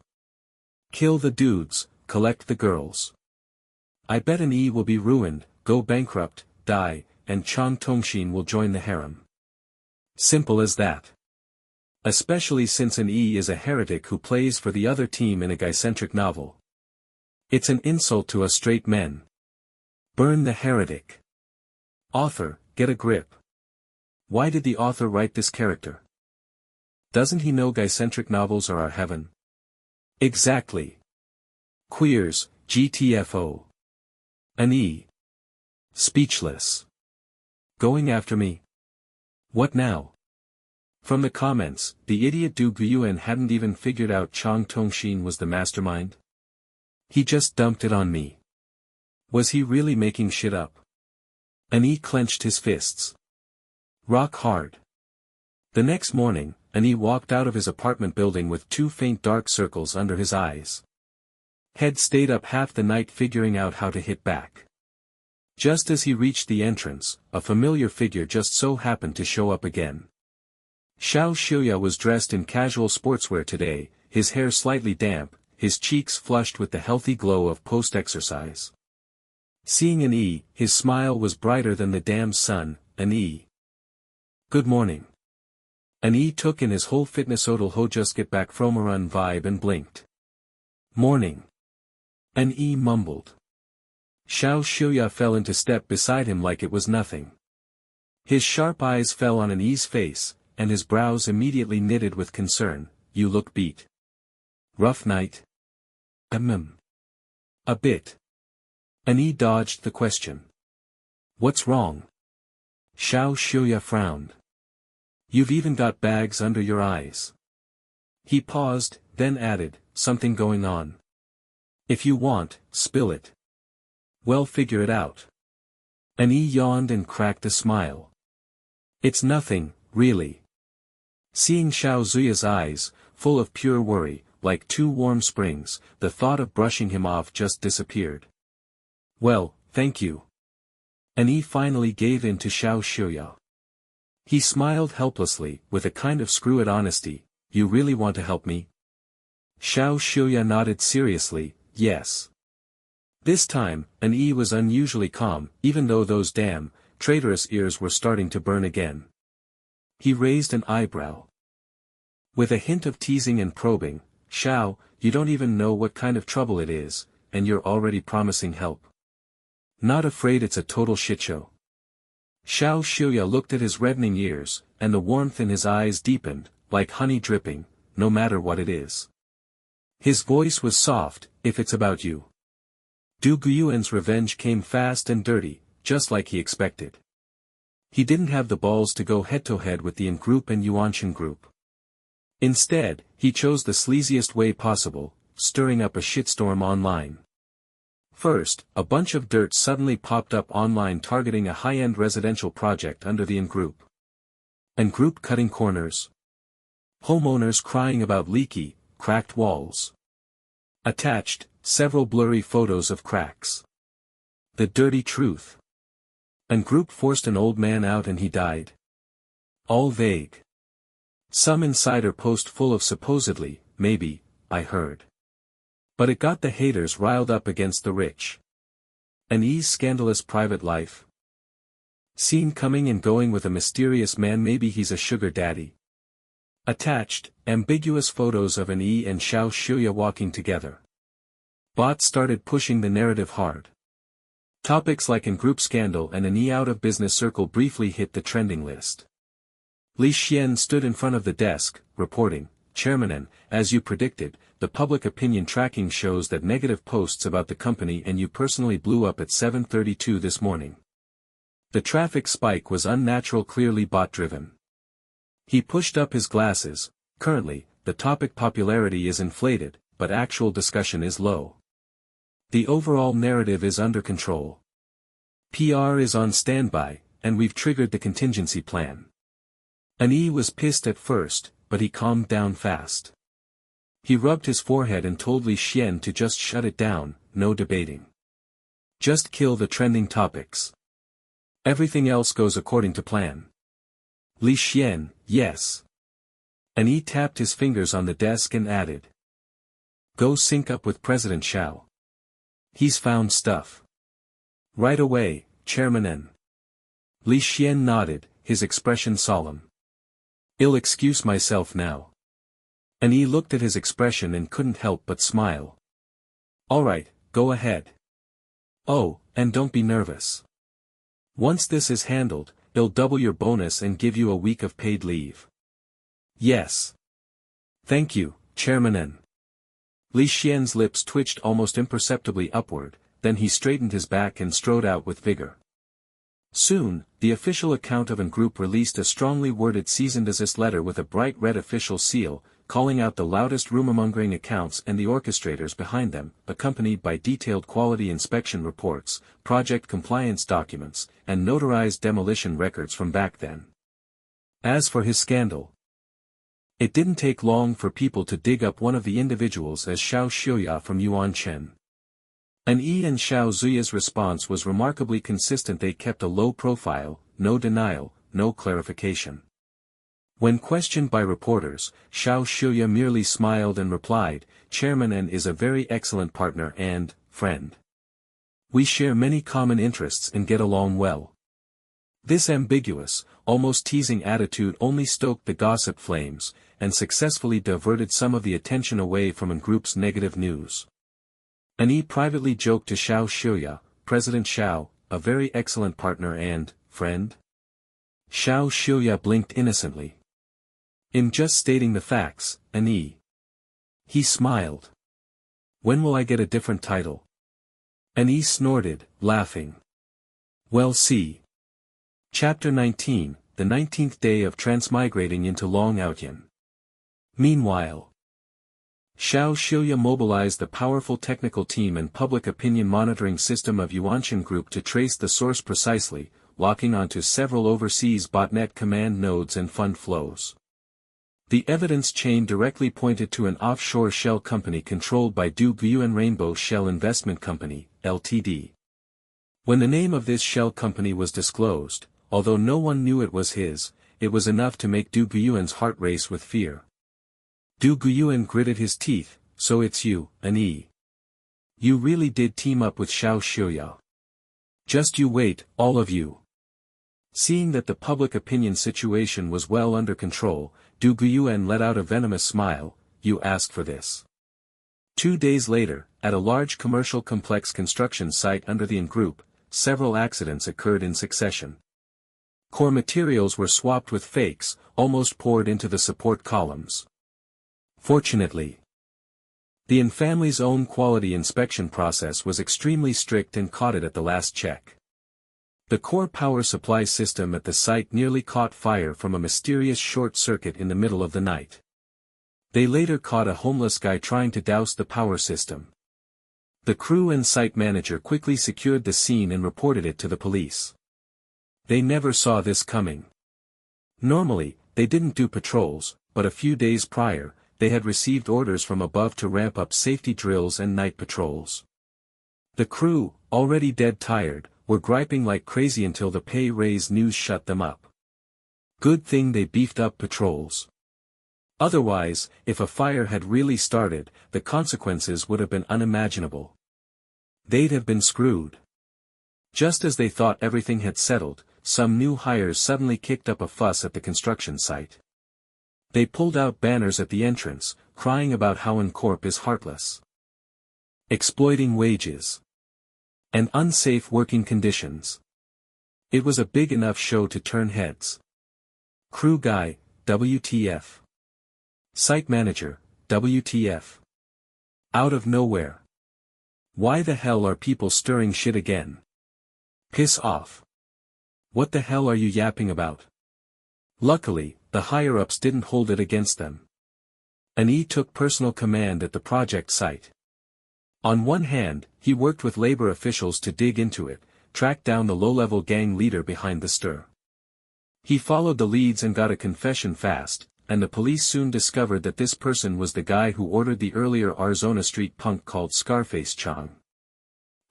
Kill the dudes, collect the girls. I bet an E will be ruined, go bankrupt, die, and Chang Tongshin will join the harem. Simple as that. Especially since an E is a heretic who plays for the other team in a gay-centric novel. It's an insult to us straight men. Burn the heretic. Author, get a grip. Why did the author write this character? Doesn't he know gay-centric novels are our heaven? Exactly. Queers, GTFO. An E. Speechless. Going after me? What now? From the comments, the idiot Du Guyuan hadn't even figured out Chang Tongshin was the mastermind. He just dumped it on me. Was he really making shit up? An E clenched his fists. Rock hard. The next morning, An E walked out of his apartment building with 2 faint dark circles under his eyes. Head stayed up half the night figuring out how to hit back. Just as he reached the entrance, a familiar figure just so happened to show up again. Xiao Xiuya was dressed in casual sportswear today, his hair slightly damp, his cheeks flushed with the healthy glow of post-exercise. Seeing An E, his smile was brighter than the damn sun. An E. Good morning. An E took in his whole fitness odal ho just get back from a run vibe and blinked. Morning. An E mumbled. Xiao Xiuya fell into step beside him like it was nothing. His sharp eyes fell on An E's face, and his brows immediately knitted with concern. You look beat. Rough night? A bit. An E dodged the question. What's wrong? Xiao Xiuya frowned. You've even got bags under your eyes. He paused, then added, something going on. If you want, spill it. Well, figure it out. An E yawned and cracked a smile. It's nothing, really. Seeing Xiao Zuya's eyes, full of pure worry, like 2 warm springs, the thought of brushing him off just disappeared. Well, thank you. An E finally gave in to Xiao Xiuya. He smiled helplessly, with a kind of screw-it honesty. You really want to help me? Xiao Xiuya nodded seriously, yes. This time, An E was unusually calm, even though those damn, traitorous ears were starting to burn again. He raised an eyebrow. With a hint of teasing and probing, Xiao, you don't even know what kind of trouble it is, and you're already promising help. Not afraid it's a total shitshow? Xiao Xiuya looked at his reddening ears, and the warmth in his eyes deepened, like honey dripping, no matter what it is. His voice was soft, if it's about you. Du Guyuan's revenge came fast and dirty, just like he expected. He didn't have the balls to go head-to-head with the In group and Yuanshan group. Instead, he chose the sleaziest way possible, stirring up a shitstorm online. First, a bunch of dirt suddenly popped up online targeting a high-end residential project under the In group. In group cutting corners. Homeowners crying about leaky, cracked walls. Attached, several blurry photos of cracks. The dirty truth. In group forced an old man out and he died. All vague. Some insider post full of supposedly, maybe, I heard. But it got the haters riled up against the rich. An E's scandalous private life. Seen coming and going with a mysterious man, maybe he's a sugar daddy. Attached, ambiguous photos of An E and Xiao Xiuya walking together. Bots started pushing the narrative hard. Topics like In group scandal and An E out of business circle briefly hit the trending list. Li Xian stood in front of the desk, reporting, Chairman, and, as you predicted, the public opinion tracking shows that negative posts about the company and you personally blew up at 7:32 this morning. The traffic spike was unnatural, clearly bot-driven. He pushed up his glasses. Currently, the topic popularity is inflated, but actual discussion is low. The overall narrative is under control. PR is on standby, and we've triggered the contingency plan. An E was pissed at first, but he calmed down fast. He rubbed his forehead and told Li Xian to just shut it down, no debating. Just kill the trending topics. Everything else goes according to plan. Li Xian, yes. An E tapped his fingers on the desk and added. Go sync up with President Xiao. He's found stuff. Right away, Chairman N. Li Xian nodded, his expression solemn. I'll excuse myself now. And he looked at his expression and couldn't help but smile. Alright, go ahead. Oh, and don't be nervous. Once this is handled, I'll double your bonus and give you a week of paid leave. Yes. Thank you, Chairman N. Li Xian's lips twitched almost imperceptibly upward, then he straightened his back and strode out with vigor. Soon, the official account of N Group released a strongly worded cease and desist letter with a bright red official seal, calling out the loudest rumor-mongering accounts and the orchestrators behind them, accompanied by detailed quality inspection reports, project compliance documents, and notarized demolition records from back then. As for his scandal, it didn't take long for people to dig up one of the individuals as Xiao Xiuya from Yuanchen. And Xiao Zuya's response was remarkably consistent. They kept a low profile, no denial, no clarification. When questioned by reporters, Xiao Xiuya merely smiled and replied, Chairman N is a very excellent partner and friend. We share many common interests and get along well. This ambiguous, almost teasing attitude only stoked the gossip flames, and successfully diverted some of the attention away from N Group's negative news. Ani privately joked to Xiao Xiuya, President Xiao, a very excellent partner and friend? Xiao Xiuya blinked innocently. In just stating the facts, Ani. He smiled. When will I get a different title? Ani snorted, laughing. Well, see. Chapter 19, the 19th day of transmigrating into Long Outyan. Meanwhile, Xiao Xiuya mobilized the powerful technical team and public opinion monitoring system of Yuanshan Group to trace the source precisely, locking onto several overseas botnet command nodes and fund flows. The evidence chain directly pointed to an offshore shell company controlled by Du Guiyuan Rainbow Shell Investment Company, Ltd. When the name of this shell company was disclosed, although no one knew it was his, it was enough to make Du Guiyuan's heart race with fear. Du Guiyuan gritted his teeth, so it's you, Ani. You really did team up with Xiao Xiuya. Just you wait, all of you. Seeing that the public opinion situation was well under control, Du Guiyuan let out a venomous smile. You asked for this. 2 days later, at a large commercial complex construction site under the N Group, several accidents occurred in succession. Core materials were swapped with fakes, almost poured into the support columns. Fortunately, the N family's own quality inspection process was extremely strict and caught it at the last check. The core power supply system at the site nearly caught fire from a mysterious short circuit in the middle of the night. They later caught a homeless guy trying to douse the power system. The crew and site manager quickly secured the scene and reported it to the police. They never saw this coming. Normally, they didn't do patrols, but a few days prior, they had received orders from above to ramp up safety drills and night patrols. The crew, already dead tired, were griping like crazy until the pay raise news shut them up. Good thing they beefed up patrols. Otherwise, if a fire had really started, the consequences would have been unimaginable. They'd have been screwed. Just as they thought everything had settled, some new hires suddenly kicked up a fuss at the construction site. They pulled out banners at the entrance, crying about how N Corp is heartless, exploiting wages, and unsafe working conditions. It was a big enough show to turn heads. Crew guy, WTF. Site manager, WTF. Out of nowhere. Why the hell are people stirring shit again? Piss off. What the hell are you yapping about? Luckily, the higher-ups didn't hold it against them. Ani took personal command at the project site. On one hand, he worked with labor officials to dig into it, track down the low-level gang leader behind the stir. He followed the leads and got a confession fast, and the police soon discovered that this person was the guy who ordered the earlier Arizona street punk called Scarface Chang.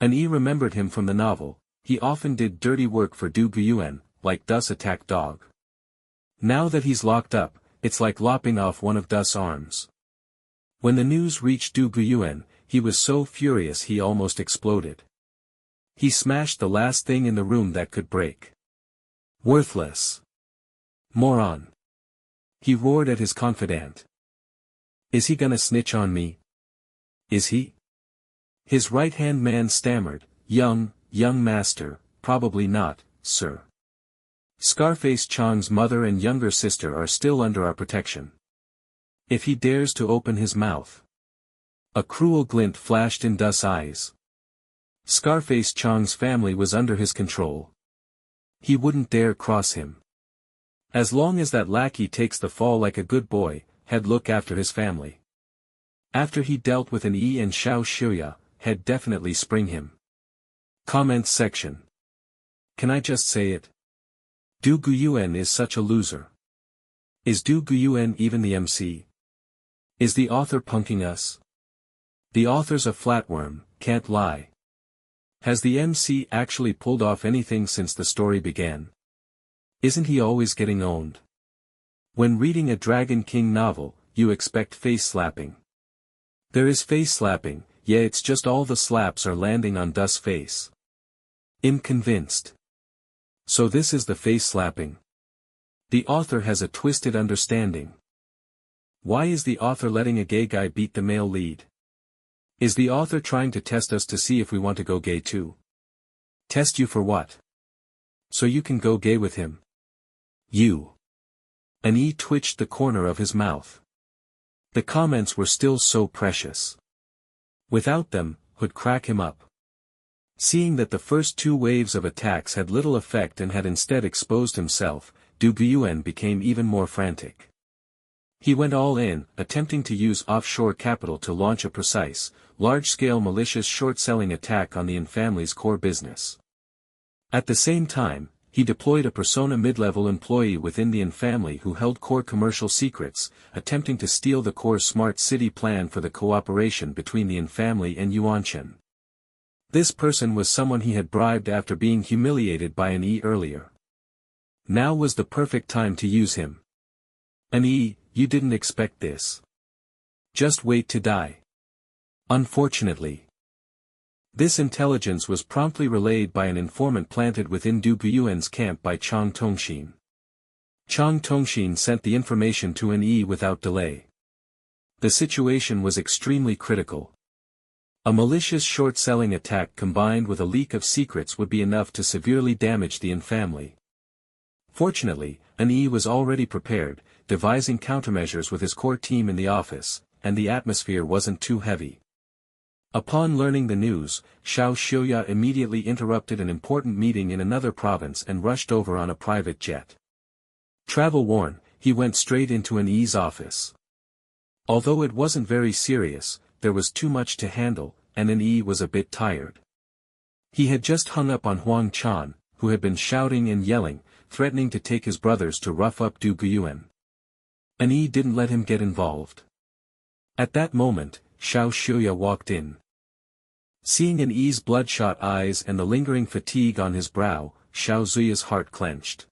Ani remembered him from the novel. He often did dirty work for Du Guiyuan, like Dus attack dog. Now that he's locked up, it's like lopping off one of Dus' arms. When the news reached Du Guyuan, he was so furious he almost exploded. He smashed the last thing in the room that could break. Worthless. Moron. He roared at his confidant. Is he gonna snitch on me? Is he? His right-hand man stammered, young master, probably not, sir. Scarface Chang's mother and younger sister are still under our protection. If he dares to open his mouth. A cruel glint flashed in Dus' eyes. Scarface Chang's family was under his control. He wouldn't dare cross him. As long as that lackey takes the fall like a good boy, he'd look after his family. After he dealt with an E and Xiao Xiuya, he'd definitely spring him. Comments section. Can I just say it? Du Guyuan is such a loser. Is Du Guyuan even the MC? Is the author punking us? The author's a flatworm, can't lie. Has the MC actually pulled off anything since the story began? Isn't he always getting owned? When reading a Dragon King novel, you expect face slapping. There is face slapping, yeah, it's just all the slaps are landing on Dus' face. I'm convinced. So this is the face slapping. The author has a twisted understanding. Why is the author letting a gay guy beat the male lead? Is the author trying to test us to see if we want to go gay too? Test you for what? So you can go gay with him. You. An E twitched the corner of his mouth. The comments were still so precious. Without them, would crack him up. Seeing that the first two waves of attacks had little effect and had instead exposed himself, Du Guyuan became even more frantic. He went all in, attempting to use offshore capital to launch a precise, large-scale malicious short-selling attack on the Yin family's core business. At the same time, he deployed a persona mid-level employee within the Yin family who held core commercial secrets, attempting to steal the core smart city plan for the cooperation between the Yin family and Yuanshan. This person was someone he had bribed after being humiliated by an E earlier. Now was the perfect time to use him. An E, you didn't expect this. Just wait to die. Unfortunately. This intelligence was promptly relayed by an informant planted within Du Guyuan's camp by Chang Tongxin. Chang Tongxin sent the information to an E without delay. The situation was extremely critical. A malicious short-selling attack combined with a leak of secrets would be enough to severely damage the Yin family. Fortunately, an E was already prepared, devising countermeasures with his core team in the office, and the atmosphere wasn't too heavy. Upon learning the news, Xiao Xiuya immediately interrupted an important meeting in another province and rushed over on a private jet. Travel-worn, he went straight into an E's office. Although it wasn't very serious, there was too much to handle, and an E was a bit tired. He had just hung up on Huang Chan, who had been shouting and yelling, threatening to take his brothers to rough up Du Guyuan. An E didn't let him get involved. At that moment, Xiao Xiuya walked in. Seeing an E's bloodshot eyes and the lingering fatigue on his brow, Xiao Zuya's heart clenched.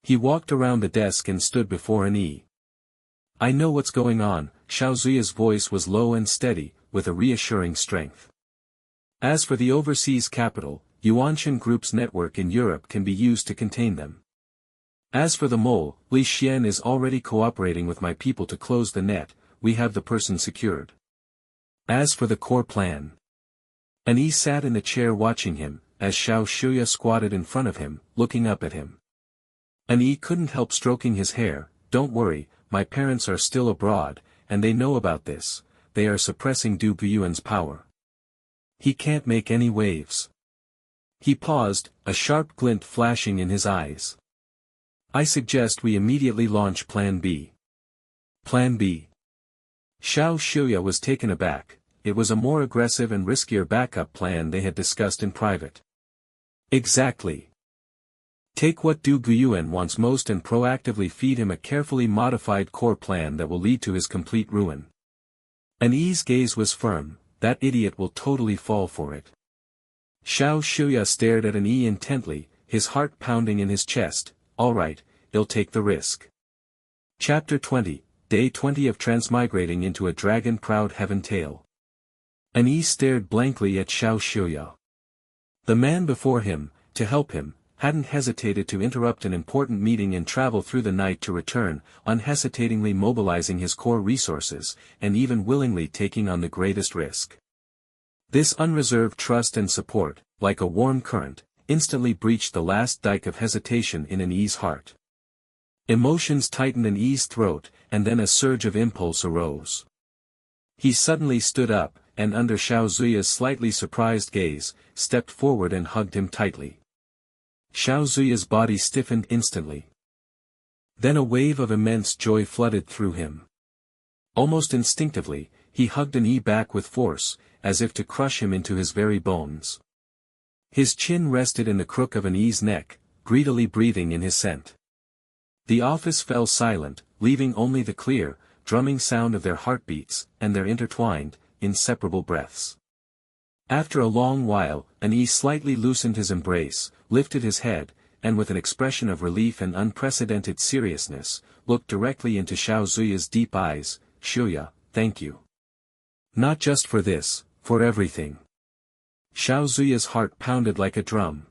He walked around the desk and stood before an E. I know what's going on, Xiao Zuya's voice was low and steady, with a reassuring strength. As for the overseas capital, Yuanshan Group's network in Europe can be used to contain them. As for the mole, Li Xian is already cooperating with my people to close the net, we have the person secured. As for the core plan. An E sat in the chair watching him, as Xiao Xiuya squatted in front of him, looking up at him. An E couldn't help stroking his hair, don't worry, my parents are still abroad, and they know about this, they are suppressing Du Guyuan's power. He can't make any waves. He paused, a sharp glint flashing in his eyes. I suggest we immediately launch Plan B. Plan B. Xiao Xiuya was taken aback, it was a more aggressive and riskier backup plan they had discussed in private. Exactly. Take what Du Guyuan wants most and proactively feed him a carefully modified core plan that will lead to his complete ruin. An E's gaze was firm, that idiot will totally fall for it. Xiao Xiuya stared at an E intently, his heart pounding in his chest, alright, he'll take the risk. Chapter 20, Day 20 of transmigrating into a dragon-proud heaven tale. An stared blankly at Xiao Xiuya. The man before him, to help him, hadn't hesitated to interrupt an important meeting and travel through the night to return, unhesitatingly mobilizing his core resources, and even willingly taking on the greatest risk. This unreserved trust and support, like a warm current, instantly breached the last dike of hesitation in An's heart. Emotions tightened An's throat, and then a surge of impulse arose. He suddenly stood up, and under Xiao Zuya's slightly surprised gaze, stepped forward and hugged him tightly. Xiao Zuya's body stiffened instantly. Then a wave of immense joy flooded through him. Almost instinctively, he hugged An back with force, as if to crush him into his very bones. His chin rested in the crook of An's neck, greedily breathing in his scent. The office fell silent, leaving only the clear, drumming sound of their heartbeats, and their intertwined, inseparable breaths. After a long while, An slightly loosened his embrace, lifted his head, and with an expression of relief and unprecedented seriousness, looked directly into Xiao Zuya's deep eyes. "Xiuya, thank you. Not just for this, for everything." Xiao Zuya's heart pounded like a drum.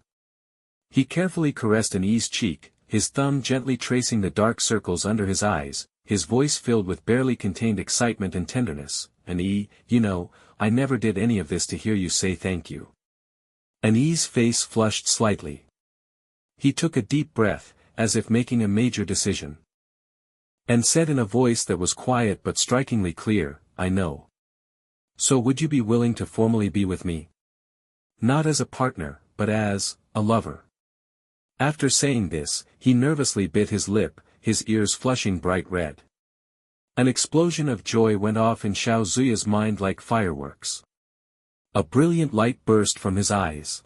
He carefully caressed An's cheek, his thumb gently tracing the dark circles under his eyes, his voice filled with barely contained excitement and tenderness. "An, you know, I never did any of this to hear you say thank you." An's face flushed slightly. He took a deep breath, as if making a major decision. And said in a voice that was quiet but strikingly clear, "I know. So would you be willing to formally be with me? Not as a partner, but as a lover." After saying this, he nervously bit his lip, his ears flushing bright red. An explosion of joy went off in Xiao Zuya's mind like fireworks. A brilliant light burst from his eyes.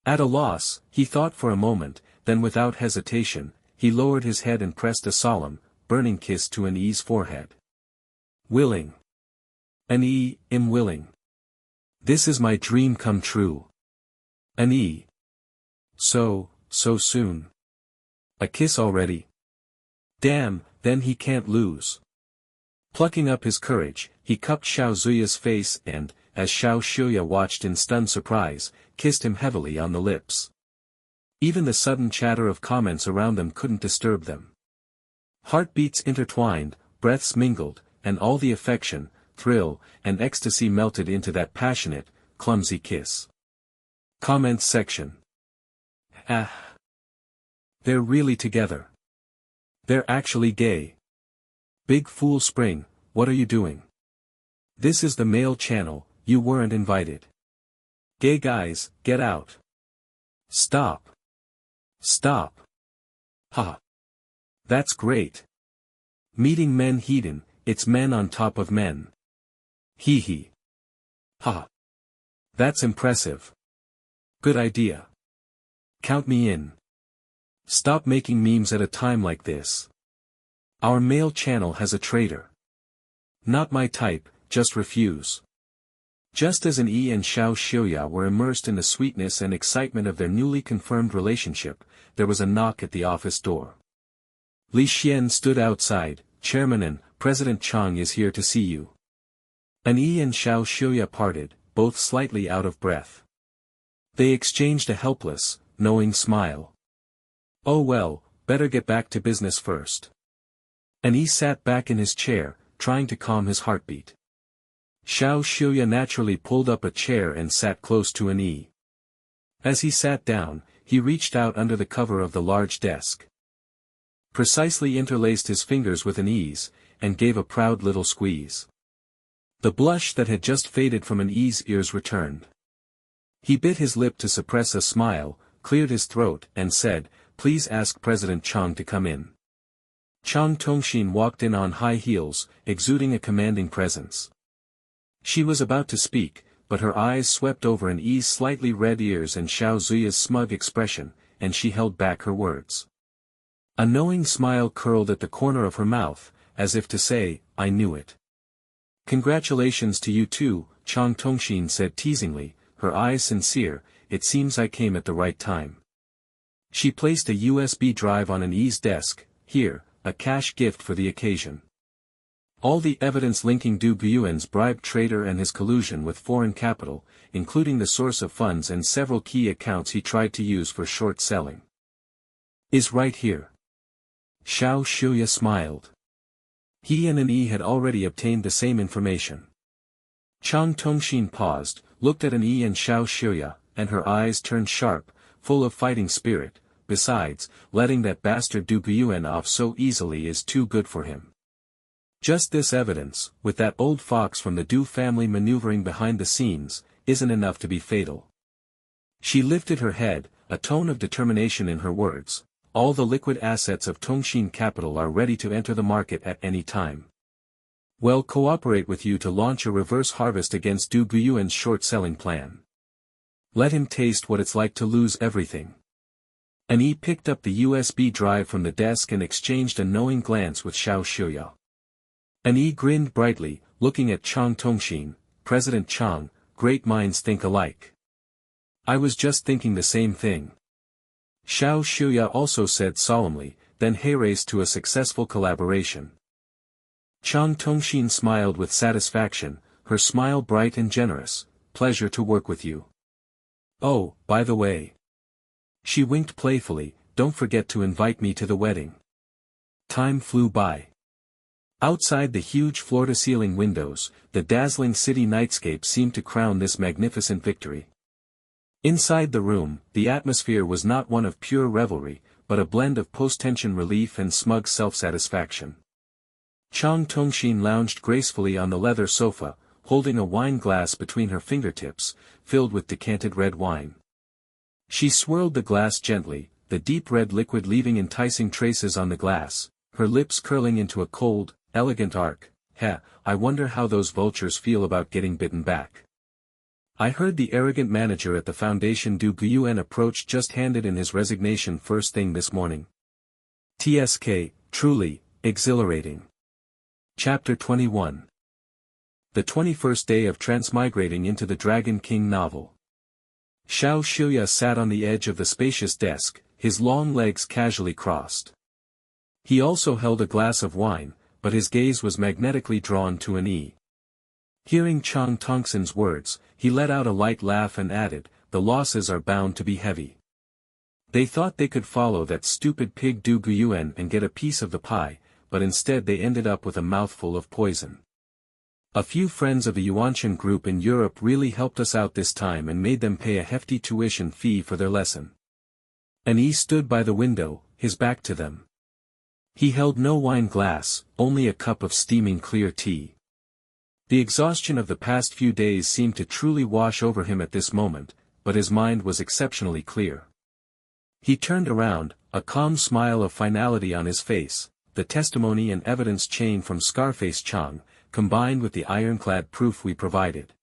At a loss, he thought for a moment, then without hesitation, he lowered his head and pressed a solemn, burning kiss to An's forehead. "Willing. An, am willing. This is my dream come true. An. So soon. A kiss already? Damn, then he can't lose." Plucking up his courage, he cupped Xiao Zuya's face and, as Xiao Xiuya watched in stunned surprise, kissed him heavily on the lips. Even the sudden chatter of comments around them couldn't disturb them. Heartbeats intertwined, breaths mingled, and all the affection, thrill, and ecstasy melted into that passionate, clumsy kiss. Comments section. "Ah. They're really together. They're actually gay. Big fool Spring, what are you doing? This is the male channel, you weren't invited. Gay guys, get out. Stop. Stop. Ha. That's great. Meeting men heathen, it's men on top of men. Hee hee. Ha. That's impressive. Good idea. Count me in. Stop making memes at a time like this. Our male channel has a traitor. Not my type, just refuse." Just as An and Xiao Xiuya were immersed in the sweetness and excitement of their newly confirmed relationship, there was a knock at the office door. Li Xian stood outside. "Chairman and President Chang is here to see you." An and Xiao Xiuya parted, both slightly out of breath. They exchanged a helpless, knowing smile. "Oh well, better get back to business first." An sat back in his chair, trying to calm his heartbeat. Xiao Xiuya naturally pulled up a chair and sat close to An. As he sat down, he reached out under the cover of the large desk. Precisely interlaced his fingers with An's, and gave a proud little squeeze. The blush that had just faded from An's ears returned. He bit his lip to suppress a smile, cleared his throat, and said, "Please ask President Chang to come in." Chang Tongxin walked in on high heels, exuding a commanding presence. She was about to speak, but her eyes swept over An's slightly red ears and Xiao Zuya's smug expression, and she held back her words. A knowing smile curled at the corner of her mouth, as if to say, "I knew it." "Congratulations to you too," Chang Tongxin said teasingly, her eyes sincere. "It seems I came at the right time." She placed a USB drive on An's desk. "Here, a cash gift for the occasion. All the evidence linking Du Guyuan's bribe trader and his collusion with foreign capital, including the source of funds and several key accounts he tried to use for short selling, is right here. Xiao Shuya smiled. He and An Yi had already obtained the same information. Chang Tongxin paused, looked at An Yi and Xiao Shuya, and her eyes turned sharp, full of fighting spirit. Besides, letting that bastard Du Guyuan off so easily is too good for him. Just this evidence, with that old fox from the Du family maneuvering behind the scenes, isn't enough to be fatal. She lifted her head, a tone of determination in her words. All the liquid assets of Tongxin Capital are ready to enter the market at any time. We'll cooperate with you to launch a reverse harvest against Du Guyuan's short-selling plan. Let him taste what it's like to lose everything. An Yi picked up the USB drive from the desk and exchanged a knowing glance with Xiao Shuya. An Yi grinned brightly, looking at Chang Tongxin. President Chang, great minds think alike. I was just thinking the same thing. Xiao Shuya also said solemnly, then here's to a successful collaboration. Chang Tongxin smiled with satisfaction, her smile bright and generous. Pleasure to work with you. Oh, by the way. She winked playfully, don't forget to invite me to the wedding. Time flew by. Outside the huge floor-to-ceiling windows, the dazzling city nightscape seemed to crown this magnificent victory. Inside the room, the atmosphere was not one of pure revelry, but a blend of post-tension relief and smug self-satisfaction. Chang Tongxin lounged gracefully on the leather sofa, holding a wine glass between her fingertips, filled with decanted red wine. She swirled the glass gently, the deep red liquid leaving enticing traces on the glass, her lips curling into a cold, elegant arc. I wonder how those vultures feel about getting bitten back. I heard the arrogant manager at the foundation Du Guyuan approached just handed in his resignation first thing this morning. TSK, truly, exhilarating. Chapter 21. The 21st day of transmigrating into the Dragon King novel. Xiao Shuya sat on the edge of the spacious desk, his long legs casually crossed. He also held a glass of wine, but his gaze was magnetically drawn to An Yi. Hearing Chang Tongxin's words, he let out a light laugh and added, the losses are bound to be heavy. They thought they could follow that stupid pig Du Guyuan and get a piece of the pie, but instead they ended up with a mouthful of poison. A few friends of the Yuanshan group in Europe really helped us out this time and made them pay a hefty tuition fee for their lesson. An Yi stood by the window, his back to them. He held no wine glass, only a cup of steaming clear tea. The exhaustion of the past few days seemed to truly wash over him at this moment, but his mind was exceptionally clear. He turned around, a calm smile of finality on his face, the testimony and evidence chain from Scarface Chang, combined with the ironclad proof we provided,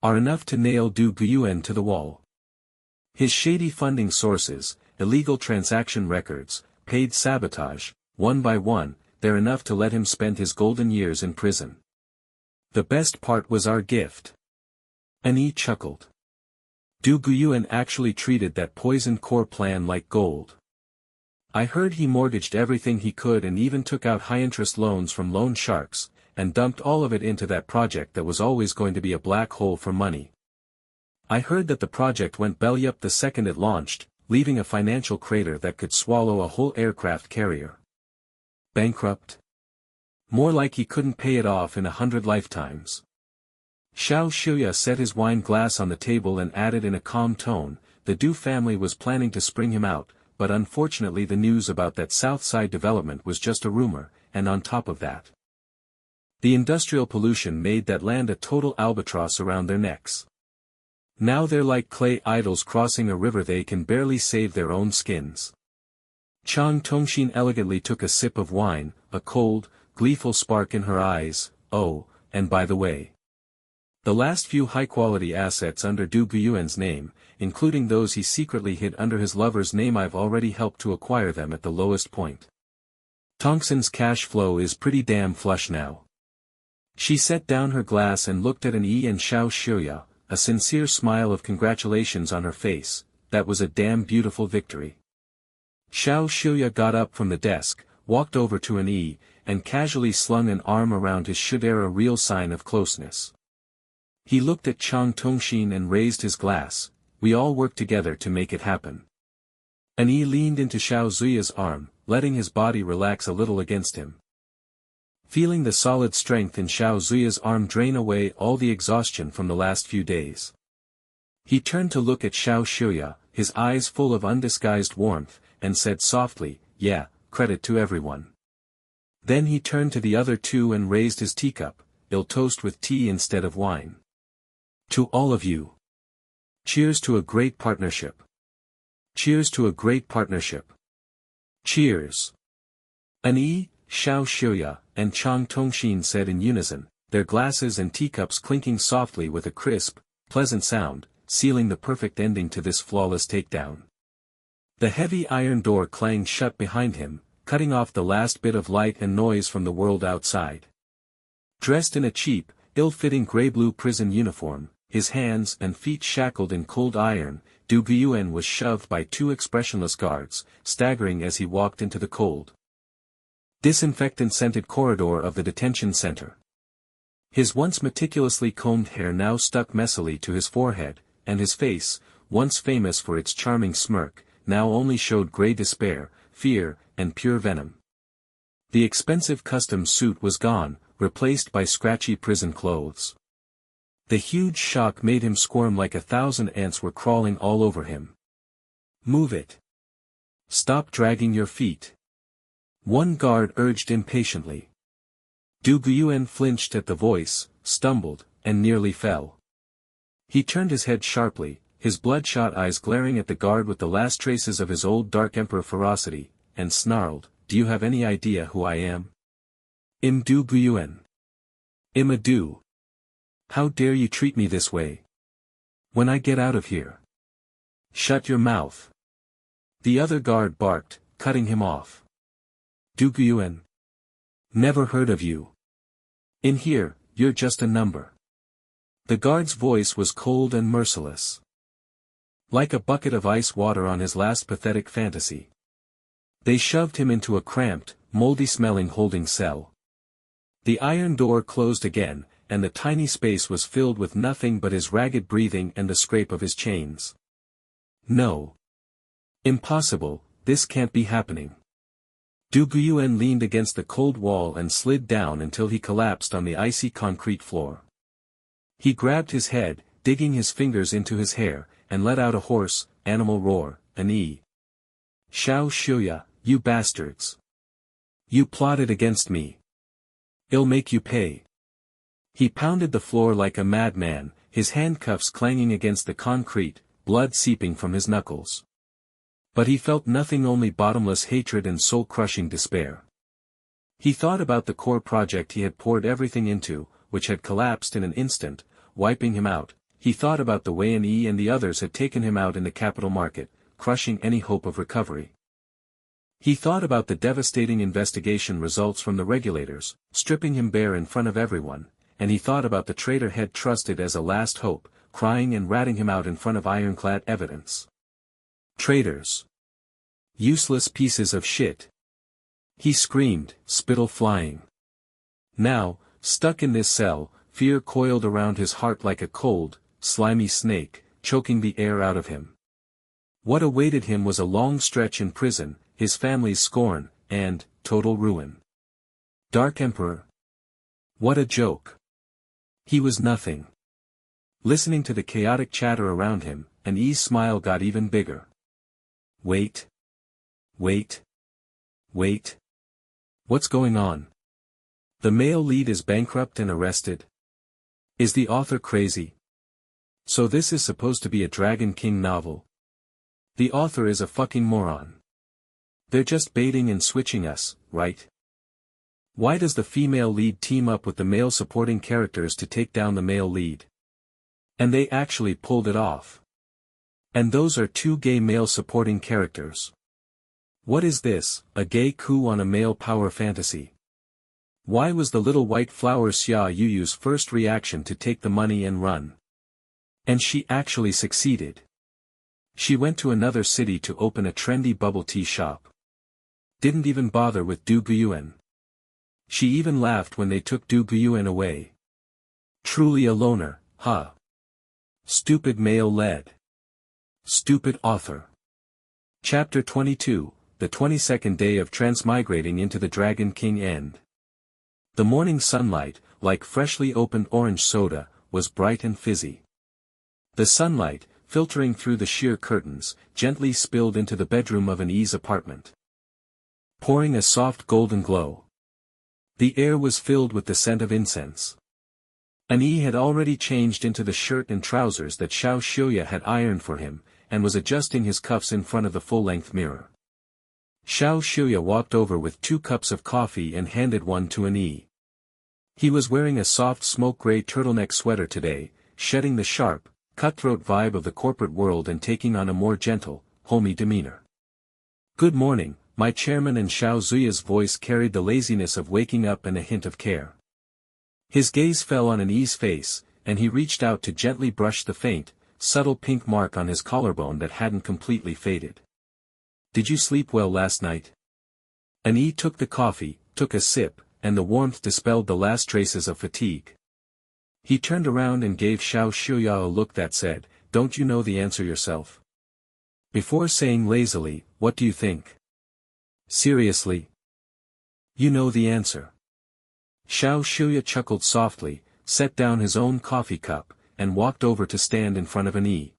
are enough to nail Du Guyuan to the wall. His shady funding sources, illegal transaction records, paid sabotage, one by one, they're enough to let him spend his golden years in prison. The best part was our gift. An Yi chuckled. Du Guyuan actually treated that poison core plan like gold. I heard he mortgaged everything he could and even took out high-interest loans from loan sharks, and dumped all of it into that project that was always going to be a black hole for money. I heard that the project went belly up the second it launched, leaving a financial crater that could swallow a whole aircraft carrier. Bankrupt? More like he couldn't pay it off in 100 lifetimes. Xiao Shuya set his wine glass on the table and added in a calm tone, the Du family was planning to spring him out, but unfortunately the news about that South Side development was just a rumor, and on top of that, the industrial pollution made that land a total albatross around their necks. Now they're like clay idols crossing a river they can barely save their own skins. Chang Tongxin elegantly took a sip of wine, a cold, gleeful spark in her eyes. Oh, and by the way, the last few high-quality assets under Du Guyuan's name, including those he secretly hid under his lover's name, I've already helped to acquire them at the lowest point. Tongxin's cash flow is pretty damn flush now. She set down her glass and looked at An Yi and Xiao Shuya, a sincere smile of congratulations on her face. That was a damn beautiful victory. Xiao Shuya got up from the desk, walked over to An Yi, and casually slung an arm around his shoulder, a real sign of closeness. He looked at Chang Tongshin and raised his glass. We all work together to make it happen. And he leaned into Xiao Zuya's arm, letting his body relax a little against him. Feeling the solid strength in Xiao Zuya's arm drain away all the exhaustion from the last few days. He turned to look at Xiao Xuya, his eyes full of undisguised warmth, and said softly, "Yeah, credit to everyone." Then he turned to the other two and raised his teacup. "I'll toast with tea instead of wine. To all of you. Cheers to a great partnership. Cheers to a great partnership. Cheers." An Xiao Xuya, and Chang Tongshin said in unison, their glasses and teacups clinking softly with a crisp, pleasant sound, sealing the perfect ending to this flawless takedown. The heavy iron door clanged shut behind him, cutting off the last bit of light and noise from the world outside. Dressed in a cheap, ill-fitting grey-blue prison uniform, his hands and feet shackled in cold iron, Du Guyuan was shoved by two expressionless guards, staggering as he walked into the cold, disinfectant-scented corridor of the detention center. His once meticulously combed hair now stuck messily to his forehead, and his face, once famous for its charming smirk, now only showed grey despair, fear, and pure venom. The expensive customs suit was gone, replaced by scratchy prison clothes. The huge shock made him squirm like 1,000 ants were crawling all over him. "Move it. Stop dragging your feet," one guard urged impatiently. Du Guyuan flinched at the voice, stumbled, and nearly fell. He turned his head sharply, his bloodshot eyes glaring at the guard with the last traces of his old Dark Emperor ferocity, and snarled, "Do you have any idea who I am? Im Du Guyuan. Im a Du. How dare you treat me this way? When I get out of here. Shut your mouth." The other guard barked, cutting him off. "Du Guyuan. Never heard of you. In here, you're just a number." The guard's voice was cold and merciless. Like a bucket of ice water on his last pathetic fantasy. They shoved him into a cramped, moldy-smelling holding cell. The iron door closed again, and the tiny space was filled with nothing but his ragged breathing and the scrape of his chains. "No. Impossible, this can't be happening." Du Guyuan leaned against the cold wall and slid down until he collapsed on the icy concrete floor. He grabbed his head, digging his fingers into his hair, and let out a hoarse, animal roar, "An Xiao Xuya, you bastards! You plotted against me. I'll make you pay." He pounded the floor like a madman, his handcuffs clanging against the concrete, blood seeping from his knuckles. But he felt nothing, only bottomless hatred and soul-crushing despair. He thought about the core project he had poured everything into, which had collapsed in an instant, wiping him out. He thought about the way An and the others had taken him out in the capital market, crushing any hope of recovery. He thought about the devastating investigation results from the regulators, stripping him bare in front of everyone, and he thought about the traitor head trusted as a last hope, crying and ratting him out in front of ironclad evidence. Traitors. Useless pieces of shit. He screamed, spittle flying. Now, stuck in this cell, fear coiled around his heart like a cold, slimy snake, choking the air out of him. What awaited him was a long stretch in prison, his family's scorn, and total ruin. Dark Emperor. What a joke. He was nothing. Listening to the chaotic chatter around him, An's smile got even bigger. Wait. Wait. Wait. What's going on? The male lead is bankrupt and arrested? Is the author crazy? So this is supposed to be a Dragon King novel? The author is a fucking moron. They're just baiting and switching us, right? Why does the female lead team up with the male supporting characters to take down the male lead? And they actually pulled it off. And those are two gay male supporting characters. What is this, a gay coup on a male power fantasy? Why was the little white flower Xia Yuyu's first reaction to take the money and run? And she actually succeeded. She went to another city to open a trendy bubble tea shop. Didn't even bother with Du Guyuan. She even laughed when they took Du Guyuan away. Truly a loner, huh? Stupid male-led. Stupid author. Chapter 22, the 22nd day of transmigrating into the Dragon King end. The morning sunlight, like freshly opened orange soda, was bright and fizzy. The sunlight, filtering through the sheer curtains, gently spilled into the bedroom of An-Yi's apartment, pouring a soft golden glow. The air was filled with the scent of incense. An-Yi had already changed into the shirt and trousers that Xiao Xiuya had ironed for him, and was adjusting his cuffs in front of the full-length mirror. Xiao Xiuya walked over with 2 cups of coffee and handed one to An-Yi. He was wearing a soft smoke-gray turtleneck sweater today, shedding the sharp, cutthroat vibe of the corporate world and taking on a more gentle, homey demeanor. "Good morning, my chairman." And Xiao Zuya's voice carried the laziness of waking up and a hint of care. His gaze fell on An-Yi's face, and he reached out to gently brush the faint, subtle pink mark on his collarbone that hadn't completely faded. "Did you sleep well last night?" An-Yi took the coffee, took a sip, and the warmth dispelled the last traces of fatigue. He turned around and gave Xiao Xiuya a look that said, "Don't you know the answer yourself?" Before saying lazily, "What do you think?" "Seriously? You know the answer." Xiao Xiuya chuckled softly, set down his own coffee cup, and walked over to stand in front of An-Yi.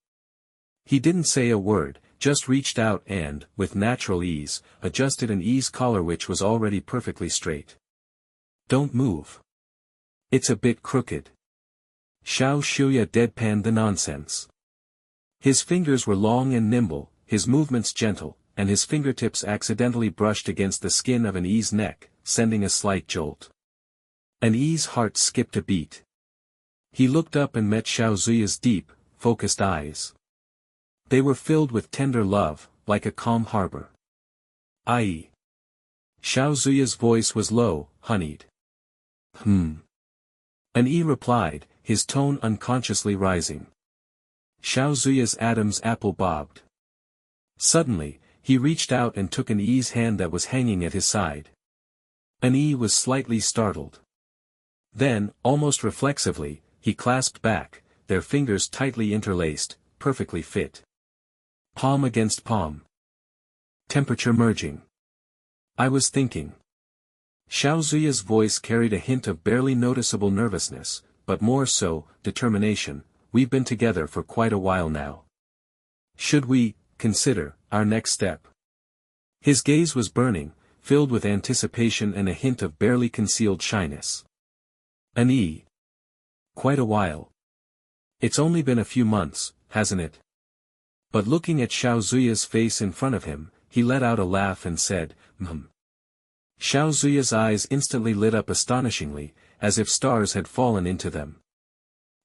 He didn't say a word, just reached out and, with natural ease, adjusted An-Yi's collar which was already perfectly straight. "Don't move. It's a bit crooked." Xiao Xiuya deadpanned the nonsense. His fingers were long and nimble, his movements gentle, and his fingertips accidentally brushed against the skin of An-Yi's neck, sending a slight jolt. An-Yi's heart skipped a beat. He looked up and met Xiao Zuya's deep, focused eyes. They were filled with tender love, like a calm harbor. "Ai." Xiao Zuya's voice was low, honeyed. An-Yi replied, his tone unconsciously rising. Xiao Zuya's Adam's apple bobbed. Suddenly, he reached out and took An-Yi's hand that was hanging at his side. An-Yi was slightly startled. Then, almost reflexively, he clasped back, their fingers tightly interlaced, perfectly fit. Palm against palm. Temperature merging. "I was thinking." Xiao Zuya's voice carried a hint of barely noticeable nervousness, but more so, determination. "We've been together for quite a while now. Should we consider our next step?" His gaze was burning, filled with anticipation and a hint of barely concealed shyness. "An-Yi. Quite a while. It's only been a few months, hasn't it?" But looking at Xiao Zuya's face in front of him, he let out a laugh and said, Xiao Zuya's eyes instantly lit up astonishingly, as if stars had fallen into them.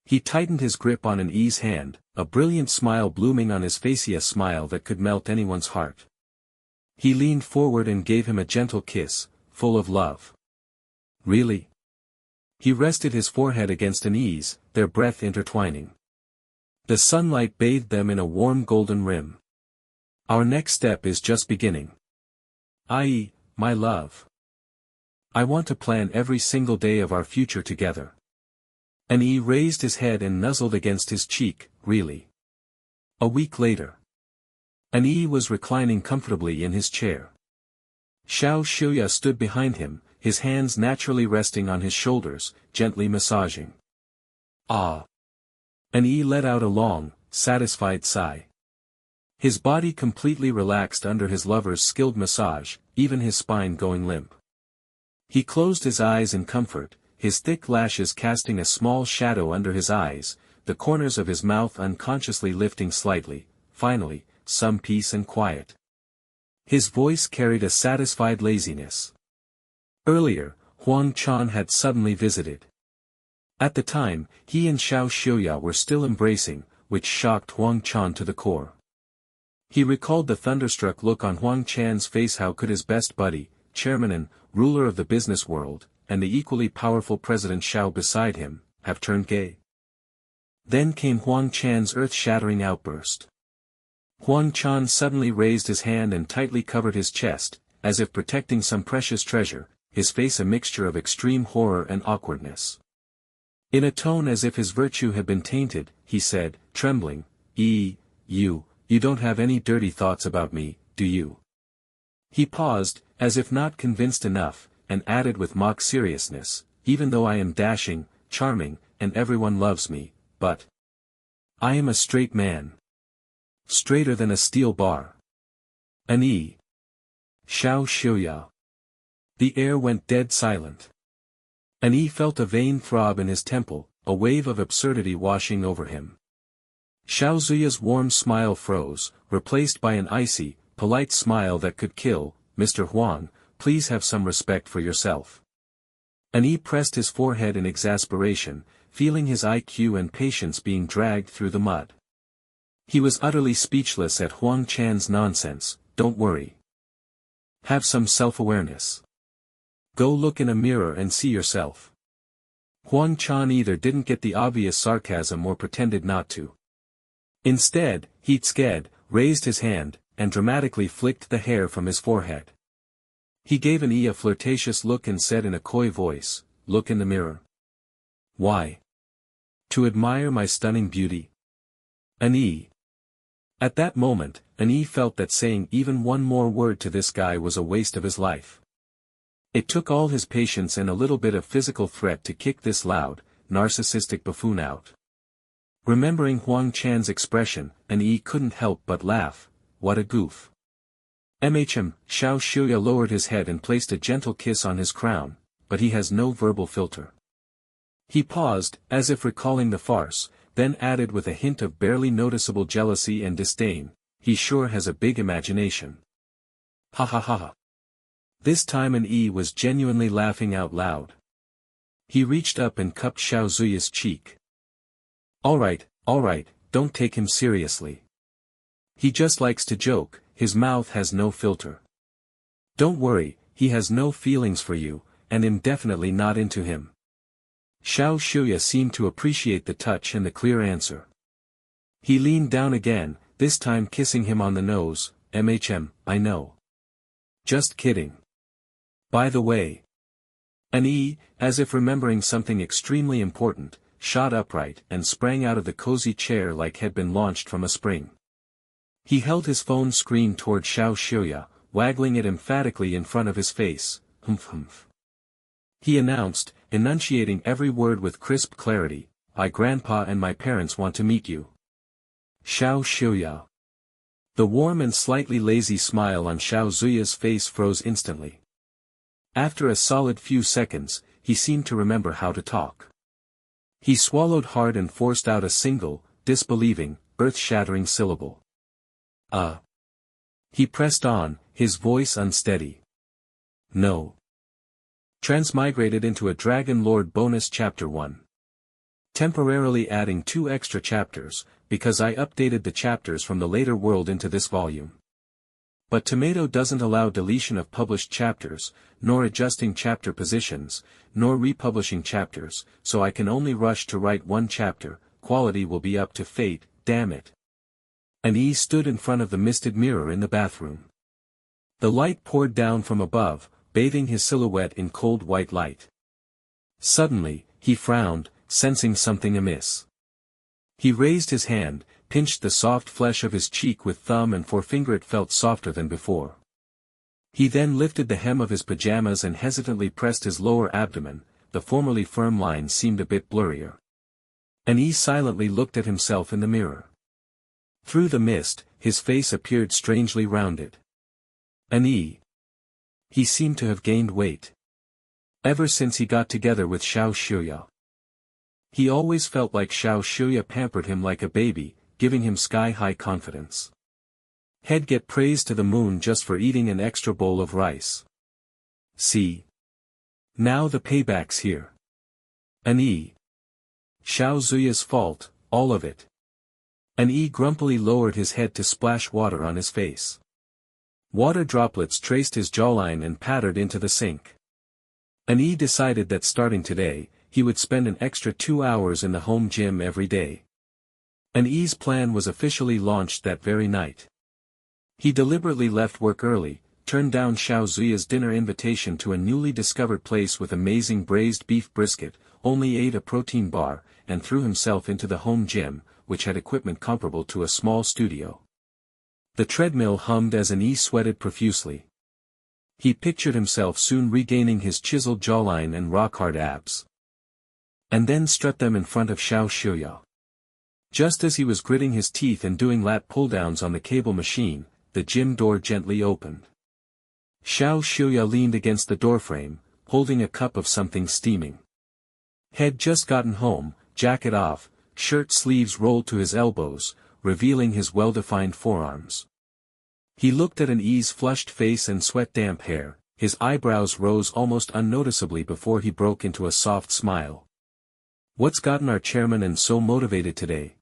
He tightened his grip on An-Yi's hand, a brilliant smile blooming on his face, a smile that could melt anyone's heart. He leaned forward and gave him a gentle kiss, full of love. "Really?" He rested his forehead against An-Yi's, their breath intertwining. The sunlight bathed them in a warm golden rim. "Our next step is just beginning. Ai, my love. I want to plan every single day of our future together." An-Yi raised his head and nuzzled against his cheek, "Really?" A week later. An-Yi was reclining comfortably in his chair. Xiao Xiuya stood behind him, his hands naturally resting on his shoulders, gently massaging. "Ah." An-Yi let out a long, satisfied sigh. His body completely relaxed under his lover's skilled massage, even his spine going limp. He closed his eyes in comfort, his thick lashes casting a small shadow under his eyes, the corners of his mouth unconsciously lifting slightly. Finally, some peace and quiet. His voice carried a satisfied laziness. Earlier, Huang Chan had suddenly visited. At the time, he and Xiao Xiuya were still embracing, which shocked Huang Chan to the core. He recalled the thunderstruck look on Huang Chan's face. How could his best buddy, chairman and ruler of the business world, and the equally powerful President Xiao beside him, have turned gay? Then came Huang Chan's earth-shattering outburst. Huang Chan suddenly raised his hand and tightly covered his chest, as if protecting some precious treasure, his face a mixture of extreme horror and awkwardness. In a tone as if his virtue had been tainted, he said, trembling, You don't have any dirty thoughts about me, do you? He paused, as if not convinced enough, and added with mock seriousness, even though I am dashing, charming, and everyone loves me, but I am a straight man. Straighter than a steel bar. Xiao Xiuya. The air went dead silent. Felt a vain throb in his temple, a wave of absurdity washing over him. Xiao Zuya's warm smile froze, replaced by an icy, polite smile that could kill. Mr. Huang, please have some respect for yourself. Pressed his forehead in exasperation, feeling his IQ and patience being dragged through the mud. He was utterly speechless at Huang Chan's nonsense. Don't worry. Have some self-awareness. Go look in a mirror and see yourself. Huang Chan either didn't get the obvious sarcasm or pretended not to. Instead, he raised his hand, and dramatically flicked the hair from his forehead. He gave a flirtatious look and said in a coy voice, Look in the mirror. Why? To admire my stunning beauty? At that moment, felt that saying even one more word to this guy was a waste of his life. It took all his patience and a little bit of physical threat to kick this loud, narcissistic buffoon out. Remembering Huang Chan's expression, couldn't help but laugh. What a goof. Xiao Xiuya lowered his head and placed a gentle kiss on his crown, but he has no verbal filter. He paused, as if recalling the farce, then added with a hint of barely noticeable jealousy and disdain, he sure has a big imagination. Ha ha ha ha. This time was genuinely laughing out loud. He reached up and cupped Xiao Zuya's cheek. Alright, don't take him seriously. He just likes to joke, his mouth has no filter. Don't worry, he has no feelings for you, and I'm definitely not into him. Xiao Xiuya seemed to appreciate the touch and the clear answer. He leaned down again, this time kissing him on the nose. I know. Just kidding. By the way. As if remembering something extremely important, shot upright and sprang out of the cozy chair like had been launched from a spring. He held his phone screen toward Xiao Xiuya, waggling it emphatically in front of his face. Humph. He announced, enunciating every word with crisp clarity, My grandpa and my parents want to meet you. Xiao Xiuya. The warm and slightly lazy smile on Xiao Zuya's face froze instantly. After a solid few seconds, he seemed to remember how to talk. He swallowed hard and forced out a single, disbelieving, earth-shattering syllable. He pressed on, his voice unsteady. No. Transmigrated into a Dragon Lord bonus chapter 1. Temporarily adding 2 extra chapters, because I updated the chapters from the later world into this volume. But Tomato doesn't allow deletion of published chapters, nor adjusting chapter positions, nor republishing chapters, so I can only rush to write 1 chapter, quality will be up to fate, damn it. Stood in front of the misted mirror in the bathroom. The light poured down from above, bathing his silhouette in cold white light. Suddenly, he frowned, sensing something amiss. He raised his hand, pinched the soft flesh of his cheek with thumb and forefinger. It felt softer than before. He then lifted the hem of his pajamas and hesitantly pressed his lower abdomen. The formerly firm lines seemed a bit blurrier. Silently looked at himself in the mirror. Through the mist, his face appeared strangely rounded. He seemed to have gained weight. Ever since he got together with Xiao Xiuya. He always felt like Xiao Xiuya pampered him like a baby, giving him sky-high confidence. He'd get praise to the moon just for eating an extra bowl of rice. See? Now the payback's here. Xiao Zuya's fault, all of it. Grumpily lowered his head to splash water on his face. Water droplets traced his jawline and pattered into the sink. Decided that starting today, he would spend an extra 2 hours in the home gym every day. Plan was officially launched that very night. He deliberately left work early, turned down Xiao Zuya's dinner invitation to a newly discovered place with amazing braised beef brisket, only ate a protein bar, and threw himself into the home gym, which had equipment comparable to a small studio. The treadmill hummed as An-yi sweated profusely. He pictured himself soon regaining his chiseled jawline and rock-hard abs. And then strut them in front of Xiao Xiuya. Just as he was gritting his teeth and doing lat pull-downs on the cable machine, the gym door gently opened. Xiao Xiuya leaned against the doorframe, holding a cup of something steaming. Had just gotten home, jacket off, shirt sleeves rolled to his elbows, revealing his well-defined forearms. He looked at An-yi's flushed face and sweat-damp hair, his eyebrows rose almost unnoticeably before he broke into a soft smile. "What's gotten our chairman and so motivated today?"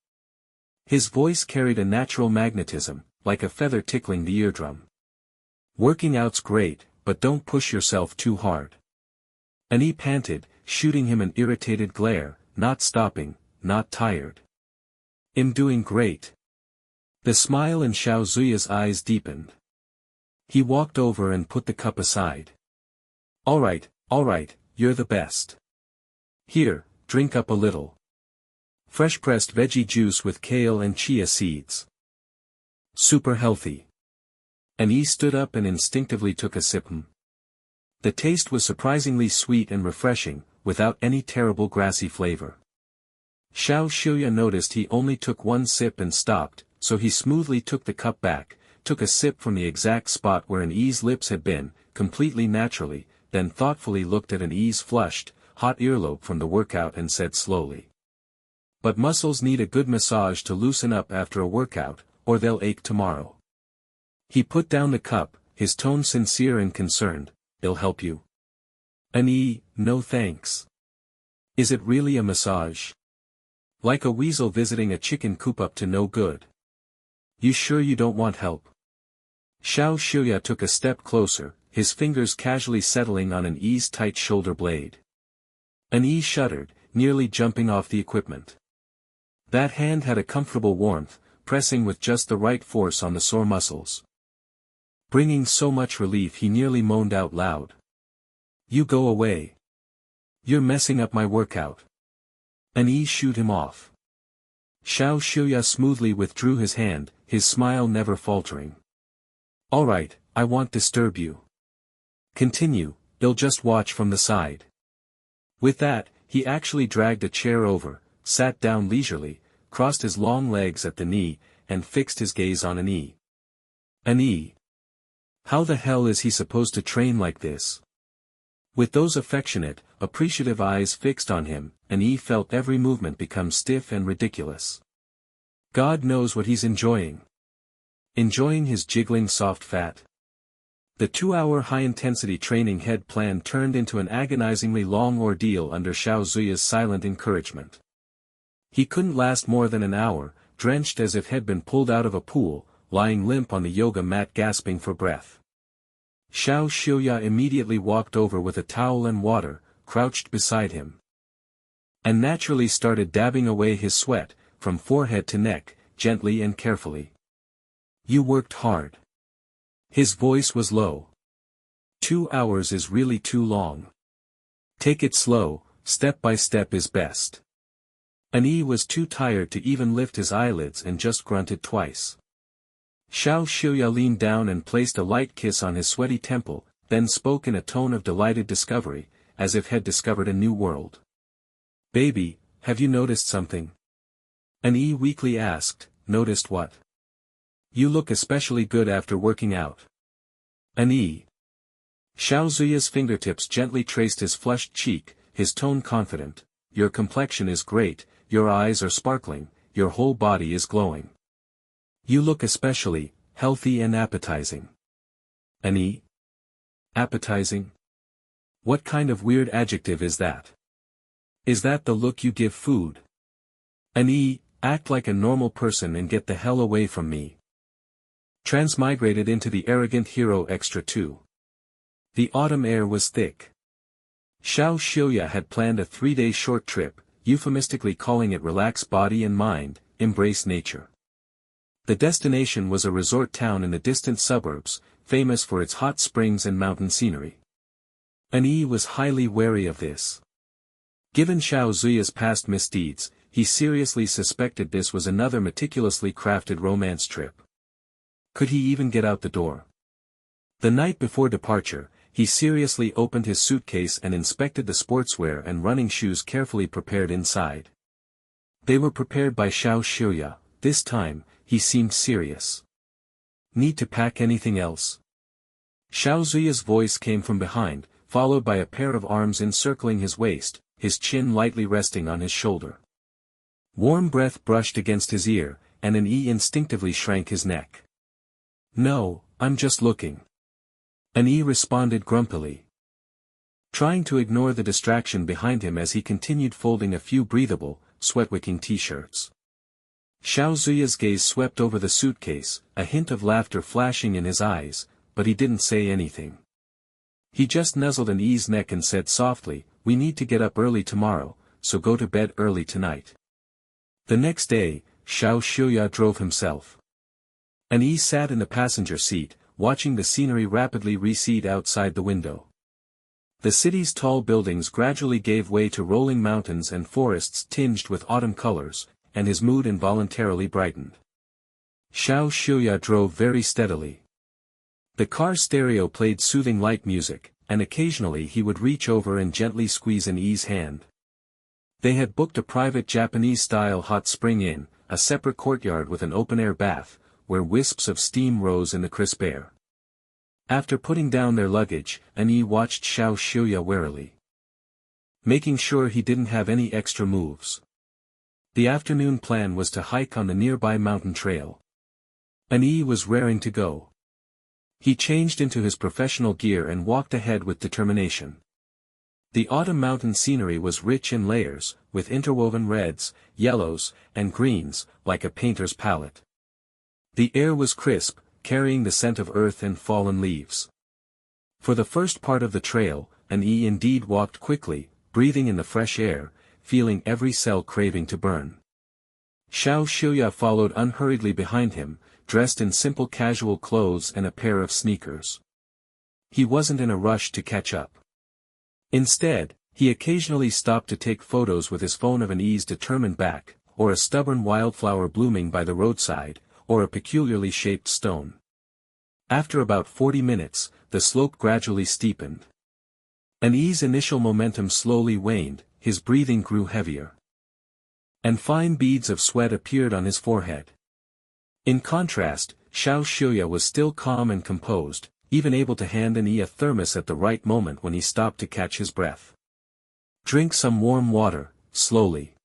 His voice carried a natural magnetism, like a feather tickling the eardrum. "Working out's great, but don't push yourself too hard." An-yi panted, shooting him an irritated glare, not stopping, not tired. "I'm doing great." The smile in Xiao Zuya's eyes deepened. He walked over and put the cup aside. All right, you're the best. Here, drink up a little. Fresh pressed veggie juice with kale and chia seeds. Super healthy." An-yi stood up and instinctively took a sip. The taste was surprisingly sweet and refreshing, without any terrible grassy flavor. Xiao Xiuya noticed he only took one sip and stopped, so he smoothly took the cup back, took a sip from the exact spot where An-yi's lips had been, completely naturally, then thoughtfully looked at An-yi's flushed, hot earlobe from the workout and said slowly. "But muscles need a good massage to loosen up after a workout, or they'll ache tomorrow." He put down the cup, his tone sincere and concerned. "It'll help you?" "An-yi, no thanks." "Is it really a massage? Like a weasel visiting a chicken coop up to no good. You sure you don't want help?" Xiao Xiuya took a step closer, his fingers casually settling on An-yi's tight shoulder blade. An-yi shuddered, nearly jumping off the equipment. That hand had a comfortable warmth, pressing with just the right force on the sore muscles. Bringing so much relief he nearly moaned out loud. "You go away. You're messing up my workout." An-yi shooed him off. Xiao Xiuya smoothly withdrew his hand, his smile never faltering. "All right, I won't disturb you. Continue, I'll just watch from the side." With that, he actually dragged a chair over, sat down leisurely, crossed his long legs at the knee, and fixed his gaze on An-yi. "An-yi. How the hell is he supposed to train like this?" With those affectionate, appreciative eyes fixed on him, An-yi felt every movement become stiff and ridiculous. God knows what he's enjoying. Enjoying his jiggling soft fat. The 2-hour high-intensity training head plan turned into an agonizingly long ordeal under Xiao Zuya's silent encouragement. He couldn't last more than an hour, drenched as if he'd been pulled out of a pool, lying limp on the yoga mat gasping for breath. Xiao Xiuya immediately walked over with a towel and water, crouched beside him. And naturally started dabbing away his sweat, from forehead to neck, gently and carefully. "You worked hard." His voice was low. 2 hours is really too long. Take it slow, step by step is best. An-yi was too tired to even lift his eyelids and just grunted twice. Xiao Xiuya leaned down and placed a light kiss on his sweaty temple, then spoke in a tone of delighted discovery, as if had discovered a new world. "Baby, have you noticed something?" An-yi weakly asked. "Noticed what?" "You look especially good after working out." An-yi. Xiao Zuya's fingertips gently traced his flushed cheek, his tone confident. "Your complexion is great, your eyes are sparkling, your whole body is glowing. You look especially healthy and appetizing." An-yi. Appetizing? What kind of weird adjective is that? Is that the look you give food? An-yi, act like a normal person and get the hell away from me. Transmigrated into the arrogant hero extra 2. The autumn air was thick. Xiao Xiuya had planned a 3-day short trip, euphemistically calling it relax body and mind, embrace nature. The destination was a resort town in the distant suburbs, famous for its hot springs and mountain scenery. An was highly wary of this. Given Xiao Zuya's past misdeeds, he seriously suspected this was another meticulously crafted romance trip. Could he even get out the door? The night before departure, he seriously opened his suitcase and inspected the sportswear and running shoes carefully prepared inside. They were prepared by Xiao Xiuya. This time, he seemed serious. Need to pack anything else? Xiao Zuya's voice came from behind, followed by a pair of arms encircling his waist, his chin lightly resting on his shoulder. Warm breath brushed against his ear, and an instinctively shrank his neck. No, I'm just looking. An responded grumpily, trying to ignore the distraction behind him as he continued folding a few breathable, sweat-wicking t-shirts. Xiao Zuya's gaze swept over the suitcase, a hint of laughter flashing in his eyes, but he didn't say anything. He just nuzzled an neck and said softly, "We need to get up early tomorrow, so go to bed early tonight." The next day, Xiao Xiuya drove himself. An sat in the passenger seat, watching the scenery rapidly recede outside the window. The city's tall buildings gradually gave way to rolling mountains and forests tinged with autumn colors, and his mood involuntarily brightened. Xiao Xiuya drove very steadily. The car's stereo played soothing light music, and occasionally he would reach over and gently squeeze an hand. They had booked a private Japanese-style hot spring inn, a separate courtyard with an open-air bath, where wisps of steam rose in the crisp air. After putting down their luggage, An watched Xiao Xiuya warily, making sure he didn't have any extra moves. The afternoon plan was to hike on the nearby mountain trail. An was raring to go. He changed into his professional gear and walked ahead with determination. The autumn mountain scenery was rich in layers, with interwoven reds, yellows, and greens, like a painter's palette. The air was crisp, carrying the scent of earth and fallen leaves. For the first part of the trail, An indeed walked quickly, breathing in the fresh air, feeling every cell craving to burn. Xiao Xiuya followed unhurriedly behind him, dressed in simple casual clothes and a pair of sneakers. He wasn't in a rush to catch up. Instead, he occasionally stopped to take photos with his phone of An's determined back, or a stubborn wildflower blooming by the roadside, or a peculiarly shaped stone. After about 40 minutes, the slope gradually steepened. An's initial momentum slowly waned, his breathing grew heavier. And fine beads of sweat appeared on his forehead. In contrast, Xiao Xiuya was still calm and composed, even able to hand An a thermos at the right moment when he stopped to catch his breath. "Drink some warm water, slowly."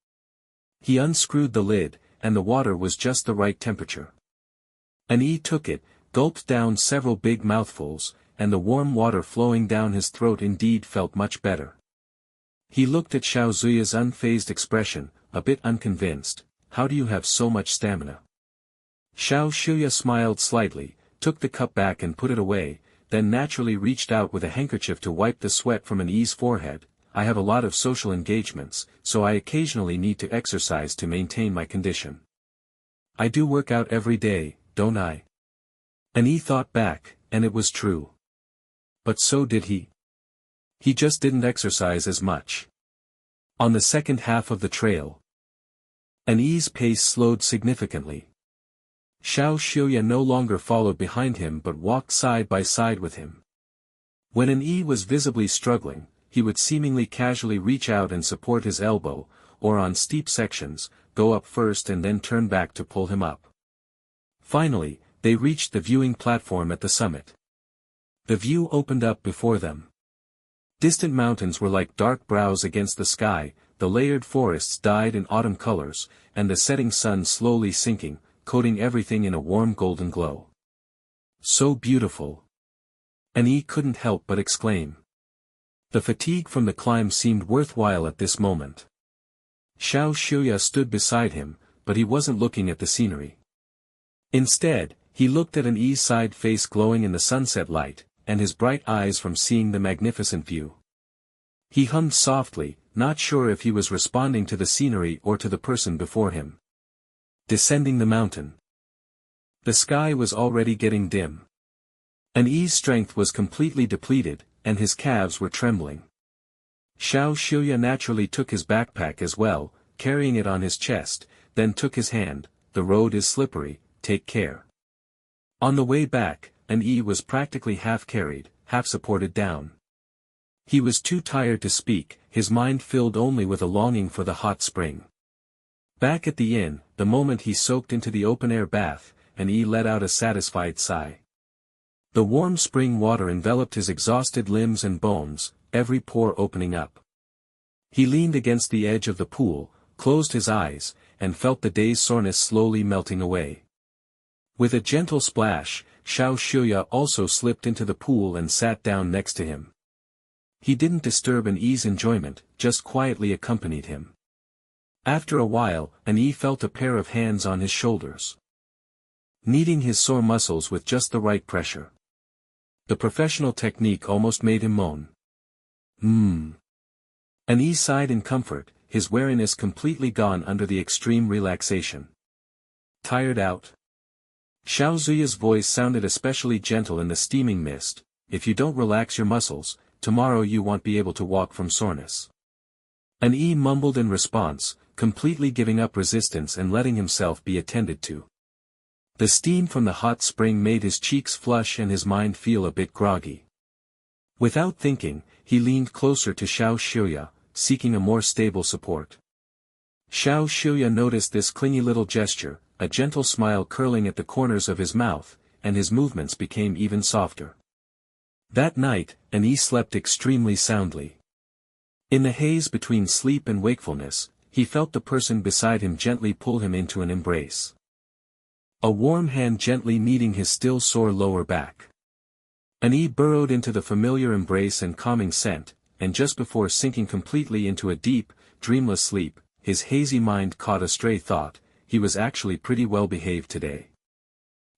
He unscrewed the lid, and the water was just the right temperature. An took it, gulped down several big mouthfuls, and the warm water flowing down his throat indeed felt much better. He looked at Xiao Zuya's unfazed expression, a bit unconvinced. "How do you have so much stamina?" Xiao Xiuya smiled slightly, took the cup back and put it away, then naturally reached out with a handkerchief to wipe the sweat from An's forehead. "I have a lot of social engagements, so I occasionally need to exercise to maintain my condition. I do work out every day, don't I?" An thought back, and it was true. But so did he. He just didn't exercise as much. On the second half of the trail, An's pace slowed significantly. Xiao Xiuya no longer followed behind him but walked side by side with him. When An was visibly struggling, he would seemingly casually reach out and support his elbow, or on steep sections, go up first and then turn back to pull him up. Finally, they reached the viewing platform at the summit. The view opened up before them. Distant mountains were like dark brows against the sky, the layered forests dyed in autumn colors, and the setting sun slowly sinking, coating everything in a warm golden glow. "So beautiful." An couldn't help but exclaim. The fatigue from the climb seemed worthwhile at this moment. Xiao Xiuya stood beside him, but he wasn't looking at the scenery. Instead, he looked at An's side face glowing in the sunset light, and his bright eyes from seeing the magnificent view. He hummed softly, not sure if he was responding to the scenery or to the person before him. Descending the mountain. The sky was already getting dim. An Yi's strength was completely depleted, and his calves were trembling. Xiao Xiuya naturally took his backpack as well, carrying it on his chest, then took his hand. The road is slippery, take care. On the way back, An Yi was practically half carried, half supported down. He was too tired to speak, his mind filled only with a longing for the hot spring. Back at the inn, the moment he soaked into the open-air bath, An Yi let out a satisfied sigh. The warm spring water enveloped his exhausted limbs and bones, every pore opening up. He leaned against the edge of the pool, closed his eyes, and felt the day's soreness slowly melting away. With a gentle splash, Xiao Xiuya also slipped into the pool and sat down next to him. He didn't disturb An Yi's enjoyment, just quietly accompanied him. After a while, An Yi felt a pair of hands on his shoulders, kneading his sore muscles with just the right pressure. The professional technique almost made him moan. An Yi sighed in comfort, his weariness completely gone under the extreme relaxation. Tired out? Xiao Zuya's voice sounded especially gentle in the steaming mist. If you don't relax your muscles, tomorrow you won't be able to walk from soreness. An Yi mumbled in response, completely giving up resistance and letting himself be attended to. The steam from the hot spring made his cheeks flush and his mind feel a bit groggy. Without thinking, he leaned closer to Xiao Xiuya, seeking a more stable support. Xiao Xiuya noticed this clingy little gesture, a gentle smile curling at the corners of his mouth, and his movements became even softer. That night, An Yi slept extremely soundly. In the haze between sleep and wakefulness, he felt the person beside him gently pull him into an embrace. A warm hand gently kneading his still sore lower back. An Yi burrowed into the familiar embrace and calming scent, and just before sinking completely into a deep, dreamless sleep, his hazy mind caught a stray thought: he was actually pretty well behaved today.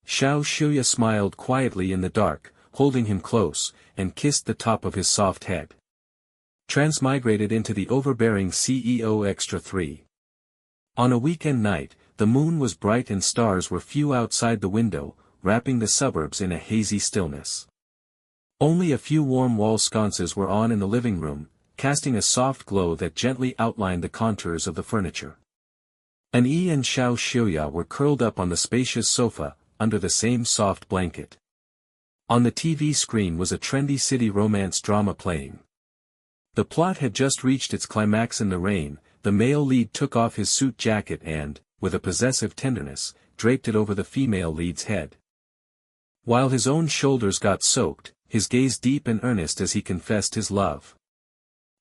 Xiao Xiuya smiled quietly in the dark, holding him close, and kissed the top of his soft head. Transmigrated into the overbearing CEO Extra 3. On a weekend night, the moon was bright and stars were few outside the window, wrapping the suburbs in a hazy stillness. Only a few warm wall sconces were on in the living room, casting a soft glow that gently outlined the contours of the furniture. An Yi and Xiao Xiuya were curled up on the spacious sofa, under the same soft blanket. On the TV screen was a trendy city romance drama playing. The plot had just reached its climax in the rain. The male lead took off his suit jacket and, with a possessive tenderness, draped it over the female lead's head. While his own shoulders got soaked, his gaze deep and earnest as he confessed his love.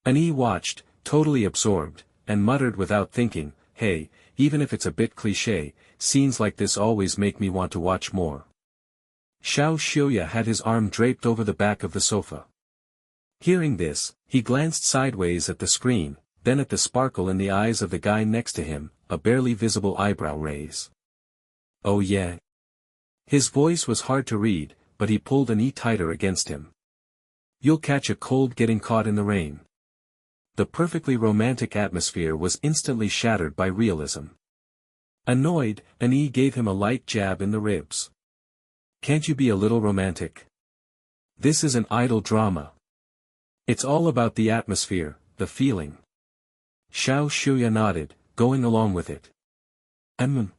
An Yi watched, totally absorbed, and muttered without thinking, "Hey, even if it's a bit cliché, scenes like this always make me want to watch more." Xiao Xiuya had his arm draped over the back of the sofa. Hearing this, he glanced sideways at the screen, then at the sparkle in the eyes of the guy next to him, a barely visible eyebrow raise. "Oh yeah?" His voice was hard to read, but he pulled An Yi tighter against him. "You'll catch a cold getting caught in the rain." The perfectly romantic atmosphere was instantly shattered by realism. Annoyed, An Yi gave him a light jab in the ribs. "Can't you be a little romantic? This is an idle drama. It's all about the atmosphere, the feeling." Xiao Xiuya nodded, going along with it.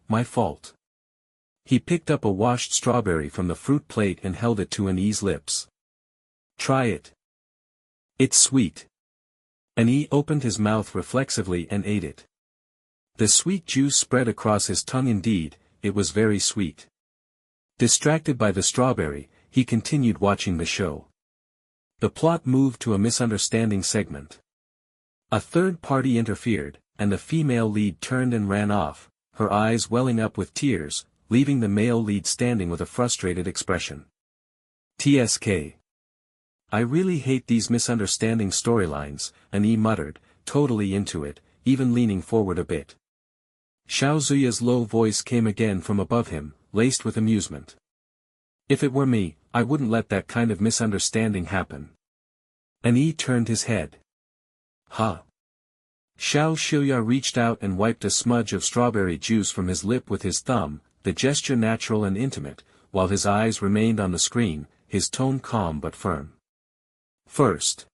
My fault." He picked up a washed strawberry from the fruit plate and held it to An Yi's lips. "Try it. It's sweet." An Yi opened his mouth reflexively and ate it. The sweet juice spread across his tongue. Indeed, it was very sweet. Distracted by the strawberry, he continued watching the show. The plot moved to a misunderstanding segment. A third party interfered, and the female lead turned and ran off, her eyes welling up with tears, leaving the male lead standing with a frustrated expression. "TSK. I really hate these misunderstanding storylines," An Yi muttered, totally into it, even leaning forward a bit. Xiao Zuya's low voice came again from above him, laced with amusement. "If it were me, I wouldn't let that kind of misunderstanding happen." An Yi turned his head. "Huh?" Xiao Xiuya reached out and wiped a smudge of strawberry juice from his lip with his thumb, the gesture natural and intimate, while his eyes remained on the screen. his tone calm but firm. First,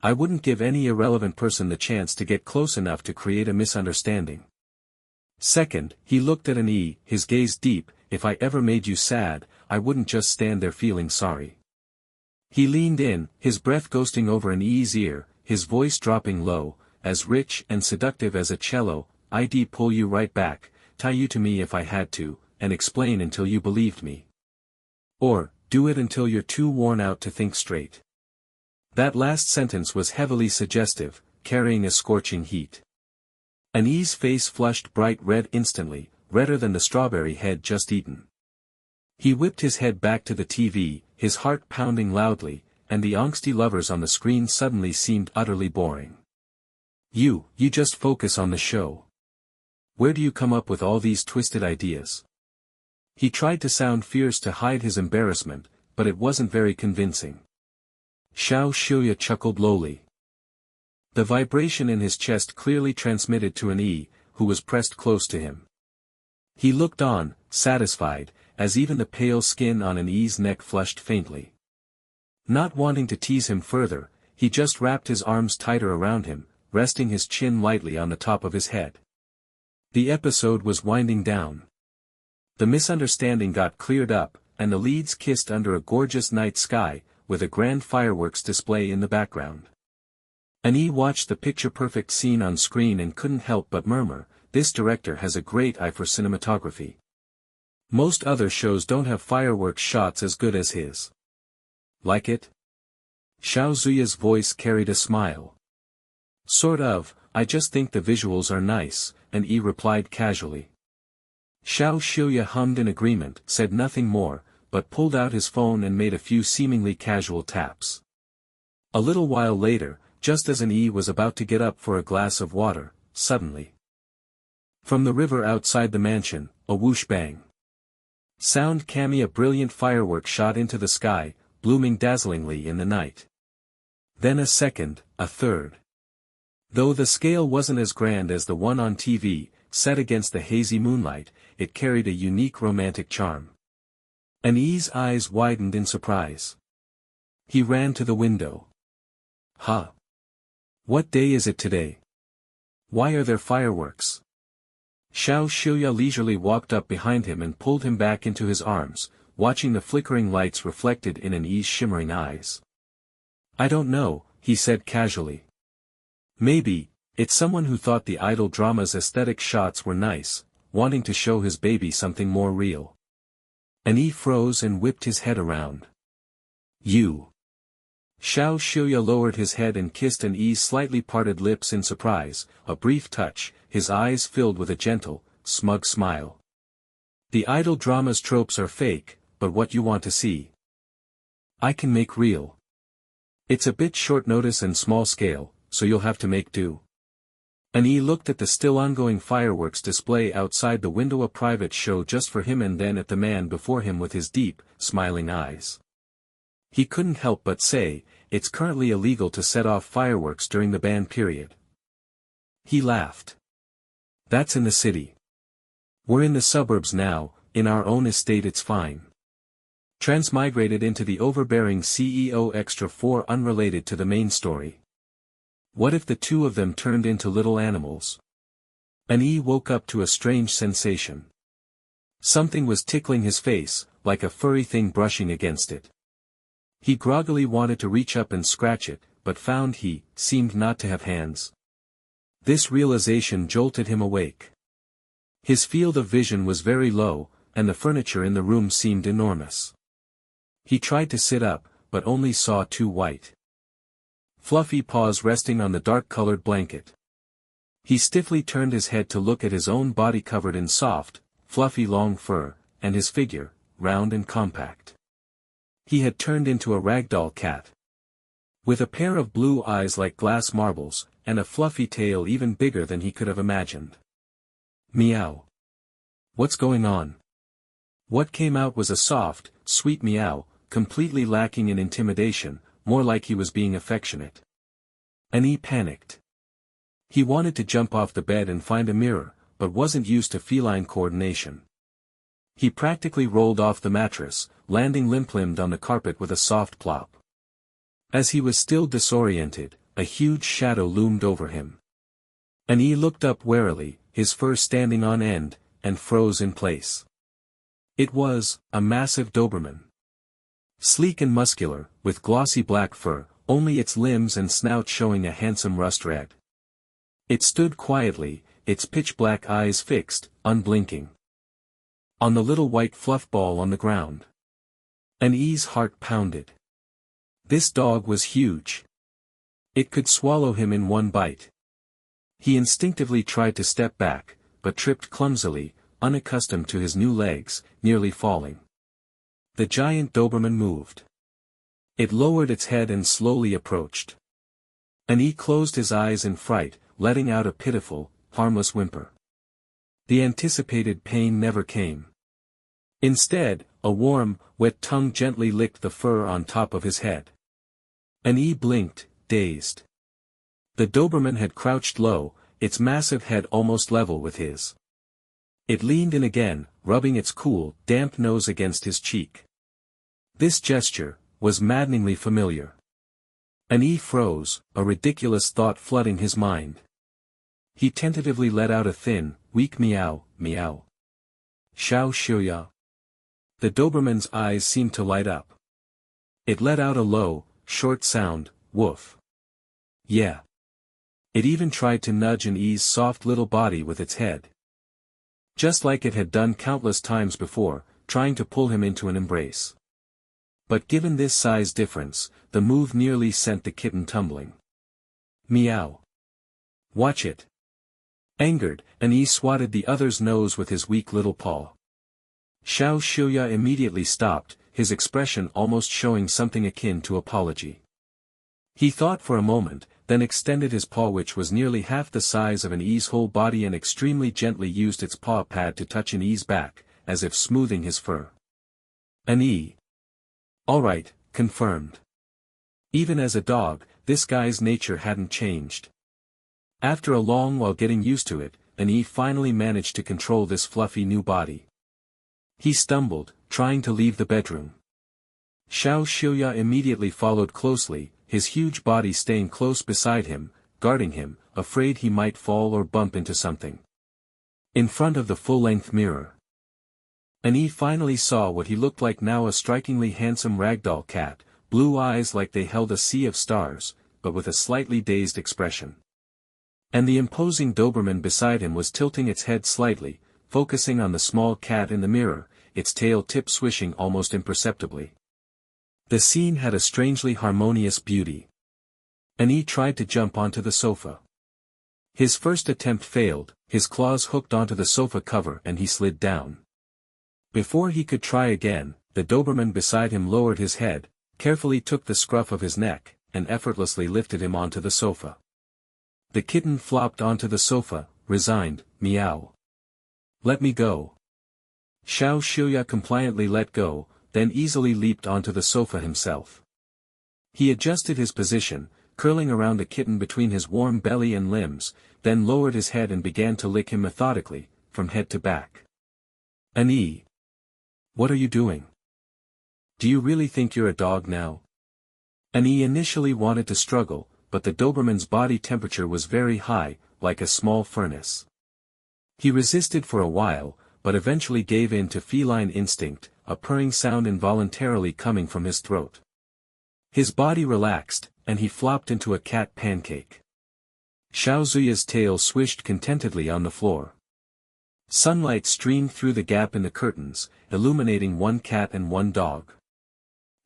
I wouldn't give any irrelevant person the chance to get close enough to create a misunderstanding. Second, he looked at an his gaze deep. If I ever made you sad, I wouldn't just stand there feeling sorry. He leaned in, his breath ghosting over an ear, his voice dropping low, as rich and seductive as a cello. I'd pull you right back, tie you to me if I had to, and explain until you believed me. Or, do it until you're too worn out to think straight. That last sentence was heavily suggestive, carrying a scorching heat. Annie's face flushed bright red instantly, redder than the strawberry head just eaten. He whipped his head back to the TV, his heart pounding loudly, and the angsty lovers on the screen suddenly seemed utterly boring. You just focus on the show. Where do you come up with all these twisted ideas? He tried to sound fierce to hide his embarrassment, but it wasn't very convincing. Xiao Xiuya chuckled lowly. The vibration in his chest clearly transmitted to an who was pressed close to him. He looked on, satisfied, as even the pale skin on an neck flushed faintly. Not wanting to tease him further, he just wrapped his arms tighter around him, resting his chin lightly on the top of his head. The episode was winding down. The misunderstanding got cleared up, and the leads kissed under a gorgeous night sky, with a grand fireworks display in the background. An watched the picture-perfect scene on screen and couldn't help but murmur, this director has a great eye for cinematography. Most other shows don't have fireworks shots as good as his. Like it? Xiao Zuya's voice carried a smile. Sort of, I just think the visuals are nice, and replied casually. Xiao Xiuya hummed in agreement, said nothing more, but pulled out his phone and made a few seemingly casual taps. A little while later, just as an was about to get up for a glass of water, suddenly. From the river outside the mansion, a whoosh bang. Sound came a brilliant firework shot into the sky, blooming dazzlingly in the night. Then a second, a third. Though the scale wasn't as grand as the one on TV, set against the hazy moonlight, it carried a unique romantic charm. Annie's eyes widened in surprise. He ran to the window. Huh? What day is it today? Why are there fireworks? Xiao Xiuya leisurely walked up behind him and pulled him back into his arms, watching the flickering lights reflected in Annie's shimmering eyes. I don't know, he said casually. Maybe, it's someone who thought the idol drama's aesthetic shots were nice, wanting to show his baby something more real. Annie froze and whipped his head around. You. Xiao Xiuya lowered his head and kissed Annie's slightly parted lips in surprise, a brief touch, his eyes filled with a gentle, smug smile. The idol drama's tropes are fake, but what you want to see, I can make real. It's a bit short notice and small scale, so you'll have to make do. Annie looked at the still ongoing fireworks display outside the window, a private show just for him, and then at the man before him with his deep, smiling eyes. He couldn't help but say, it's currently illegal to set off fireworks during the ban period. He laughed. That's in the city. We're in the suburbs now, in our own estate it's fine. Transmigrated into the overbearing CEO Extra 4 unrelated to the main story. What if the two of them turned into little animals? Annie woke up to a strange sensation. Something was tickling his face, like a furry thing brushing against it. He groggily wanted to reach up and scratch it, but found he seemed not to have hands. This realization jolted him awake. His field of vision was very low, and the furniture in the room seemed enormous. He tried to sit up, but only saw two white, fluffy paws resting on the dark-colored blanket. He stiffly turned his head to look at his own body covered in soft, fluffy long fur, and his figure, round and compact. He had turned into a ragdoll cat. With a pair of blue eyes like glass marbles, and a fluffy tail even bigger than he could have imagined. Meow. What's going on? What came out was a soft, sweet meow, completely lacking in intimidation, more like he was being affectionate. Annie panicked. He wanted to jump off the bed and find a mirror, but wasn't used to feline coordination. He practically rolled off the mattress, landing limp-limbed on the carpet with a soft plop. As he was still disoriented, a huge shadow loomed over him. He looked up warily, his fur standing on end, and froze in place. It was a massive Doberman. Sleek and muscular, with glossy black fur, only its limbs and snout showing a handsome rust red. It stood quietly, its pitch-black eyes fixed, unblinking, on the little white fluff ball on the ground. E's heart pounded. This dog was huge. It could swallow him in one bite. He instinctively tried to step back, but tripped clumsily, unaccustomed to his new legs, nearly falling. The giant Doberman moved. It lowered its head and slowly approached. E closed his eyes in fright, letting out a pitiful, harmless whimper. The anticipated pain never came. Instead, a warm, wet tongue gently licked the fur on top of his head. E blinked, dazed. The Doberman had crouched low, its massive head almost level with his. It leaned in again, rubbing its cool, damp nose against his cheek. This gesture was maddeningly familiar. E froze, a ridiculous thought flooding his mind. He tentatively let out a thin, weak meow, meow. Xiao Xiuya. The Doberman's eyes seemed to light up. It let out a low, short sound, woof. Yeah. It even tried to nudge E's soft little body with its head. Just like it had done countless times before, trying to pull him into an embrace. But given this size difference, the move nearly sent the kitten tumbling. Meow. Watch it. Angered, E swatted the other's nose with his weak little paw. Xiao Xiuya immediately stopped, his expression almost showing something akin to apology. He thought for a moment, then extended his paw, which was nearly half the size of E's whole body, and extremely gently used its paw pad to touch E's back, as if smoothing his fur. E. Alright, confirmed. Even as a dog, this guy's nature hadn't changed. After a long while getting used to it, E finally managed to control this fluffy new body. He stumbled, trying to leave the bedroom. Xiao Xiuya immediately followed closely, his huge body staying close beside him, guarding him, afraid he might fall or bump into something. In front of the full-length mirror, E finally saw what he looked like now, a strikingly handsome ragdoll cat, blue eyes like they held a sea of stars, but with a slightly dazed expression. And the imposing Doberman beside him was tilting its head slightly, focusing on the small cat in the mirror, its tail tip swishing almost imperceptibly. The scene had a strangely harmonious beauty. E tried to jump onto the sofa. His first attempt failed, his claws hooked onto the sofa cover and he slid down. Before he could try again, the Doberman beside him lowered his head, carefully took the scruff of his neck, and effortlessly lifted him onto the sofa. The kitten flopped onto the sofa, resigned, meow. Let me go. Xiao Xiuya compliantly let go, then easily leaped onto the sofa himself. He adjusted his position, curling around the kitten between his warm belly and limbs, then lowered his head and began to lick him methodically, from head to back. E. What are you doing? Do you really think you're a dog now? E initially wanted to struggle, but the Doberman's body temperature was very high, like a small furnace. He resisted for a while, but eventually gave in to feline instinct, a purring sound involuntarily coming from his throat. His body relaxed, and he flopped into a cat pancake. Xiao Zuya's tail swished contentedly on the floor. Sunlight streamed through the gap in the curtains, illuminating one cat and one dog.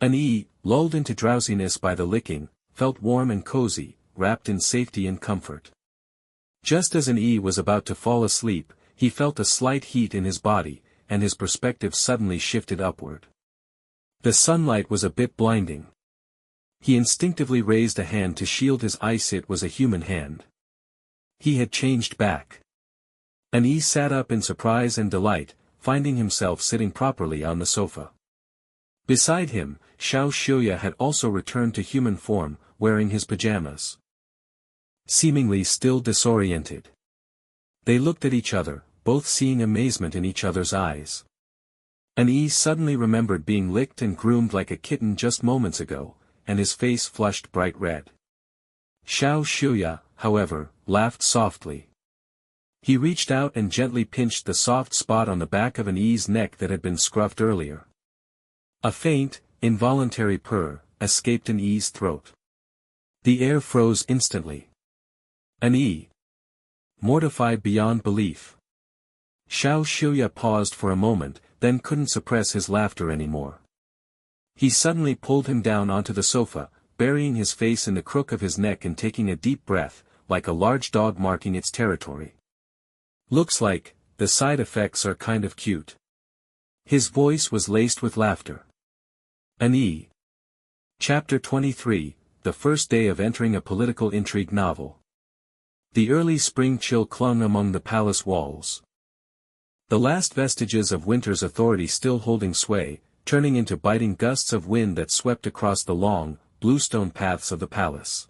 E, lulled into drowsiness by the licking, felt warm and cozy, wrapped in safety and comfort. Just as E was about to fall asleep, he felt a slight heat in his body, and his perspective suddenly shifted upward. The sunlight was a bit blinding. He instinctively raised a hand to shield his eyes. It was a human hand. He had changed back. E sat up in surprise and delight, finding himself sitting properly on the sofa. Beside him, Xiao Xiuya had also returned to human form, wearing his pajamas. Seemingly still disoriented. They looked at each other, both seeing amazement in each other's eyes. An suddenly remembered being licked and groomed like a kitten just moments ago, and his face flushed bright red. Xiao Shuya, however, laughed softly. He reached out and gently pinched the soft spot on the back of An's neck that had been scruffed earlier. A faint, involuntary purr escaped An's throat. The air froze instantly. An, mortified beyond belief. Xiao Shuya paused for a moment, then couldn't suppress his laughter anymore. He suddenly pulled him down onto the sofa, burying his face in the crook of his neck and taking a deep breath, like a large dog marking its territory. Looks like, the side effects are kind of cute. His voice was laced with laughter. An. Chapter 23, The First Day of Entering a Political Intrigue Novel. The early spring chill clung among the palace walls. The last vestiges of winter's authority still holding sway, turning into biting gusts of wind that swept across the long, bluestone paths of the palace.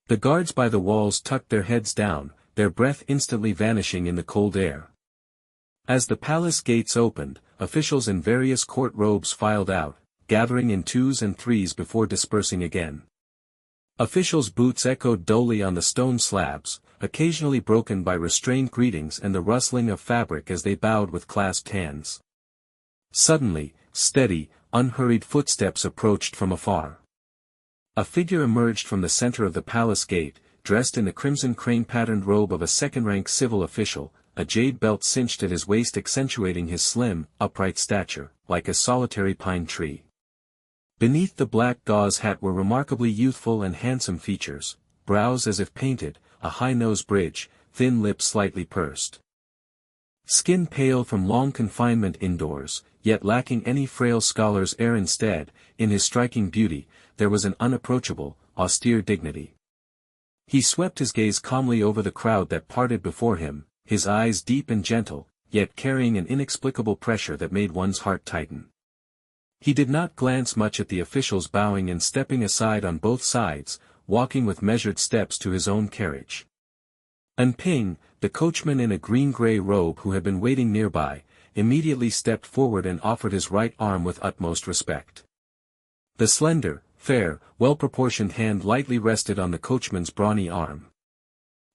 The guards by the walls tucked their heads down, their breath instantly vanishing in the cold air. As the palace gates opened, officials in various court robes filed out, gathering in twos and threes before dispersing again. Officials' boots echoed dully on the stone slabs, occasionally broken by restrained greetings and the rustling of fabric as they bowed with clasped hands. Suddenly, steady, unhurried footsteps approached from afar. A figure emerged from the center of the palace gate, dressed in the crimson crane-patterned robe of a second-rank civil official, a jade belt cinched at his waist accentuating his slim, upright stature, like a solitary pine tree. Beneath the black gauze hat were remarkably youthful and handsome features, brows as if painted, a high nose bridge, thin lips slightly pursed. Skin pale from long confinement indoors, yet lacking any frail scholar's air instead, in his striking beauty, there was an unapproachable, austere dignity. He swept his gaze calmly over the crowd that parted before him, his eyes deep and gentle, yet carrying an inexplicable pressure that made one's heart tighten. He did not glance much at the officials bowing and stepping aside on both sides, walking with measured steps to his own carriage. Ping, the coachman in a green-gray robe who had been waiting nearby, immediately stepped forward and offered his right arm with utmost respect. The slender, fair, well-proportioned hand lightly rested on the coachman's brawny arm.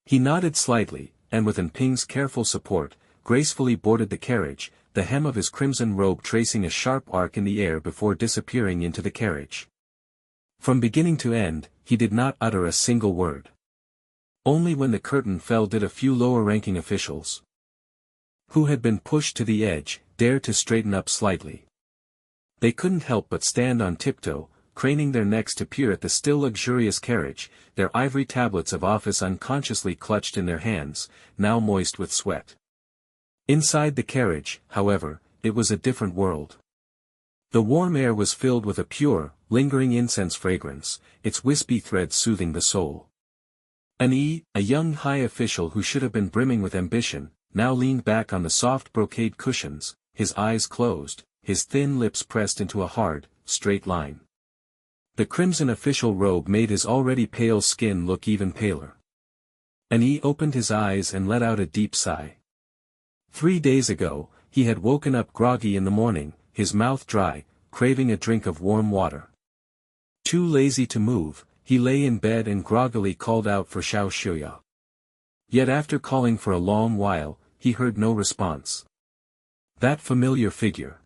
He nodded slightly, and with Ping's careful support, gracefully boarded the carriage, the hem of his crimson robe tracing a sharp arc in the air before disappearing into the carriage. From beginning to end, he did not utter a single word. Only when the curtain fell did a few lower-ranking officials, who had been pushed to the edge, dare to straighten up slightly. They couldn't help but stand on tiptoe, craning their necks to peer at the still luxurious carriage, their ivory tablets of office unconsciously clutched in their hands, now moist with sweat. Inside the carriage, however, it was a different world. The warm air was filled with a pure, lingering incense fragrance, its wispy threads soothing the soul. A young high official who should have been brimming with ambition, now leaned back on the soft brocade cushions, his eyes closed, his thin lips pressed into a hard, straight line. The crimson official robe made his already pale skin look even paler. Opened his eyes and let out a deep sigh. 3 days ago, he had woken up groggy in the morning, his mouth dry, craving a drink of warm water. Too lazy to move, he lay in bed and groggily called out for Xiao Shuya. Yet after calling for a long while, he heard no response. That familiar figure.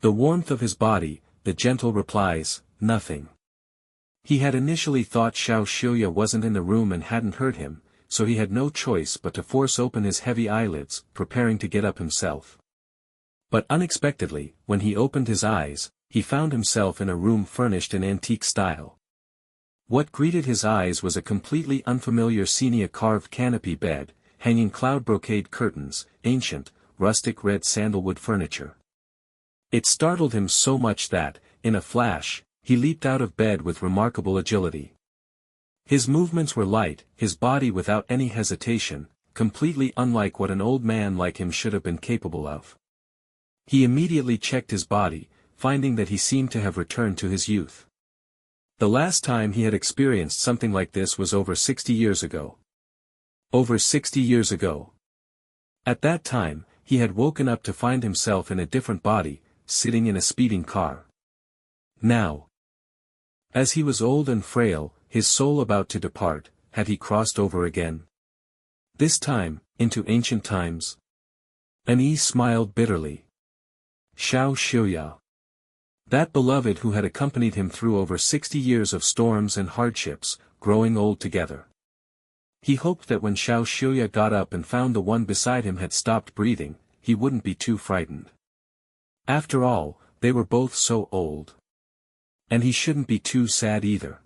The warmth of his body, the gentle replies, nothing. He had initially thought Xiao Shuya wasn't in the room and hadn't heard him, so he had no choice but to force open his heavy eyelids, preparing to get up himself. But unexpectedly, when he opened his eyes, he found himself in a room furnished in antique style. What greeted his eyes was a completely unfamiliar Senia carved canopy bed, hanging cloud brocade curtains, ancient, rustic red sandalwood furniture. It startled him so much that, in a flash, he leaped out of bed with remarkable agility. His movements were light, his body without any hesitation, completely unlike what an old man like him should have been capable of. He immediately checked his body, finding that he seemed to have returned to his youth. The last time he had experienced something like this was over 60 years ago. Over 60 years ago. At that time, he had woken up to find himself in a different body, sitting in a speeding car. Now, as he was old and frail, his soul about to depart, had he crossed over again? This time, into ancient times? An smiled bitterly. Xiao Xiuya. That beloved who had accompanied him through over 60 years of storms and hardships, growing old together. He hoped that when Xiao Xiuya got up and found the one beside him had stopped breathing, he wouldn't be too frightened. After all, they were both so old. And he shouldn't be too sad either.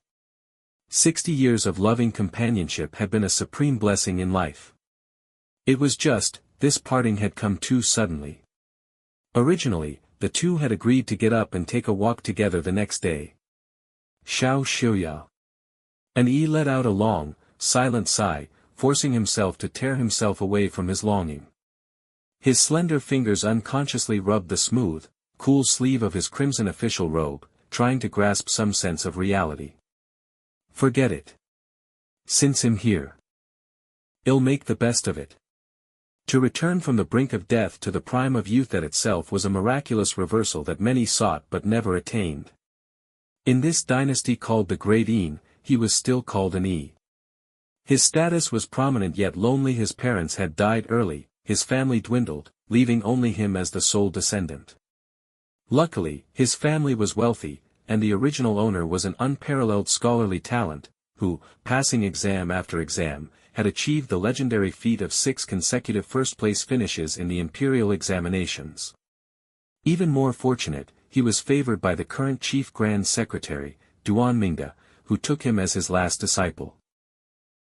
60 years of loving companionship had been a supreme blessing in life. It was just, this parting had come too suddenly. Originally, the two had agreed to get up and take a walk together the next day. Xiao Xiuya. An let out a long, silent sigh, forcing himself to tear himself away from his longing. His slender fingers unconsciously rubbed the smooth, cool sleeve of his crimson official robe, trying to grasp some sense of reality. Forget it. Since him here. I'll make the best of it. To return from the brink of death to the prime of youth that itself was a miraculous reversal that many sought but never attained. In this dynasty called the Great Een, he was still called an His status was prominent yet lonely. His parents had died early, his family dwindled, leaving only him as the sole descendant. Luckily, his family was wealthy, and the original owner was an unparalleled scholarly talent, who, passing exam after exam, had achieved the legendary feat of 6 consecutive first-place finishes in the imperial examinations. Even more fortunate, he was favored by the current chief grand secretary, Manga, who took him as his last disciple.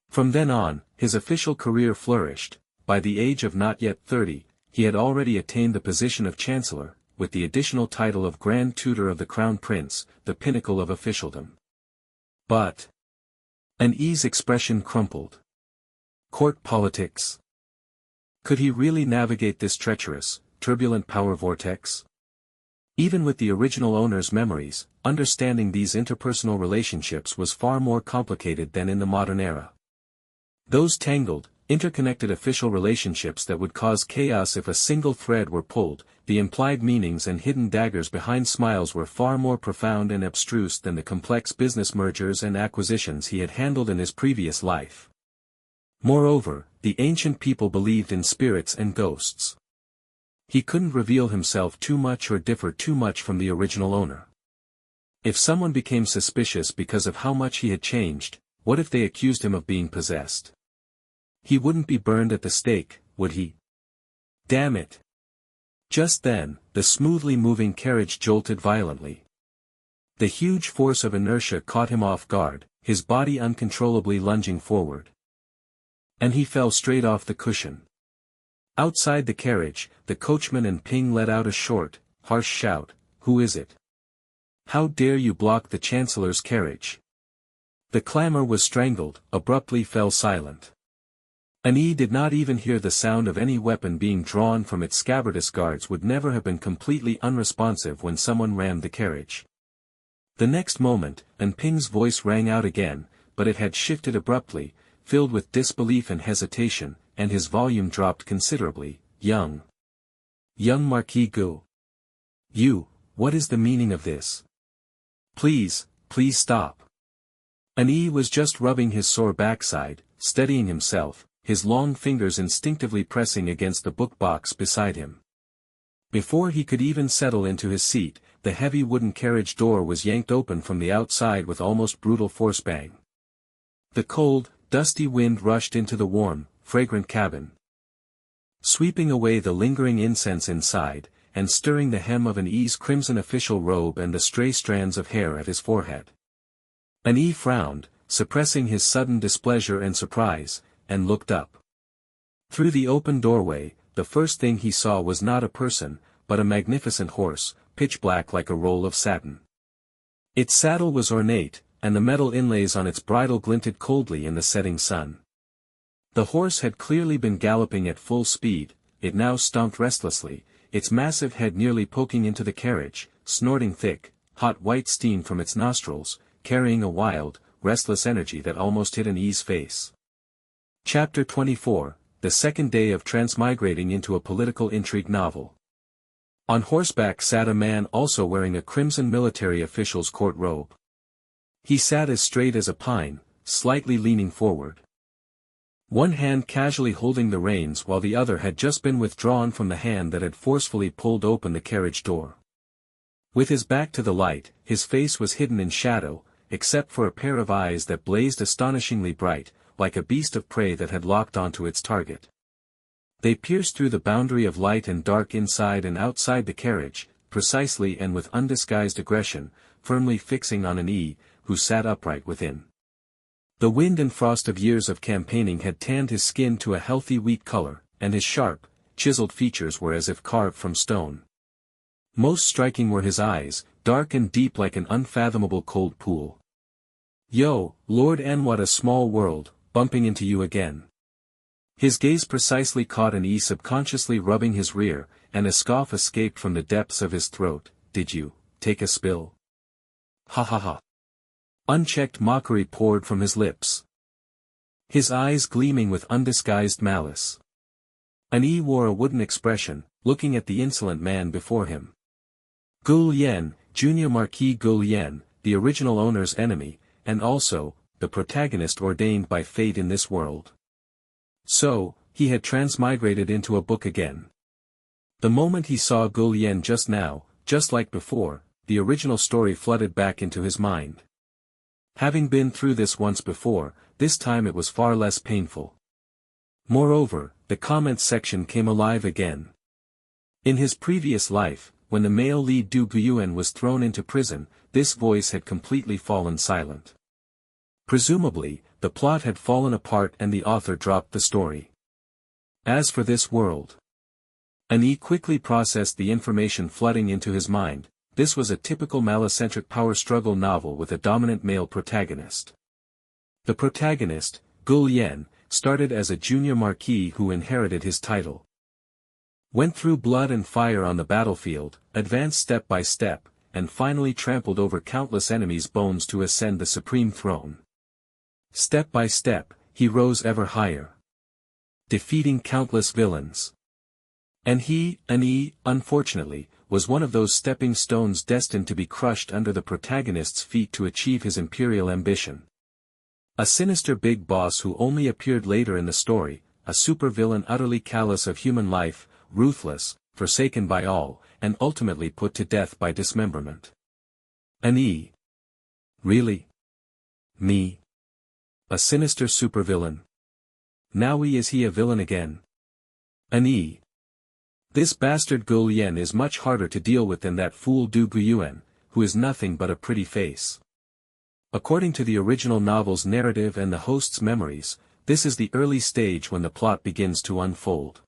From then on, his official career flourished. By the age of not yet 30, he had already attained the position of chancellor, with the additional title of Grand Tutor of the Crown Prince, the pinnacle of officialdom. But An's expression crumpled. Court politics. Could he really navigate this treacherous, turbulent power vortex? Even with the original owner's memories, understanding these interpersonal relationships was far more complicated than in the modern era. Those tangled, interconnected official relationships that would cause chaos if a single thread were pulled, the implied meanings and hidden daggers behind smiles were far more profound and abstruse than the complex business mergers and acquisitions he had handled in his previous life. Moreover, the ancient people believed in spirits and ghosts. He couldn't reveal himself too much or differ too much from the original owner. If someone became suspicious because of how much he had changed, what if they accused him of being possessed? He wouldn't be burned at the stake, would he? Damn it! Just then, the smoothly moving carriage jolted violently. The huge force of inertia caught him off guard, his body uncontrollably lunging forward. And he fell straight off the cushion. Outside the carriage, the coachman and Ping let out a short, harsh shout, "Who is it? How dare you block the Chancellor's carriage?" The clamor was strangled, abruptly fell silent. An did not even hear the sound of any weapon being drawn from its scabbardous guards would never have been completely unresponsive when someone rammed the carriage. The next moment, An Ping's voice rang out again, but it had shifted abruptly, filled with disbelief and hesitation, and his volume dropped considerably. Young Marquis Gu. You, what is the meaning of this? Please stop. An was just rubbing his sore backside, steadying himself, his long fingers instinctively pressing against the book box beside him. Before he could even settle into his seat, the heavy wooden carriage door was yanked open from the outside with almost brutal force. Bang. The cold, dusty wind rushed into the warm, fragrant cabin, sweeping away the lingering incense inside, and stirring the hem of An's crimson official robe and the stray strands of hair at his forehead. An frowned, suppressing his sudden displeasure and surprise, and looked up. Through the open doorway, the first thing he saw was not a person, but a magnificent horse, pitch black like a roll of satin. Its saddle was ornate, and the metal inlays on its bridle glinted coldly in the setting sun. The horse had clearly been galloping at full speed, it now stomped restlessly, its massive head nearly poking into the carriage, snorting thick, hot white steam from its nostrils, carrying a wild, restless energy that almost hid An's face. Chapter 24, the second day of transmigrating into a political intrigue novel. On horseback sat a man also wearing a crimson military official's court robe. He sat as straight as a pine, slightly leaning forward. One hand casually holding the reins while the other had just been withdrawn from the hand that had forcefully pulled open the carriage door. With his back to the light, his face was hidden in shadow, except for a pair of eyes that blazed astonishingly bright, like a beast of prey that had locked onto its target. They pierced through the boundary of light and dark inside and outside the carriage, precisely and with undisguised aggression, firmly fixing on an E, who sat upright within. The wind and frost of years of campaigning had tanned his skin to a healthy wheat color, and his sharp, chiseled features were as if carved from stone. Most striking were his eyes, dark and deep like an unfathomable cold pool. "Yo, Lord, and what a small world, bumping into you again." His gaze precisely caught an E subconsciously rubbing his rear, and a scoff escaped from the depths of his throat. "Did you take a spill?" "Ha ha ha." Unchecked mockery poured from his lips, his eyes gleaming with undisguised malice. An E wore a wooden expression, looking at the insolent man before him. Gul Yen, Junior Marquis Gul Yen, the original owner's enemy, and also, the protagonist ordained by fate in this world. So, he had transmigrated into a book again. The moment he saw Gul Yen just now, just like before, the original story flooded back into his mind. Having been through this once before, this time it was far less painful. Moreover, the comments section came alive again. In his previous life, when the male lead Du Guyuan was thrown into prison, this voice had completely fallen silent. Presumably, the plot had fallen apart and the author dropped the story. As for this world, Ani quickly processed the information flooding into his mind. This was a typical malecentric power struggle novel with a dominant male protagonist. The protagonist, Gul Yen, started as a junior marquis who inherited his title. Went through blood and fire on the battlefield, advanced step by step, and finally trampled over countless enemies' bones to ascend the supreme throne. Step by step, he rose ever higher, defeating countless villains. And he, Ani, unfortunately, was one of those stepping stones destined to be crushed under the protagonist's feet to achieve his imperial ambition. A sinister big boss who only appeared later in the story, a supervillain utterly callous of human life, ruthless, forsaken by all, and ultimately put to death by dismemberment. Ani. Really? Me? A sinister supervillain? Now is he a villain again? Ani. This bastard Gul Yen is much harder to deal with than that fool Du Guyuan, who is nothing but a pretty face. According to the original novel's narrative and the host's memories, this is the early stage when the plot begins to unfold.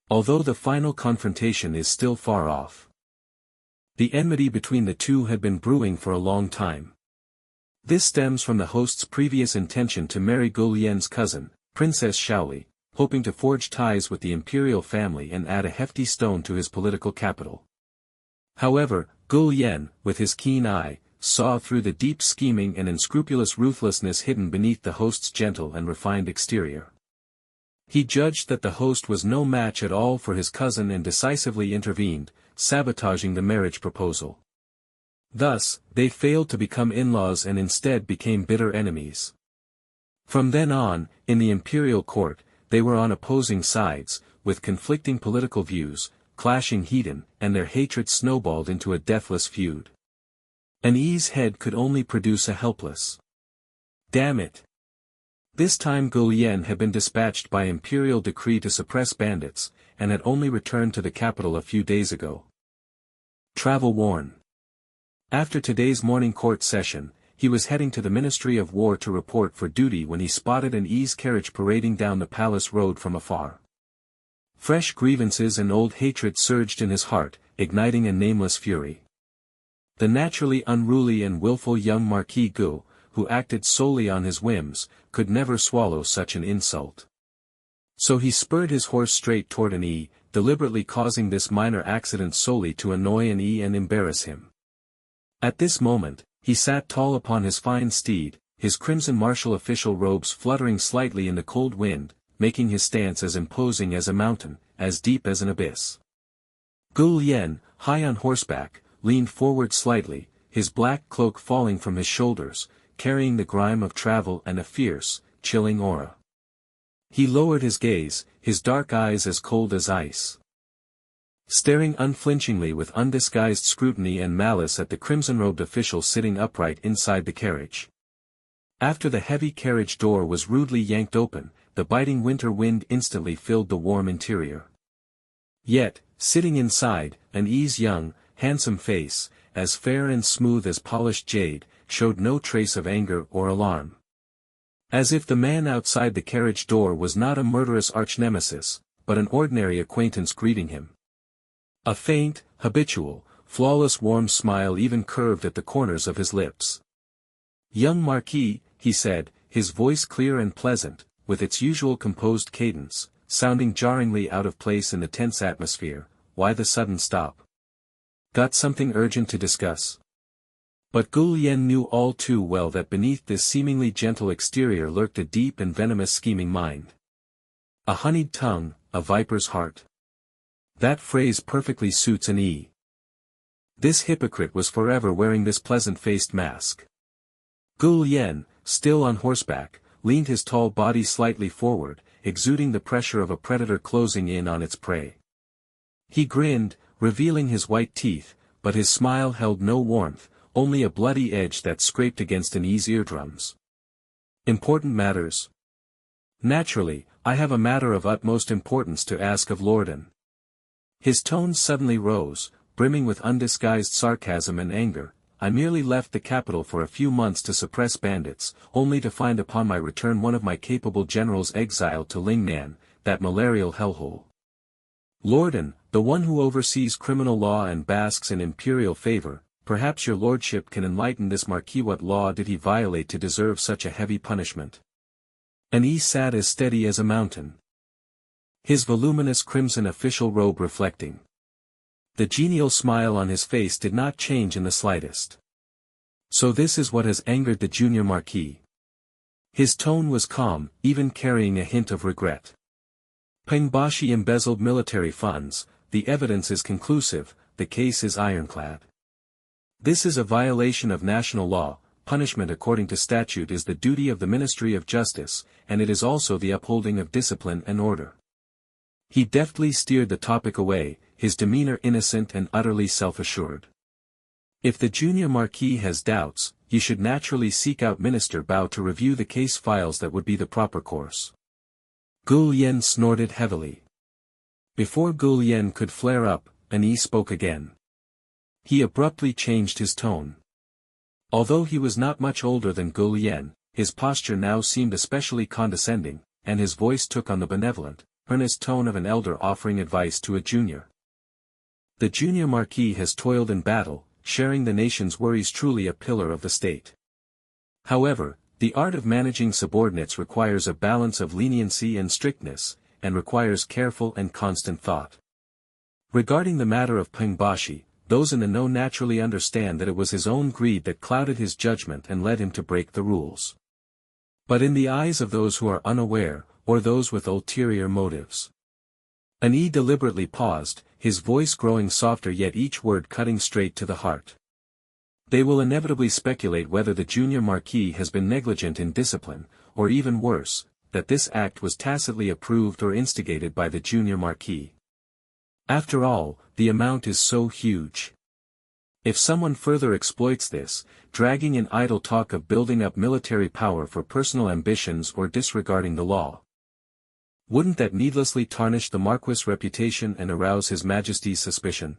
Although the final confrontation is still far off. The enmity between the two had been brewing for a long time. This stems from the host's previous intention to marry Gul Yen's cousin, Princess Shaoli, hoping to forge ties with the imperial family and add a hefty stone to his political capital. However, Gul Yen, with his keen eye, saw through the deep scheming and unscrupulous ruthlessness hidden beneath the host's gentle and refined exterior. He judged that the host was no match at all for his cousin and decisively intervened, sabotaging the marriage proposal. Thus, they failed to become in-laws and instead became bitter enemies. From then on, in the imperial court, they were on opposing sides, with conflicting political views, clashing heat, and their hatred snowballed into a deathless feud. Ani's head could only produce a helpless "Damn it!" This time Gul Yen had been dispatched by imperial decree to suppress bandits, and had only returned to the capital a few days ago. Travel worn. After today's morning court session, he was heading to the Ministry of War to report for duty when he spotted an E's carriage parading down the palace road from afar. Fresh grievances and old hatred surged in his heart, igniting a nameless fury. The naturally unruly and willful young Marquis Gu, who acted solely on his whims, could never swallow such an insult. So he spurred his horse straight toward an E, deliberately causing this minor accident solely to annoy an E and embarrass him. At this moment, he sat tall upon his fine steed, his crimson martial official robes fluttering slightly in the cold wind, making his stance as imposing as a mountain, as deep as an abyss. Gu Lien, high on horseback, leaned forward slightly, his black cloak falling from his shoulders, carrying the grime of travel and a fierce, chilling aura. He lowered his gaze, his dark eyes as cold as ice, staring unflinchingly with undisguised scrutiny and malice at the crimson-robed official sitting upright inside the carriage. After the heavy carriage door was rudely yanked open, the biting winter wind instantly filled the warm interior. Yet, sitting inside, an Yi's young, handsome face, as fair and smooth as polished jade, showed no trace of anger or alarm. As if the man outside the carriage door was not a murderous arch-nemesis, but an ordinary acquaintance greeting him. A faint, habitual, flawless warm smile even curved at the corners of his lips. "Young Marquis," he said, his voice clear and pleasant, with its usual composed cadence, sounding jarringly out of place in the tense atmosphere. "Why the sudden stop? Got something urgent to discuss?" But Gu Lien knew all too well that beneath this seemingly gentle exterior lurked a deep and venomous scheming mind. A honeyed tongue, a viper's heart. That phrase perfectly suits an Yi. This hypocrite was forever wearing this pleasant-faced mask. Gu Lien, still on horseback, leaned his tall body slightly forward, exuding the pressure of a predator closing in on its prey. He grinned, revealing his white teeth, but his smile held no warmth, only a bloody edge that scraped against an Yi's eardrums. "Important matters?" "Naturally, I have a matter of utmost importance to ask of Lorden." His tones suddenly rose, brimming with undisguised sarcasm and anger. "I merely left the capital for a few months to suppress bandits, only to find upon my return one of my capable generals exiled to Lingnan, that malarial hellhole. Lorden, the one who oversees criminal law and basks in imperial favor, perhaps your lordship can enlighten this marquis. What law did he violate to deserve such a heavy punishment?" An Yi sat as steady as a mountain, his voluminous crimson official robe reflecting. The genial smile on his face did not change in the slightest. "So this is what has angered the junior marquis." His tone was calm, even carrying a hint of regret. "Pengbashi embezzled military funds, the evidence is conclusive, the case is ironclad. This is a violation of national law. Punishment according to statute is the duty of the Ministry of Justice, and it is also the upholding of discipline and order." He deftly steered the topic away, his demeanor innocent and utterly self-assured. "If the junior marquis has doubts, you should naturally seek out Minister Bao to review the case files. That would be the proper course." Gu Lien snorted heavily. Before Gu Lien could flare up, an Yi spoke again. He abruptly changed his tone. Although he was not much older than Gu Lien, his posture now seemed especially condescending, and his voice took on the benevolent, earnest tone of an elder offering advice to a junior. "The junior marquis has toiled in battle, sharing the nation's worries, truly a pillar of the state. However, the art of managing subordinates requires a balance of leniency and strictness, and requires careful and constant thought. Regarding the matter of Pengbashi, those in the know naturally understand that it was his own greed that clouded his judgment and led him to break the rules. But in the eyes of those who are unaware, or those with ulterior motives." An Yi deliberately paused, his voice growing softer yet each word cutting straight to the heart. "They will inevitably speculate whether the junior marquis has been negligent in discipline, or even worse, that this act was tacitly approved or instigated by the junior marquis. After all, the amount is so huge. If someone further exploits this, dragging in idle talk of building up military power for personal ambitions or disregarding the law, wouldn't that needlessly tarnish the Marquis' reputation and arouse His Majesty's suspicion?"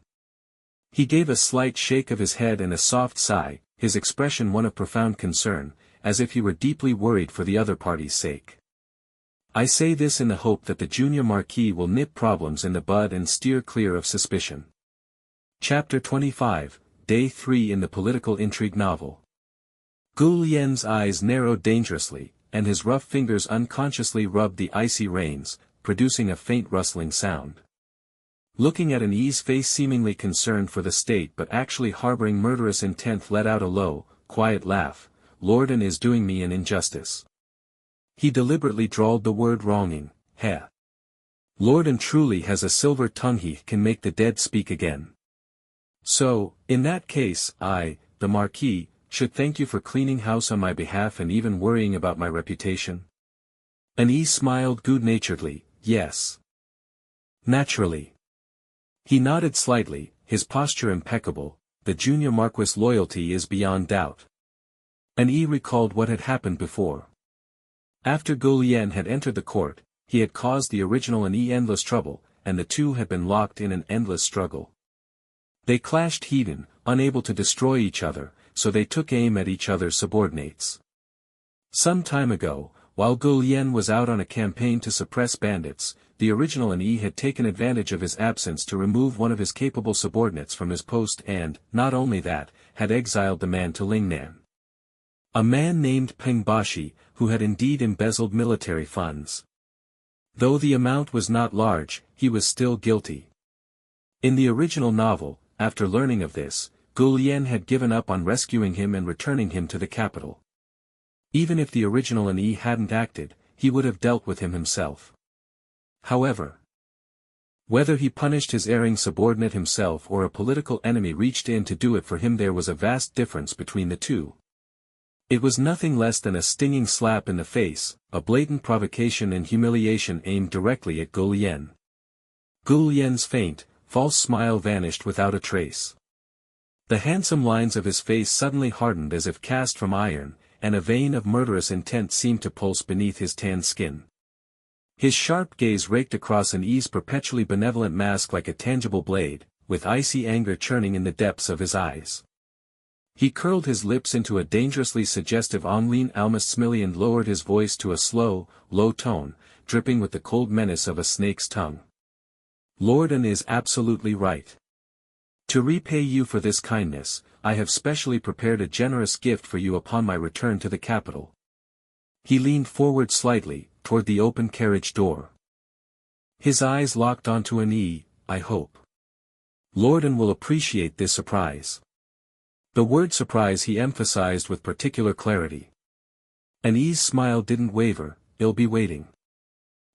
He gave a slight shake of his head and a soft sigh, his expression one of profound concern, as if he were deeply worried for the other party's sake. "I say this in the hope that the junior marquis will nip problems in the bud and steer clear of suspicion." Chapter 25, Day 3 in the Political Intrigue Novel. Gu Lien's eyes narrowed dangerously, and his rough fingers unconsciously rubbed the icy reins, producing a faint rustling sound. Looking at an Yi's face seemingly concerned for the state but actually harboring murderous intent, let out a low, quiet laugh. "Lorden is doing me an injustice." He deliberately drawled the word wronging, heh. Lord and truly has a silver tongue, he can make the dead speak again. So, in that case, I, the Marquis, should thank you for cleaning house on my behalf and even worrying about my reputation? An smiled good-naturedly, yes. Naturally. He nodded slightly, his posture impeccable, the junior Marquis' loyalty is beyond doubt. An recalled what had happened before. After Gulian had entered the court, he had caused the original An endless trouble, and the two had been locked in an endless struggle. They clashed heathen, unable to destroy each other, so they took aim at each other's subordinates. Some time ago, while Gulian was out on a campaign to suppress bandits, the original An had taken advantage of his absence to remove one of his capable subordinates from his post and, not only that, had exiled the man to Lingnan. A man named Peng Bashi, who had indeed embezzled military funds. Though the amount was not large, he was still guilty. In the original novel, after learning of this, Gulian had given up on rescuing him and returning him to the capital. Even if the original An hadn't acted, he would have dealt with him himself. However, whether he punished his erring subordinate himself or a political enemy reached in to do it for him, there was a vast difference between the two. It was nothing less than a stinging slap in the face, a blatant provocation and humiliation aimed directly at Gulian. Gulian's faint, false smile vanished without a trace. The handsome lines of his face suddenly hardened as if cast from iron, and a vein of murderous intent seemed to pulse beneath his tanned skin. His sharp gaze raked across An's perpetually benevolent mask like a tangible blade, with icy anger churning in the depths of his eyes. He curled his lips into a dangerously suggestive Onglin Almasmili and lowered his voice to a slow, low tone, dripping with the cold menace of a snake's tongue. Lord An is absolutely right. To repay you for this kindness, I have specially prepared a generous gift for you upon my return to the capital. He leaned forward slightly, toward the open carriage door. His eyes locked onto An. I hope Lord An will appreciate this surprise. The word surprise he emphasized with particular clarity. An's smile didn't waver, "I'll be waiting."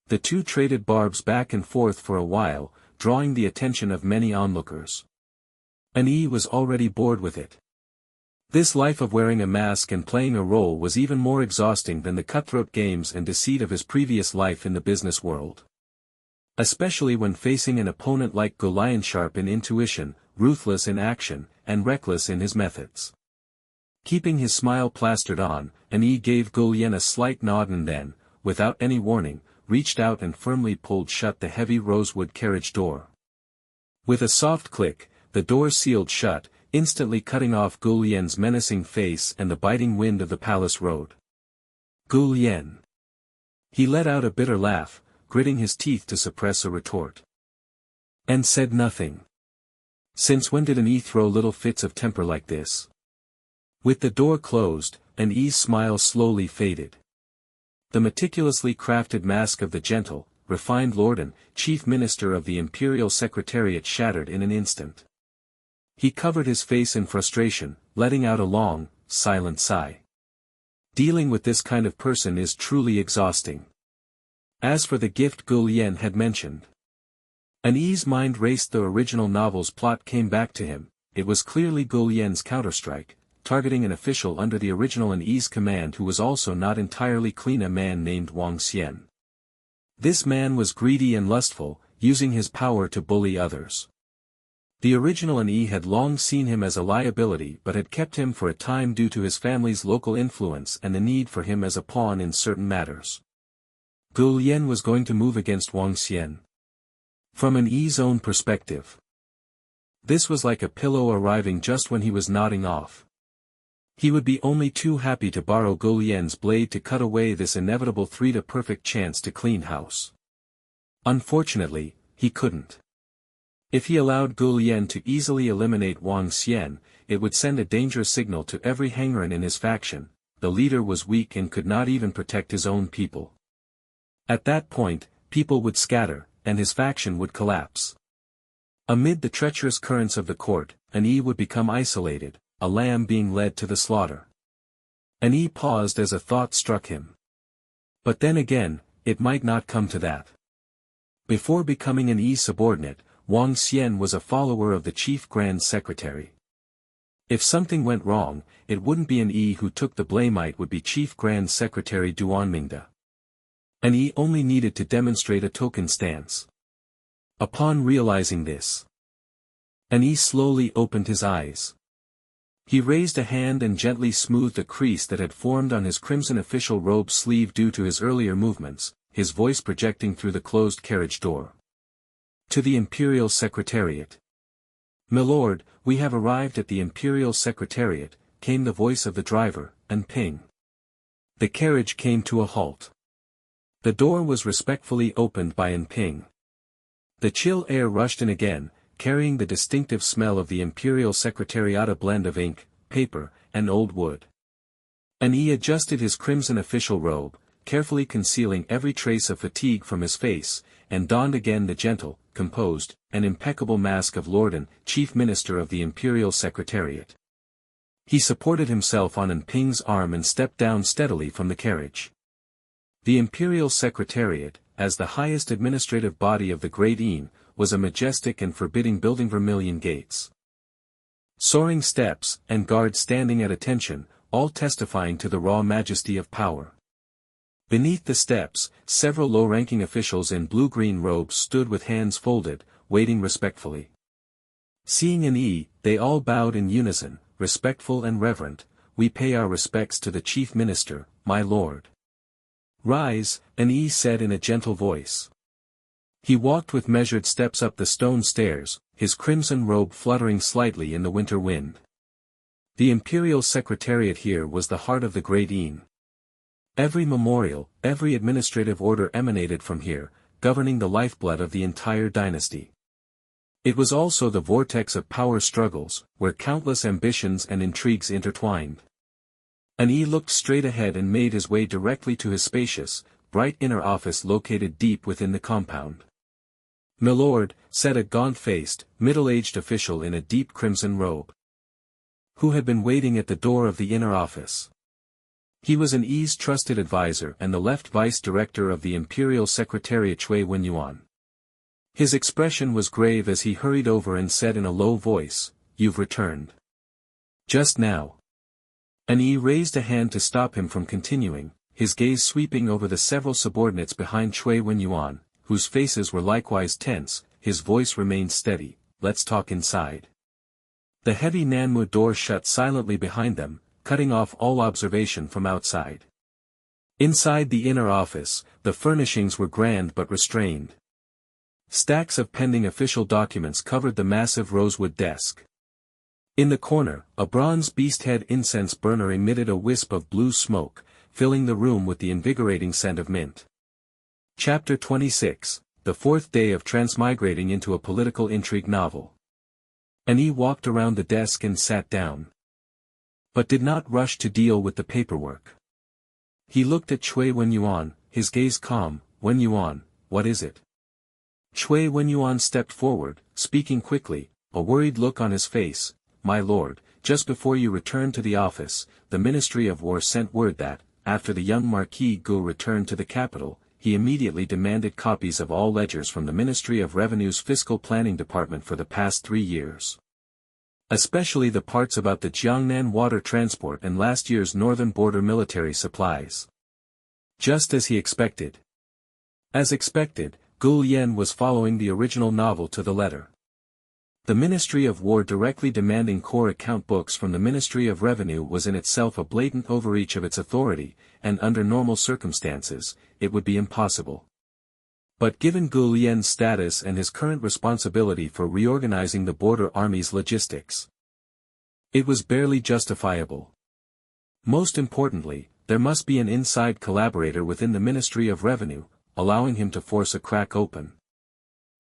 The two traded barbs back and forth for a while, drawing the attention of many onlookers. An was already bored with it. This life of wearing a mask and playing a role was even more exhausting than the cutthroat games and deceit of his previous life in the business world. Especially when facing an opponent like Gulian, sharp in intuition, ruthless in action, and reckless in his methods. Keeping his smile plastered on, An gave Gulian a slight nod and then, without any warning, reached out and firmly pulled shut the heavy rosewood carriage door. With a soft click, the door sealed shut, instantly cutting off Gulian's menacing face and the biting wind of the palace road. Gulian. He let out a bitter laugh, gritting his teeth to suppress a retort. And said nothing. Since when did An throw little fits of temper like this? With the door closed, An's smile slowly faded. The meticulously crafted mask of the gentle, refined Lord An, chief minister of the imperial secretariat, shattered in an instant. He covered his face in frustration, letting out a long, silent sigh. Dealing with this kind of person is truly exhausting. As for the gift Gulian had mentioned, An's mind raced. The original novel's plot came back to him. It was clearly Gulian's counterstrike, targeting an official under the original An's command who was also not entirely clean, a man named Wang Xian. This man was greedy and lustful, using his power to bully others. The original An had long seen him as a liability but had kept him for a time due to his family's local influence and the need for him as a pawn in certain matters. Gulian was going to move against Wang Xian. From An's own perspective, this was like a pillow arriving just when he was nodding off. He would be only too happy to borrow Gulian's blade to cut away this inevitable three-to-perfect chance to clean house. Unfortunately, he couldn't. If he allowed Gulian to easily eliminate Wang Xian, it would send a dangerous signal to every hangeron in his faction. The leader was weak and could not even protect his own people. At that point, people would scatter, and his faction would collapse. Amid the treacherous currents of the court, An would become isolated, a lamb being led to the slaughter. An paused as a thought struck him. But then again, it might not come to that. Before becoming an subordinate, Wang Xian was a follower of the chief grand secretary. If something went wrong, it wouldn't be an who took the blame, it would be Chief Grand Secretary Duan Mingda. An only needed to demonstrate a token stance. Upon realizing this, an slowly opened his eyes. He raised a hand and gently smoothed a crease that had formed on his crimson official robe sleeve due to his earlier movements, his voice projecting through the closed carriage door. To the Imperial Secretariat. "Milord, we have arrived at the Imperial Secretariat," came the voice of the driver, and ping. The carriage came to a halt. The door was respectfully opened by An Ping. The chill air rushed in again, carrying the distinctive smell of the Imperial Secretariat, a blend of ink, paper, and old wood. An adjusted his crimson official robe, carefully concealing every trace of fatigue from his face, and donned again the gentle, composed, and impeccable mask of Lorden, Chief Minister of the Imperial Secretariat. He supported himself on An Ping's arm and stepped down steadily from the carriage. The Imperial Secretariat, as the highest administrative body of the Great Yin, was a majestic and forbidding building, vermilion gates, soaring steps, and guards standing at attention, all testifying to the raw majesty of power. Beneath the steps, several low-ranking officials in blue-green robes stood with hands folded, waiting respectfully. Seeing an they all bowed in unison, respectful and reverent. "We pay our respects to the Chief Minister, my lord." "Rise," an said in a gentle voice. He walked with measured steps up the stone stairs, his crimson robe fluttering slightly in the winter wind. The Imperial Secretariat here was the heart of the Great Yin. Every memorial, every administrative order emanated from here, governing the lifeblood of the entire dynasty. It was also the vortex of power struggles, where countless ambitions and intrigues intertwined. An looked straight ahead and made his way directly to his spacious, bright inner office located deep within the compound. "Milord," said a gaunt-faced, middle-aged official in a deep crimson robe, who had been waiting at the door of the inner office. He was an trusted advisor and the left vice director of the Imperial Secretariat Chui Wenyuan. His expression was grave as he hurried over and said in a low voice, "You've returned. Just now." An raised a hand to stop him from continuing, his gaze sweeping over the several subordinates behind Chui Wenyuan, whose faces were likewise tense. His voice remained steady, "Let's talk inside." The heavy Nanmu door shut silently behind them, cutting off all observation from outside. Inside the inner office, the furnishings were grand but restrained. Stacks of pending official documents covered the massive rosewood desk. In the corner, a bronze beast-head incense burner emitted a wisp of blue smoke, filling the room with the invigorating scent of mint. Chapter 26, the fourth day of transmigrating into a political intrigue novel. An walked around the desk and sat down, but did not rush to deal with the paperwork. He looked at Chui Wenyuan, his gaze calm. "Wenyuan, what is it?" Chui Wenyuan stepped forward, speaking quickly, a worried look on his face. "My lord, just before you returned to the office, the Ministry of War sent word that, after the young Marquis Gu returned to the capital, he immediately demanded copies of all ledgers from the Ministry of Revenue's Fiscal Planning Department for the past 3 years. Especially the parts about the Jiangnan water transport and last year's northern border military supplies." Just as he expected. As expected, Gu Yan was following the original novel to the letter. The Ministry of War directly demanding core account books from the Ministry of Revenue was in itself a blatant overreach of its authority, and under normal circumstances, it would be impossible. But given Gu Yan's status and his current responsibility for reorganizing the border army's logistics, it was barely justifiable. Most importantly, there must be an inside collaborator within the Ministry of Revenue, allowing him to force a crack open.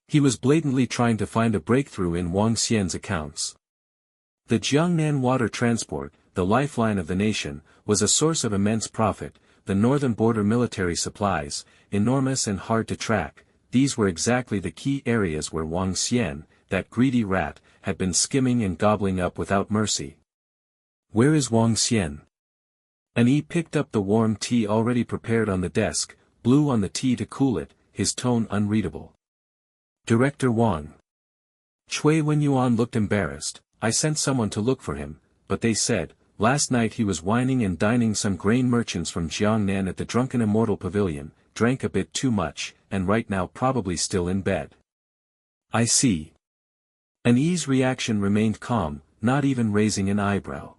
He was blatantly trying to find a breakthrough in Wang Xian's accounts. The Jiangnan water transport, the lifeline of the nation, was a source of immense profit. The northern border military supplies, enormous and hard to track, these were exactly the key areas where Wang Xian, that greedy rat, had been skimming and gobbling up without mercy. "Where is Wang Xian?" An picked up the warm tea already prepared on the desk, blew on the tea to cool it, his tone unreadable. Director Wang. Chui Wenyuan looked embarrassed. I sent someone to look for him, but they said, last night he was whining and dining some grain merchants from Jiangnan at the Drunken Immortal Pavilion, drank a bit too much, and right now probably still in bed. I see. An Yi's reaction remained calm, not even raising an eyebrow.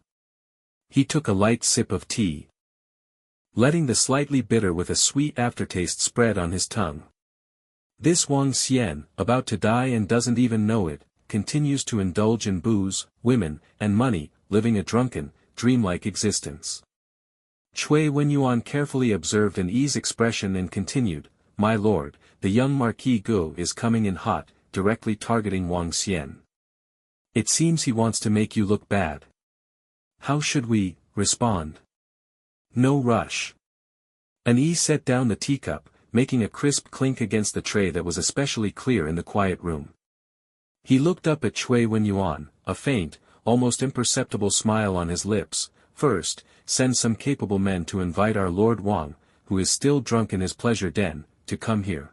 He took a light sip of tea, letting the slightly bitter with a sweet aftertaste spread on his tongue. This Wang Xian, about to die and doesn't even know it, continues to indulge in booze, women, and money, living a drunken, dreamlike existence. Chui Wenyuan carefully observed an Yi's expression and continued, My lord, the young Marquis Gu is coming in hot, directly targeting Wang Xian. It seems he wants to make you look bad. How should we respond? No rush. An Yi set down the teacup, making a crisp clink against the tray that was especially clear in the quiet room. He looked up at Chui Wenyuan, a faint, almost imperceptible smile on his lips. First, send some capable men to invite our Lord Wang, who is still drunk in his pleasure den, to come here.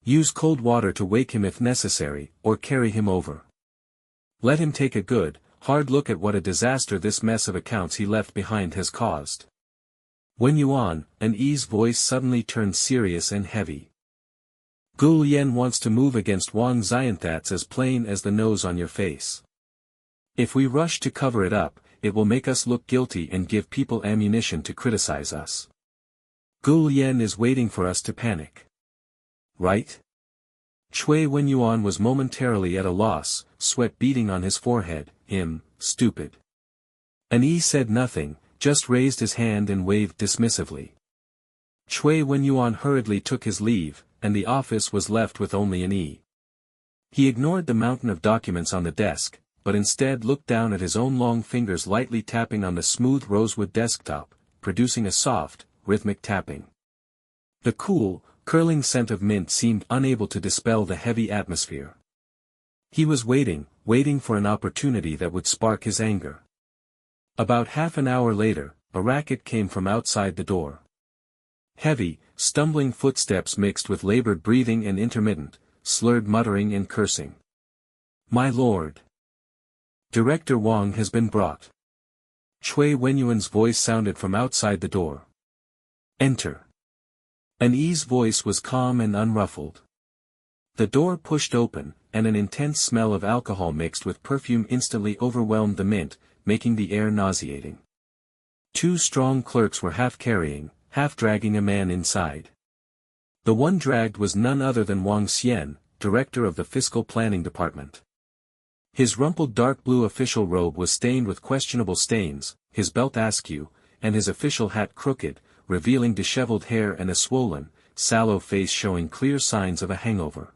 Use cold water to wake him if necessary, or carry him over. Let him take a good, hard look at what a disaster this mess of accounts he left behind has caused. Wenyuan, an Yi's voice suddenly turned serious and heavy. Gu Yen wants to move against Wang Xian, that's as plain as the nose on your face. If we rush to cover it up, it will make us look guilty and give people ammunition to criticize us. Gu Yen is waiting for us to panic. Right? Chui Wenyuan was momentarily at a loss, sweat beading on his forehead. Stupid. An Yi said nothing, just raised his hand and waved dismissively. Chui Wenyuan hurriedly took his leave, and the office was left with only an Yi. He ignored the mountain of documents on the desk, but instead looked down at his own long fingers lightly tapping on the smooth rosewood desktop, producing a soft, rhythmic tapping. The cool, curling scent of mint seemed unable to dispel the heavy atmosphere. He was waiting for an opportunity that would spark his anger. About half an hour later, a racket came from outside the door. Heavy, stumbling footsteps mixed with labored breathing and intermittent, slurred muttering and cursing. My lord. Director Wang has been brought. Chui Wenyuan's voice sounded from outside the door. Enter. An Yi's voice was calm and unruffled. The door pushed open, and an intense smell of alcohol mixed with perfume instantly overwhelmed the mint, making the air nauseating. Two strong clerks were half carrying, half dragging a man inside. The one dragged was none other than Wang Xian, director of the Fiscal Planning Department. His rumpled dark blue official robe was stained with questionable stains, his belt askew, and his official hat crooked, revealing disheveled hair and a swollen, sallow face showing clear signs of a hangover.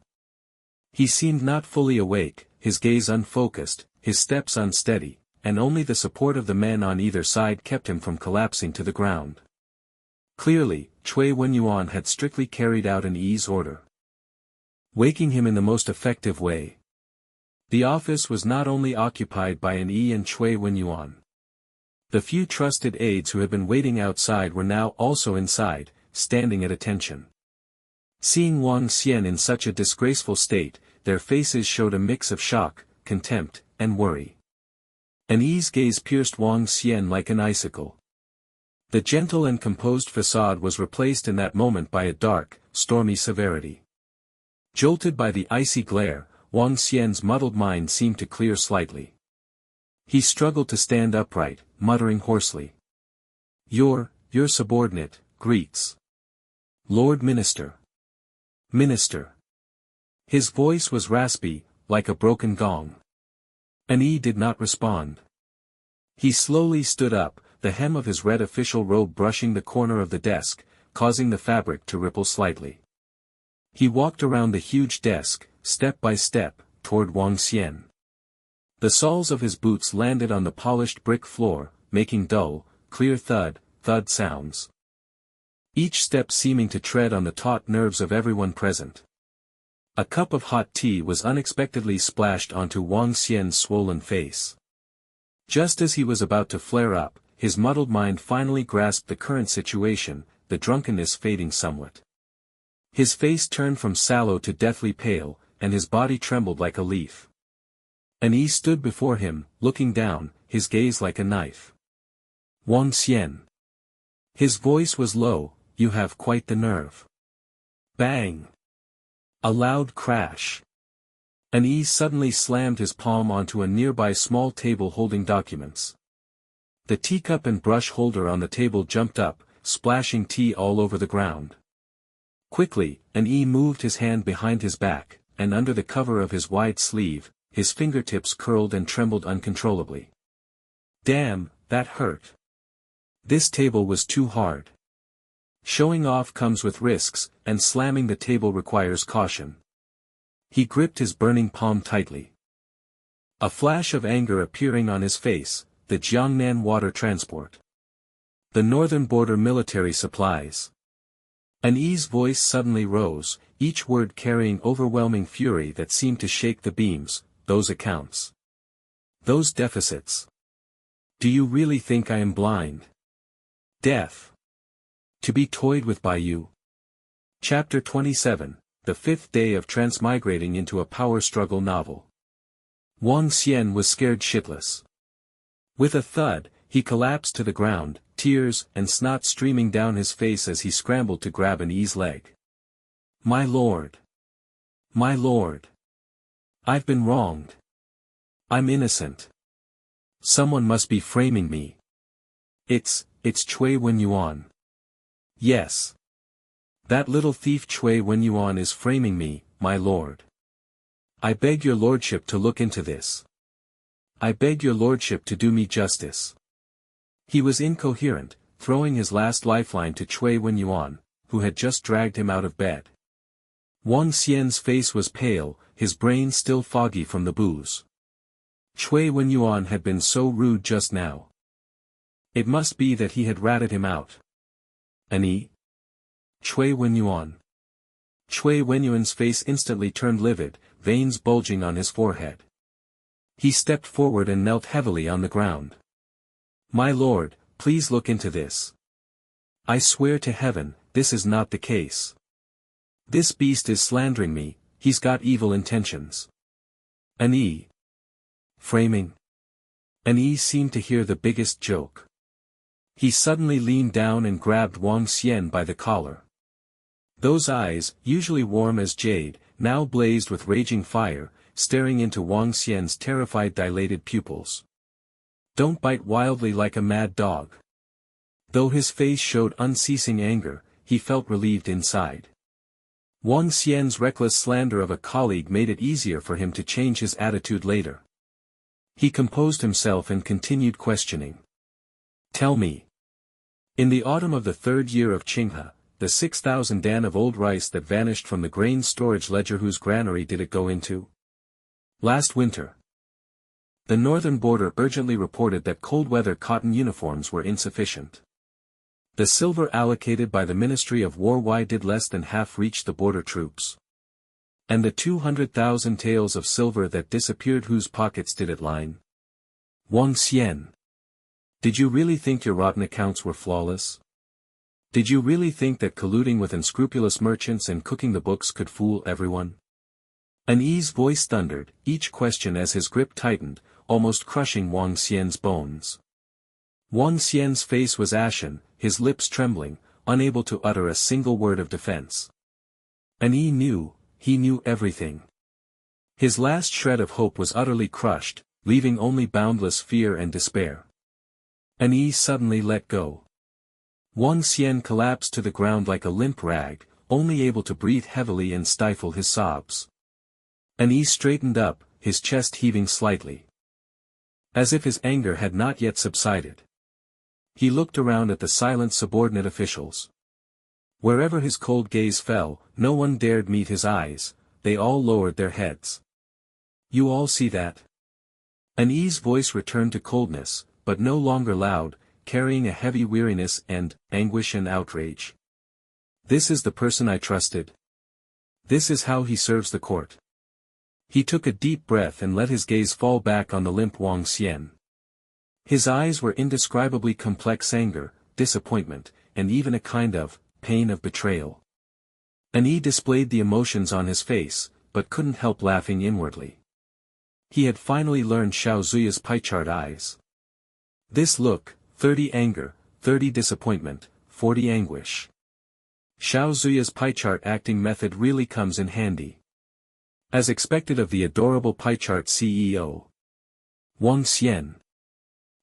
He seemed not fully awake, his gaze unfocused, his steps unsteady, and only the support of the men on either side kept him from collapsing to the ground. Clearly, Chui Wenyuan had strictly carried out an Yi's order, waking him in the most effective way. The office was not only occupied by an Yi and Chui Wenyuan. The few trusted aides who had been waiting outside were now also inside, standing at attention. Seeing Wang Xian in such a disgraceful state, their faces showed a mix of shock, contempt, and worry. An Yi's gaze pierced Wang Xian like an icicle. The gentle and composed facade was replaced in that moment by a dark, stormy severity. Jolted by the icy glare, Wang Xian's muddled mind seemed to clear slightly. He struggled to stand upright, muttering hoarsely. Your subordinate, greets. Lord Minister. Minister. His voice was raspy, like a broken gong. An Yi did not respond. He slowly stood up, the hem of his red official robe brushing the corner of the desk, causing the fabric to ripple slightly. He walked around the huge desk, step by step, toward Wang Xian. The soles of his boots landed on the polished brick floor, making dull, clear thud sounds. Each step seeming to tread on the taut nerves of everyone present. A cup of hot tea was unexpectedly splashed onto Wang Xian's swollen face. Just as he was about to flare up, his muddled mind finally grasped the current situation, the drunkenness fading somewhat. His face turned from sallow to deathly pale, and his body trembled like a leaf. An E stood before him, looking down, his gaze like a knife. Wang Xian. His voice was low, "You have quite the nerve." Bang! A loud crash. An E suddenly slammed his palm onto a nearby small table holding documents. The teacup and brush holder on the table jumped up, splashing tea all over the ground. Quickly, An E moved his hand behind his back, and under the cover of his wide sleeve, his fingertips curled and trembled uncontrollably. Damn, that hurt. This table was too hard. Showing off comes with risks, and slamming the table requires caution. He gripped his burning palm tightly. A flash of anger appearing on his face, the Jiangnan water transport. The northern border military supplies. An E's voice suddenly rose, each word carrying overwhelming fury that seemed to shake the beams. Those accounts. Those deficits. Do you really think I am blind? Deaf. To be toyed with by you. Chapter 27, the fifth day of transmigrating into a power struggle novel. Wang Xian was scared shitless. With a thud, he collapsed to the ground, tears and snot streaming down his face as he scrambled to grab An E's leg. My lord. My lord. I've been wronged. I'm innocent. Someone must be framing me. It's Cui Wenyuan. Yes. That little thief Cui Wenyuan is framing me, my lord. I beg your lordship to look into this. I beg your lordship to do me justice. He was incoherent, throwing his last lifeline to Cui Wenyuan, who had just dragged him out of bed. Wang Xian's face was pale, his brain still foggy from the booze. Cui Wenyuan had been so rude just now. It must be that he had ratted him out. An E? Cui Wenyuan. Cui Wenyuan's face instantly turned livid, veins bulging on his forehead. He stepped forward and knelt heavily on the ground. My lord, please look into this. I swear to heaven, this is not the case. This beast is slandering me, he's got evil intentions. An E. Framing. An E seemed to hear the biggest joke. He suddenly leaned down and grabbed Wang Xian by the collar. Those eyes, usually warm as jade, now blazed with raging fire, staring into Wang Xian's terrified dilated pupils. Don't bite wildly like a mad dog. Though his face showed unceasing anger, he felt relieved inside. Wang Xian's reckless slander of a colleague made it easier for him to change his attitude later. He composed himself and continued questioning. Tell me. In the autumn of the third year of Qinghe, the 6,000 dan of old rice that vanished from the grain storage ledger, whose granary did it go into? Last winter. The northern border urgently reported that cold weather cotton uniforms were insufficient. The silver allocated by the Ministry of War, why did less than half reach the border troops? And the 200,000 taels of silver that disappeared, whose pockets did it line? Wang Xian. Did you really think your rotten accounts were flawless? Did you really think that colluding with unscrupulous merchants and cooking the books could fool everyone? An E's voice thundered, each question as his grip tightened, almost crushing Wang Xian's bones. Wang Xian's face was ashen, his lips trembling, unable to utter a single word of defense. An E knew, he knew everything. His last shred of hope was utterly crushed, leaving only boundless fear and despair. An E suddenly let go. Wang Xian collapsed to the ground like a limp rag, only able to breathe heavily and stifle his sobs. An E straightened up, his chest heaving slightly. As if his anger had not yet subsided. He looked around at the silent subordinate officials. Wherever his cold gaze fell, no one dared meet his eyes, they all lowered their heads. You all see that? An E's voice returned to coldness, but no longer loud, carrying a heavy weariness and anguish and outrage. This is the person I trusted. This is how he serves the court. He took a deep breath and let his gaze fall back on the limp Wang Xian. His eyes were indescribably complex: anger, disappointment, and even a kind of pain of betrayal. And he displayed the emotions on his face, but couldn't help laughing inwardly. He had finally learned Xiao Zuya's pie chart eyes. This look, 30 anger, 30 disappointment, 40 anguish. Xiao Zuya's pie chart acting method really comes in handy. As expected of the adorable pie chart CEO. Wang Xian.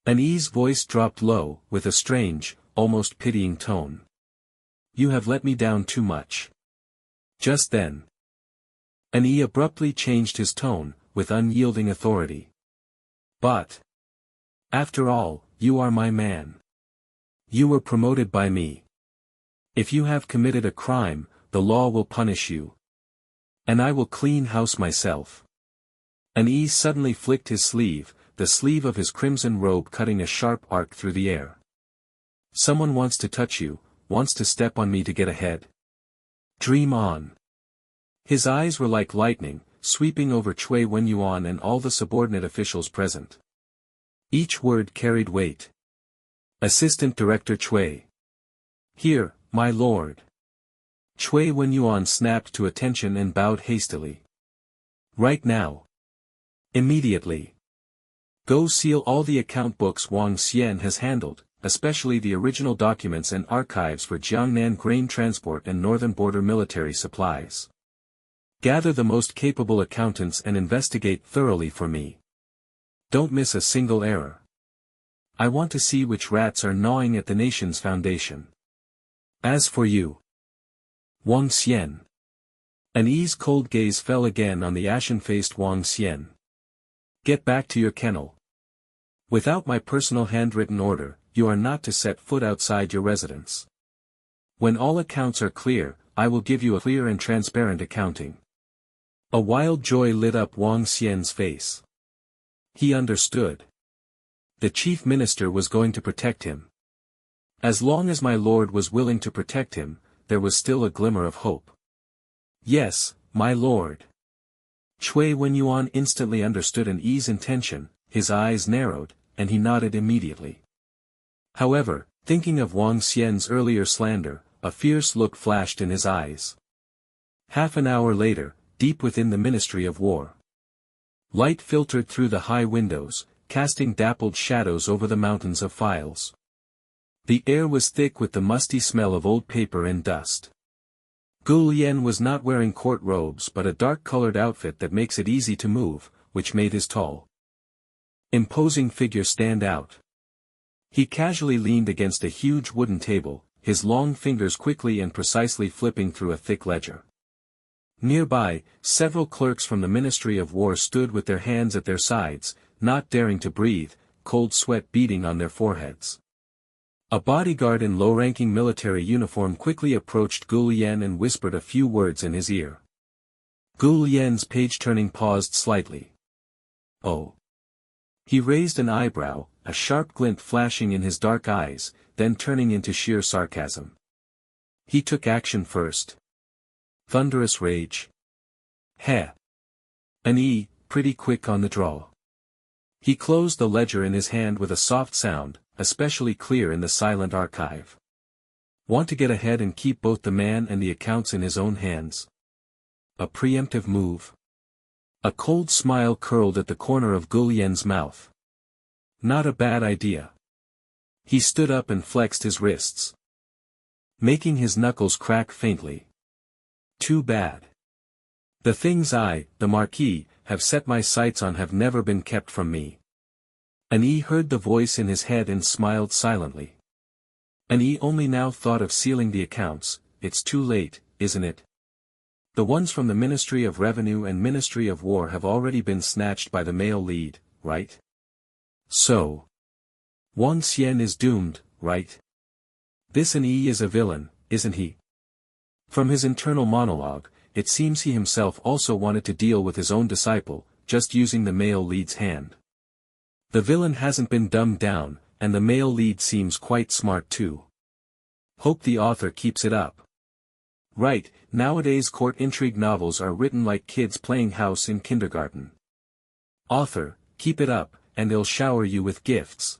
An Yi's voice dropped low, with a strange, almost pitying tone. You have let me down too much. Just then. An Yi abruptly changed his tone, with unyielding authority. But. After all, you are my man. You were promoted by me. If you have committed a crime, the law will punish you. And I will clean house myself. An Yi suddenly flicked his sleeve, the sleeve of his crimson robe cutting a sharp arc through the air. Someone wants to touch you, wants to step on me to get ahead. Dream on. His eyes were like lightning, sweeping over Cui Wenyuan and all the subordinate officials present. Each word carried weight. Assistant Director Cui. Here, my lord. Cui Wenyuan snapped to attention and bowed hastily. Right now. Immediately. Go seal all the account books Wang Xian has handled, especially the original documents and archives for Jiangnan grain transport and northern border military supplies. Gather the most capable accountants and investigate thoroughly for me. Don't miss a single error. I want to see which rats are gnawing at the nation's foundation. As for you, Wang Xian. An Yi's cold gaze fell again on the ashen-faced Wang Xian. Get back to your kennel. Without my personal handwritten order, you are not to set foot outside your residence. When all accounts are clear, I will give you a clear and transparent accounting. A wild joy lit up Wang Xian's face. He understood. The chief minister was going to protect him. As long as my lord was willing to protect him, there was still a glimmer of hope. Yes, my lord. Cui Wenyuan instantly understood an Yi's intention, his eyes narrowed, and he nodded immediately. However, thinking of Wang Xian's earlier slander, a fierce look flashed in his eyes. Half an hour later, deep within the Ministry of War. Light filtered through the high windows, casting dappled shadows over the mountains of files. The air was thick with the musty smell of old paper and dust. Gu Lian was not wearing court robes but a dark-colored outfit that makes it easy to move, which made his tall, imposing figure stand out. He casually leaned against a huge wooden table, his long fingers quickly and precisely flipping through a thick ledger. Nearby, several clerks from the Ministry of War stood with their hands at their sides, not daring to breathe, cold sweat beading on their foreheads. A bodyguard in low-ranking military uniform quickly approached Gu Lian and whispered a few words in his ear. Gu Lian's page-turning paused slightly. Oh. He raised an eyebrow, a sharp glint flashing in his dark eyes, then turning into sheer sarcasm. He took action first. Thunderous rage. Heh. An Yi, pretty quick on the draw. He closed the ledger in his hand with a soft sound, especially clear in the silent archive. Want to get ahead and keep both the man and the accounts in his own hands? A preemptive move. A cold smile curled at the corner of Gu Lian's mouth. Not a bad idea. He stood up and flexed his wrists, making his knuckles crack faintly. Too bad. The things I, the Marquis, have set my sights on have never been kept from me. An Yi heard the voice in his head and smiled silently. An Yi only now thought of sealing the accounts. It's too late, isn't it? The ones from the Ministry of Revenue and Ministry of War have already been snatched by the male lead, right? So. Wang Xian is doomed, right? This An Yi is a villain, isn't he? From his internal monologue, it seems he himself also wanted to deal with his own disciple, just using the male lead's hand. The villain hasn't been dumbed down, and the male lead seems quite smart too. Hope the author keeps it up. Right, nowadays court intrigue novels are written like kids playing house in kindergarten. Author, keep it up, and they'll shower you with gifts.